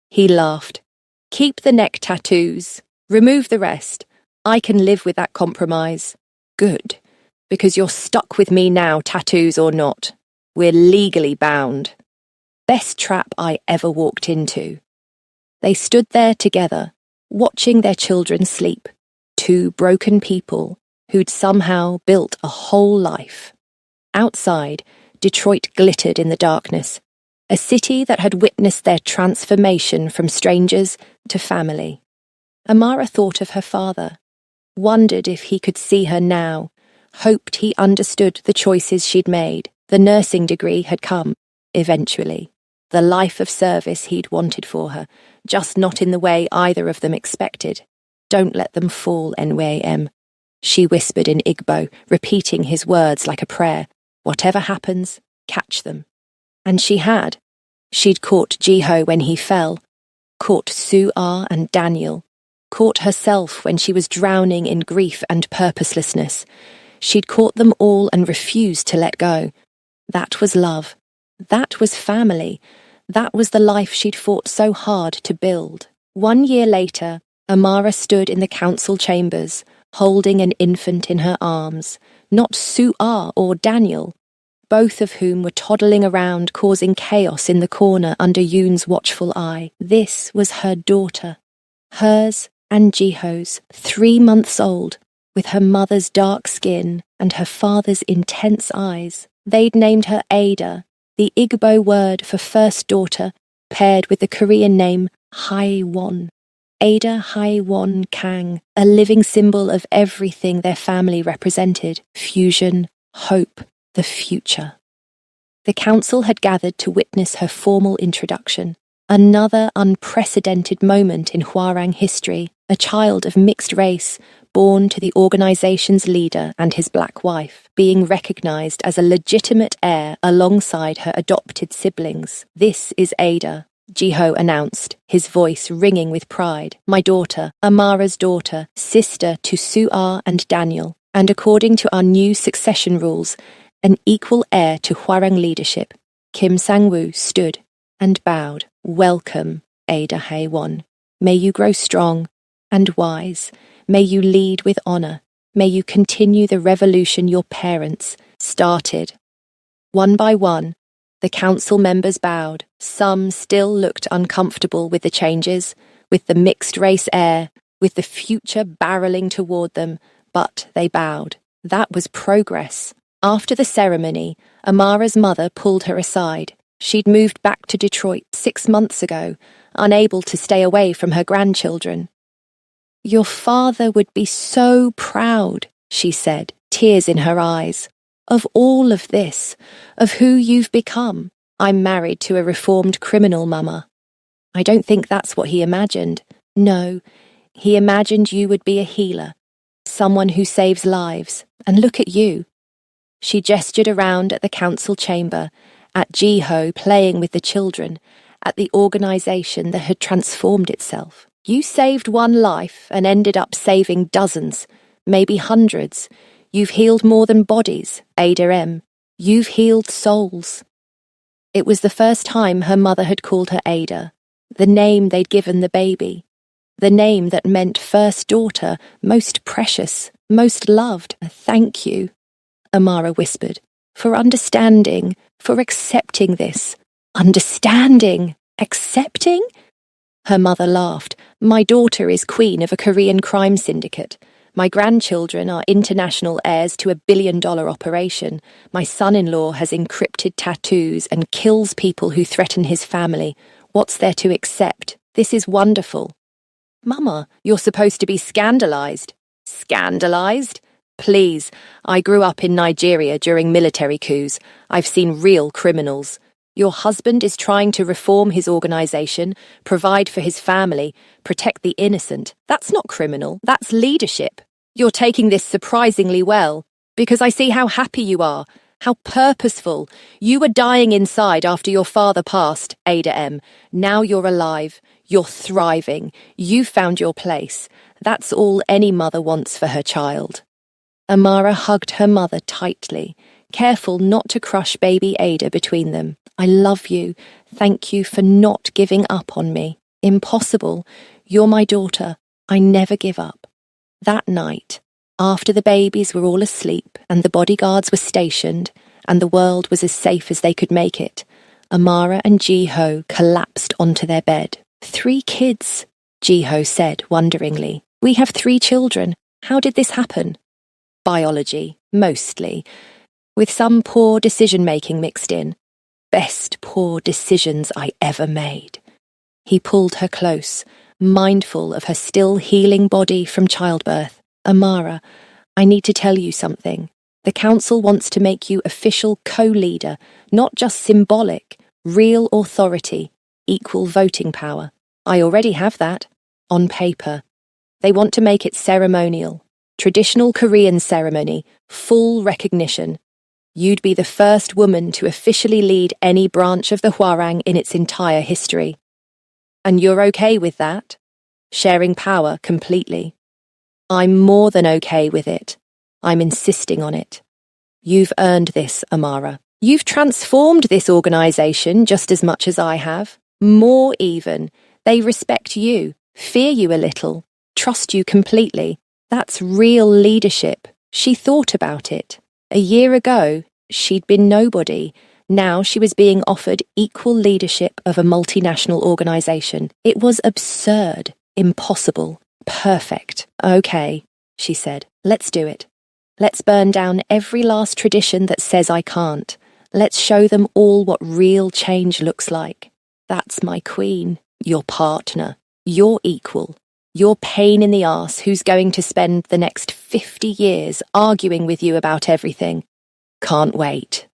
He laughed. "Keep the neck tattoos. Remove the rest. I can live with that compromise." "Good. Because you're stuck with me now, tattoos or not. We're legally bound." Best trap I ever walked into. They stood there together, watching their children sleep. 2 broken people who'd somehow built a whole life. Outside, Detroit glittered in the darkness, a city that had witnessed their transformation from strangers to family. Amara thought of her father, wondered if he could see her now, hoped he understood the choices she'd made. The nursing degree had come, eventually. The life of service he'd wanted for her, just not in the way either of them expected. "Don't let them fall, NWM," she whispered in Igbo, repeating his words like a prayer. "Whatever happens, catch them." And she had. She'd caught Jiho when he fell, caught Su'ar and Daniel, caught herself when she was drowning in grief and purposelessness. She'd caught them all and refused to let go. That was love. That was family. That was the life she'd fought so hard to build. 1 year later, Amara stood in the council chambers, holding an infant in her arms, not Su'ar or Daniel, both of whom were toddling around causing chaos in the corner under Yoon's watchful eye. This was her daughter. Hers and Jiho's, 3 months old, with her mother's dark skin and her father's intense eyes. They'd named her Ada, the Igbo word for first daughter, paired with the Korean name Haewon. Ada Haewon Kang, a living symbol of everything their family represented: fusion, hope, the future. The council had gathered to witness her formal introduction. Another unprecedented moment in Hwarang history, a child of mixed race, born to the organization's leader and his black wife, being recognized as a legitimate heir alongside her adopted siblings. "This is Ada," Jiho announced, his voice ringing with pride. "My daughter, Amara's daughter, sister to Su'ar and Daniel, and according to our new succession rules, an equal heir to Hwarang leadership." Kim Sang-woo stood and bowed. "Welcome, Ada Haewon. May you grow strong and wise. May you lead with honor. May you continue the revolution your parents started." One by one, the council members bowed. Some still looked uncomfortable with the changes, with the mixed-race heir, with the future barreling toward them, but they bowed. That was progress. After the ceremony, Amara's mother pulled her aside. She'd moved back to Detroit 6 months ago, unable to stay away from her grandchildren. "Your father would be so proud," she said, tears in her eyes, "of all of this, of who you've become. I'm married to a reformed criminal, Mama." "I don't think that's what he imagined. No, he imagined you would be a healer, someone who saves lives. And look at you." She gestured around at the council chamber, at Jiho playing with the children, at the organization that had transformed itself. "You saved one life and ended up saving dozens, maybe hundreds. You've healed more than bodies, Ada M. You've healed souls." It was the first time her mother had called her Ada, the name they'd given the baby, the name that meant first daughter, most precious, most loved. "Thank you," Amara whispered, "for understanding, for accepting this." "Understanding? Accepting?" Her mother laughed. "My daughter is queen of a Korean crime syndicate. My grandchildren are international heirs to $1 billion operation. My son-in-law has encrypted tattoos and kills people who threaten his family. What's there to accept? This is wonderful." "Mama, you're supposed to be scandalized." "Scandalized? Please, I grew up in Nigeria during military coups. I've seen real criminals. Your husband is trying to reform his organization, provide for his family, protect the innocent. That's not criminal, that's leadership. You're taking this surprisingly well, because I see how happy you are, how purposeful. You were dying inside after your father passed, Ada M. Now you're alive, you're thriving, you've found your place. That's all any mother wants for her child." Amara hugged her mother tightly, careful not to crush baby Ada between them. "I love you. Thank you for not giving up on me. Impossible. You're my daughter. I never give up." That night, after the babies were all asleep and the bodyguards were stationed and the world was as safe as they could make it, Amara and Jiho collapsed onto their bed. "3 kids," Jiho said wonderingly. "We have 3 children. How did this happen?" "Biology, mostly, with some poor decision-making mixed in. Best poor decisions I ever made." He pulled her close, mindful of her still healing body from childbirth. "Amara, I need to tell you something. The council wants to make you official co-leader, not just symbolic, real authority, equal voting power. I already have that, on paper. They want to make it ceremonial. Traditional Korean ceremony, full recognition. You'd be the first woman to officially lead any branch of the Hwarang in its entire history. And you're okay with that? Sharing power completely?" "I'm more than okay with it. I'm insisting on it. You've earned this, Amara. You've transformed this organization just as much as I have. More even. They respect you, fear you a little, trust you completely. That's real leadership. She thought about it. A year ago, she'd been nobody. Now she was being offered equal leadership of a multinational organization. It was absurd, impossible, perfect. Okay, she said, let's do it. Let's burn down every last tradition that says I can't. Let's show them all what real change looks like. That's my queen, your partner, your equal, your pain in the arse who's going to spend the next 50 years arguing with you about everything. Can't wait.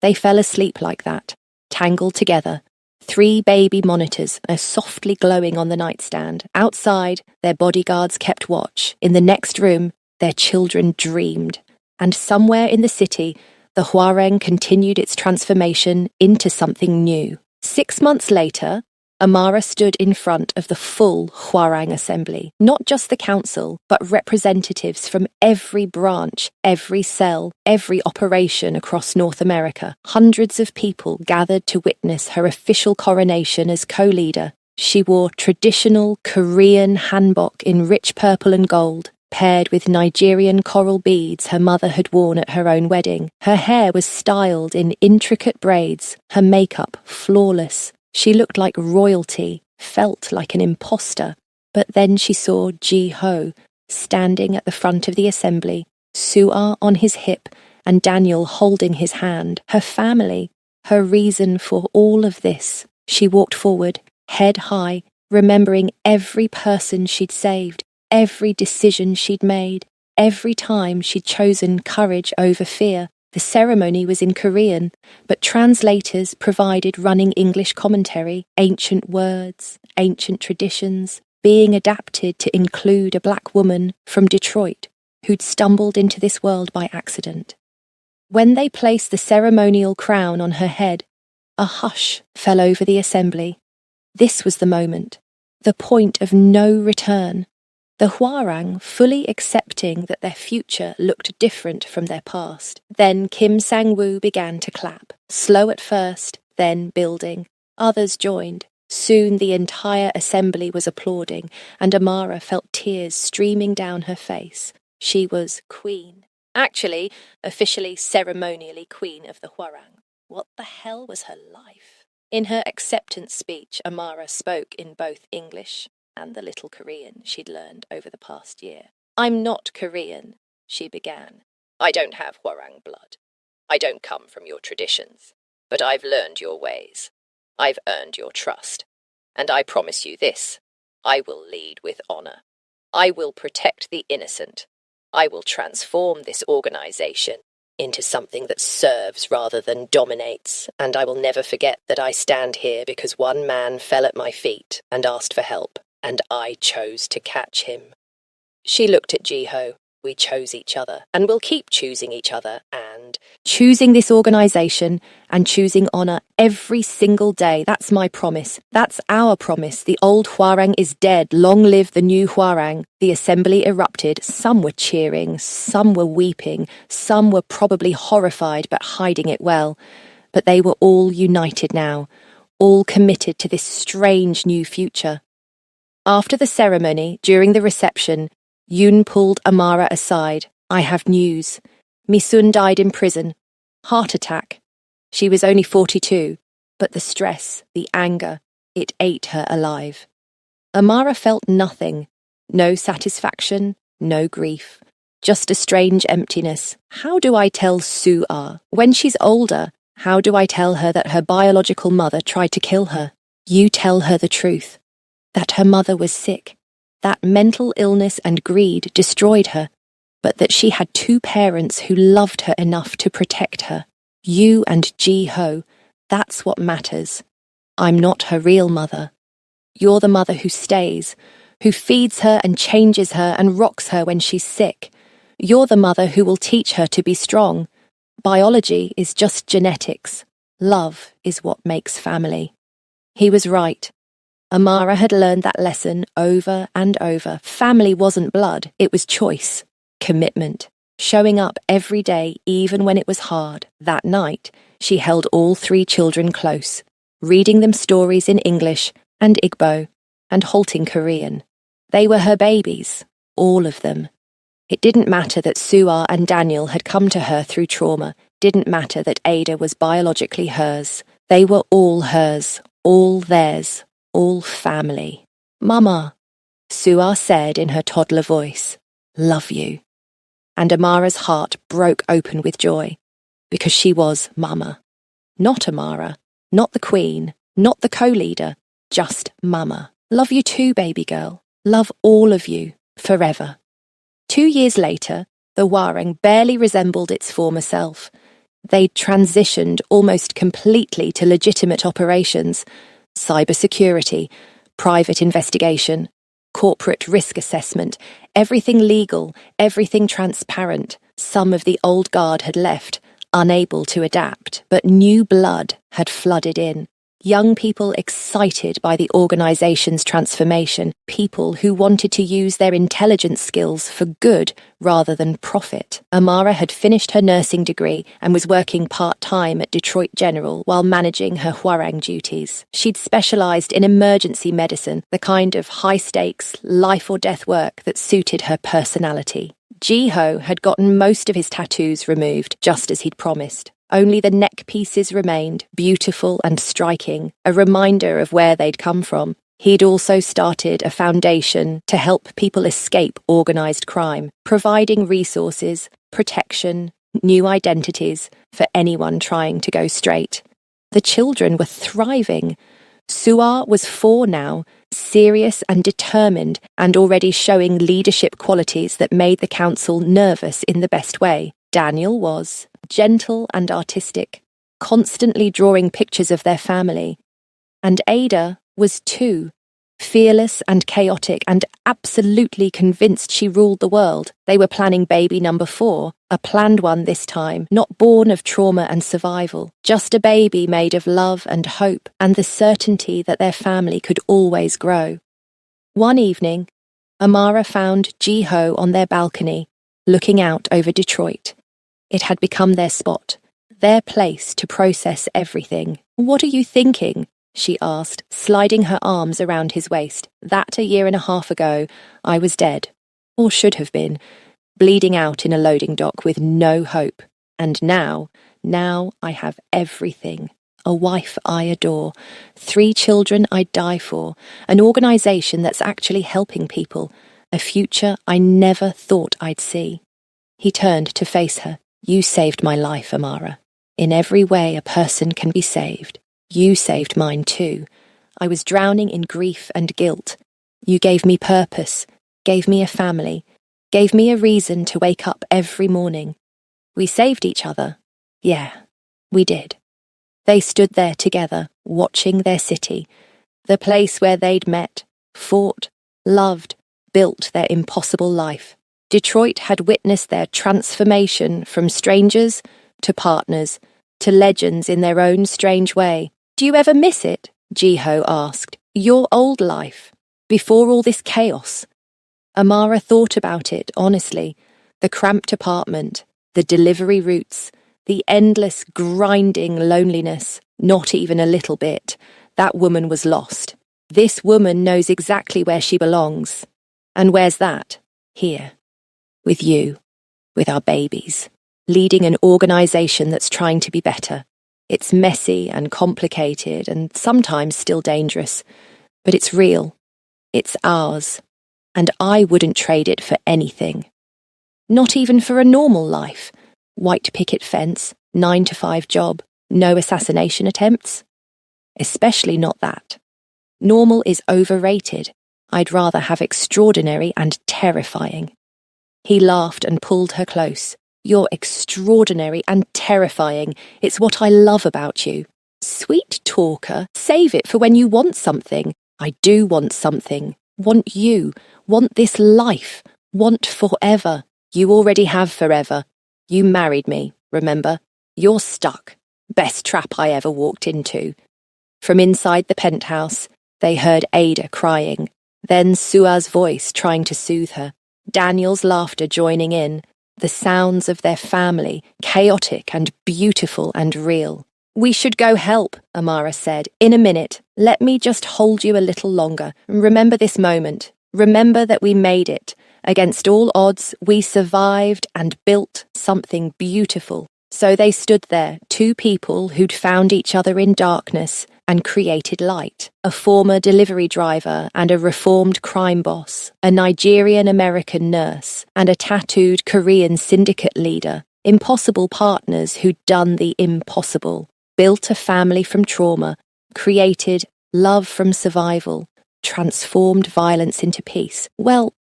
They fell asleep like that, tangled together. 3 baby monitors are softly glowing on the nightstand. Outside, their bodyguards kept watch. In the next room, their children dreamed. And somewhere in the city, the Huareng continued its transformation into something new. 6 months later, Amara stood in front of the full Huareng assembly, not just the council, but representatives from every branch, every cell, every operation across North America. Hundreds of people gathered to witness her official coronation as co-leader. She wore traditional Korean hanbok in rich purple and gold, paired with Nigerian coral beads her mother had worn at her own wedding. Her hair was styled in intricate braids, her makeup flawless. She looked like royalty, felt like an imposter. But then she saw Ji-ho standing at the front of the assembly, Sua on his hip and Daniel holding his hand. Her family, her reason for all of this. She walked forward, head high, remembering every person she'd saved, every decision she'd made, every time she'd chosen courage over fear. The ceremony was in Korean, but translators provided running English commentary, ancient words, ancient traditions, being adapted to include a black woman from Detroit who'd stumbled into this world by accident. When they placed the ceremonial crown on her head, a hush fell over the assembly. This was the moment, the point of no return. The Huarang fully accepting that their future looked different from their past. Then Kim Sang-woo began to clap, slow at first, then building. Others joined. Soon the entire assembly was applauding, and Amara felt tears streaming down her face. She was queen. Actually, officially, ceremonially queen of the Huarang. What the hell was her life? In her acceptance speech, Amara spoke in both English and the little Korean she'd learned over the past year. I'm not Korean, she began. I don't have Huarang blood. I don't come from your traditions. But I've learned your ways. I've earned your trust. And I promise you this, I will lead with honor. I will protect the innocent. I will transform this organization into something that serves rather than dominates, and I will never forget that I stand here because one man fell at my feet and asked for help. And I chose to catch him. She looked at Ji-ho. We chose each other, and we'll keep choosing each other, and choosing this organization and choosing honor every single day. That's my promise. That's our promise. The old Huarang is dead. Long live the new Huarang. The assembly erupted. Some were cheering, some were weeping, some were probably horrified but hiding it well. But they were all united now, all committed to this strange new future. After the ceremony, during the reception, Yoon pulled Amara aside. I have news. Mi-sun died in prison. Heart attack. She was only 42, but the stress, the anger, it ate her alive. Amara felt nothing. No satisfaction, no grief. Just a strange emptiness. How do I tell Sua? When she's older, how do I tell her that her biological mother tried to kill her? You tell her the truth. That her mother was sick, that mental illness and greed destroyed her, but that she had 2 parents who loved her enough to protect her. You and Ji-ho, that's what matters. I'm not her real mother. You're the mother who stays, who feeds her and changes her and rocks her when she's sick. You're the mother who will teach her to be strong. Biology is just genetics. Love is what makes family. He was right. Amara had learned that lesson over and over. Family wasn't blood, it was choice, commitment. showing up every day even when it was hard. That night, she held all 3 children close, reading them stories in English and Igbo and halting Korean. They were her babies, all of them. It didn't matter that Suar and Daniel had come to her through trauma, didn't matter that Ada was biologically hers. They were all hers, all theirs, all family. "Mama," Suar said in her toddler voice, "love you." And Amara's heart broke open with joy, because she was Mama. Not Amara, not the Queen, not the co-leader, just Mama. "Love you too, baby girl. Love all of you, forever." 2 years later, the Warang barely resembled its former self. They'd transitioned almost completely to legitimate operations, cybersecurity, private investigation, corporate risk assessment, everything legal, everything transparent. Some of the old guard had left, unable to adapt, but new blood had flooded in. Young people excited by the organization's transformation, people who wanted to use their intelligence skills for good rather than profit. Amara had finished her nursing degree and was working part-time at Detroit General while managing her Hwarang duties. She'd specialized in emergency medicine, the kind of high-stakes, life-or-death work that suited her personality. Jiho had gotten most of his tattoos removed, just as he'd promised. Only the neck pieces remained, beautiful and striking, a reminder of where they'd come from. He'd also started a foundation to help people escape organized crime, providing resources, protection, new identities for anyone trying to go straight. The children were thriving. Suar was 4 now, serious and determined, and already showing leadership qualities that made the council nervous in the best way. Daniel was gentle and artistic, constantly drawing pictures of their family. And Ada was 2, fearless and chaotic and absolutely convinced she ruled the world. They were planning baby number 4, a planned one this time, not born of trauma and survival, just a baby made of love and hope and the certainty that their family could always grow. One evening, Amara found Jiho on their balcony, looking out over Detroit. It had become their spot, their place to process everything. "What are you thinking?" she asked, sliding her arms around his waist. "That 1.5 years ago, I was dead, or should have been, bleeding out in a loading dock with no hope. And now I have everything. A wife I adore, 3 children I'd die for, an organization that's actually helping people, a future I never thought I'd see." He turned to face her. "You saved my life, Amara. In every way a person can be saved. You saved mine too. I was drowning in grief and guilt. You gave me purpose, gave me a family, gave me a reason to wake up every morning. We saved each other. Yeah, we did." They stood there together, watching their city, the place where they'd met, fought, loved, built their impossible life. Detroit had witnessed their transformation from strangers to partners to legends in their own strange way. "Do you ever miss it?" Jiho asked. "Your old life, before all this chaos?" Amara thought about it honestly. The cramped apartment, the delivery routes, the endless grinding loneliness. Not even a little bit. That woman was lost. This woman knows exactly where she belongs. And where's that? Here. With you, with our babies, leading an organization that's trying to be better. It's messy and complicated and sometimes still dangerous, but it's real. It's ours, and I wouldn't trade it for anything. Not even for a normal life. White picket fence, 9-to-5 job, no assassination attempts. Especially not that. Normal is overrated. I'd rather have extraordinary and terrifying. He laughed and pulled her close. "You're extraordinary and terrifying. It's what I love about you." "Sweet talker, save it for when you want something." "I do want something. Want you. Want this life. Want forever. You already have forever. You married me, remember? You're stuck. Best trap I ever walked into." From inside the penthouse, they heard Ada crying, then Sua's voice trying to soothe her. Daniel's laughter joining in, the sounds of their family, chaotic and beautiful and real. "We should go help," Amara said. "In a minute. Let me just hold you a little longer. Remember this moment. Remember that we made it. Against all odds, we survived and built something beautiful." So they stood there, two people who'd found each other in darkness and created light. A former delivery driver and a reformed crime boss, a Nigerian-American nurse, and a tattooed Korean syndicate leader. Impossible partners who'd done the impossible. Built a family from trauma, created love from survival, transformed violence into peace. Well,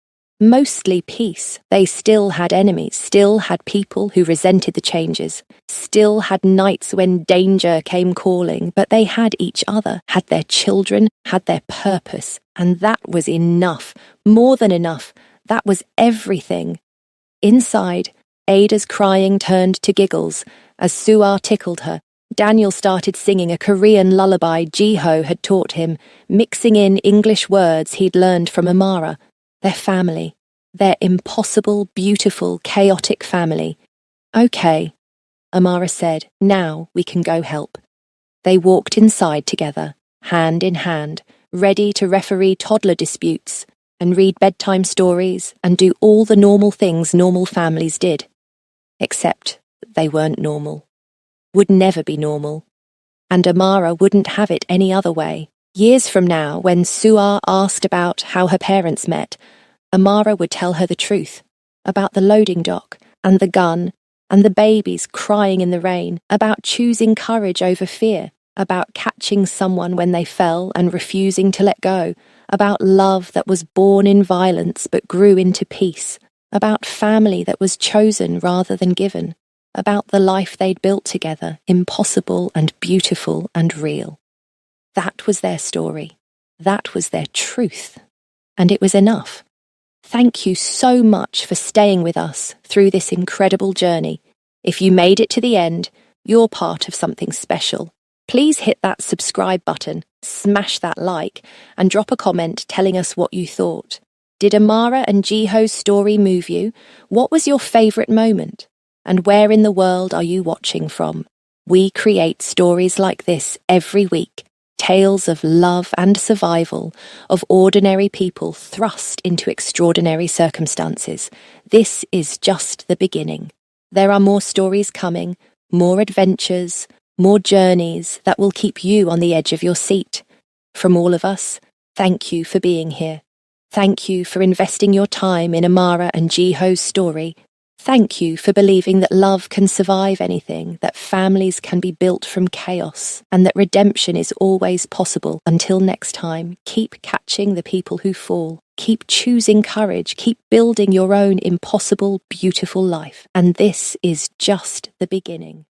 mostly peace. They still had enemies, still had people who resented the changes, still had nights when danger came calling, but they had each other, had their children, had their purpose, and that was enough, more than enough. That was everything. Inside, Ada's crying turned to giggles as Suar tickled her. Daniel started singing a Korean lullaby Jiho had taught him, mixing in English words he'd learned from Amara. Their family. Their impossible, beautiful, chaotic family. "Okay," Amara said. "Now we can go help." They walked inside together, hand in hand, ready to referee toddler disputes and read bedtime stories and do all the normal things normal families did. Except they weren't normal. Would never be normal. And Amara wouldn't have it any other way. Years from now, when Suar asked about how her parents met, Amara would tell her the truth, about the loading dock, and the gun, and the babies crying in the rain, about choosing courage over fear, about catching someone when they fell and refusing to let go, about love that was born in violence but grew into peace, about family that was chosen rather than given, about the life they'd built together, impossible and beautiful and real. That was their story. That was their truth. And it was enough. Thank you so much for staying with us through this incredible journey. If you made it to the end, you're part of something special. Please hit that subscribe button, smash that like, and drop a comment telling us what you thought. Did Amara and Jiho's story move you? What was your favourite moment? And where in the world are you watching from? We create stories like this every week. Tales of love and survival, of ordinary people thrust into extraordinary circumstances. This is just the beginning. There are more stories coming, more adventures, more journeys that will keep you on the edge of your seat. From all of us, thank you for being here. Thank you for investing your time in Amara and Jiho's story. Thank you for believing that love can survive anything, that families can be built from chaos, and that redemption is always possible. Until next time, keep catching the people who fall. Keep choosing courage. Keep building your own impossible, beautiful life. And this is just the beginning.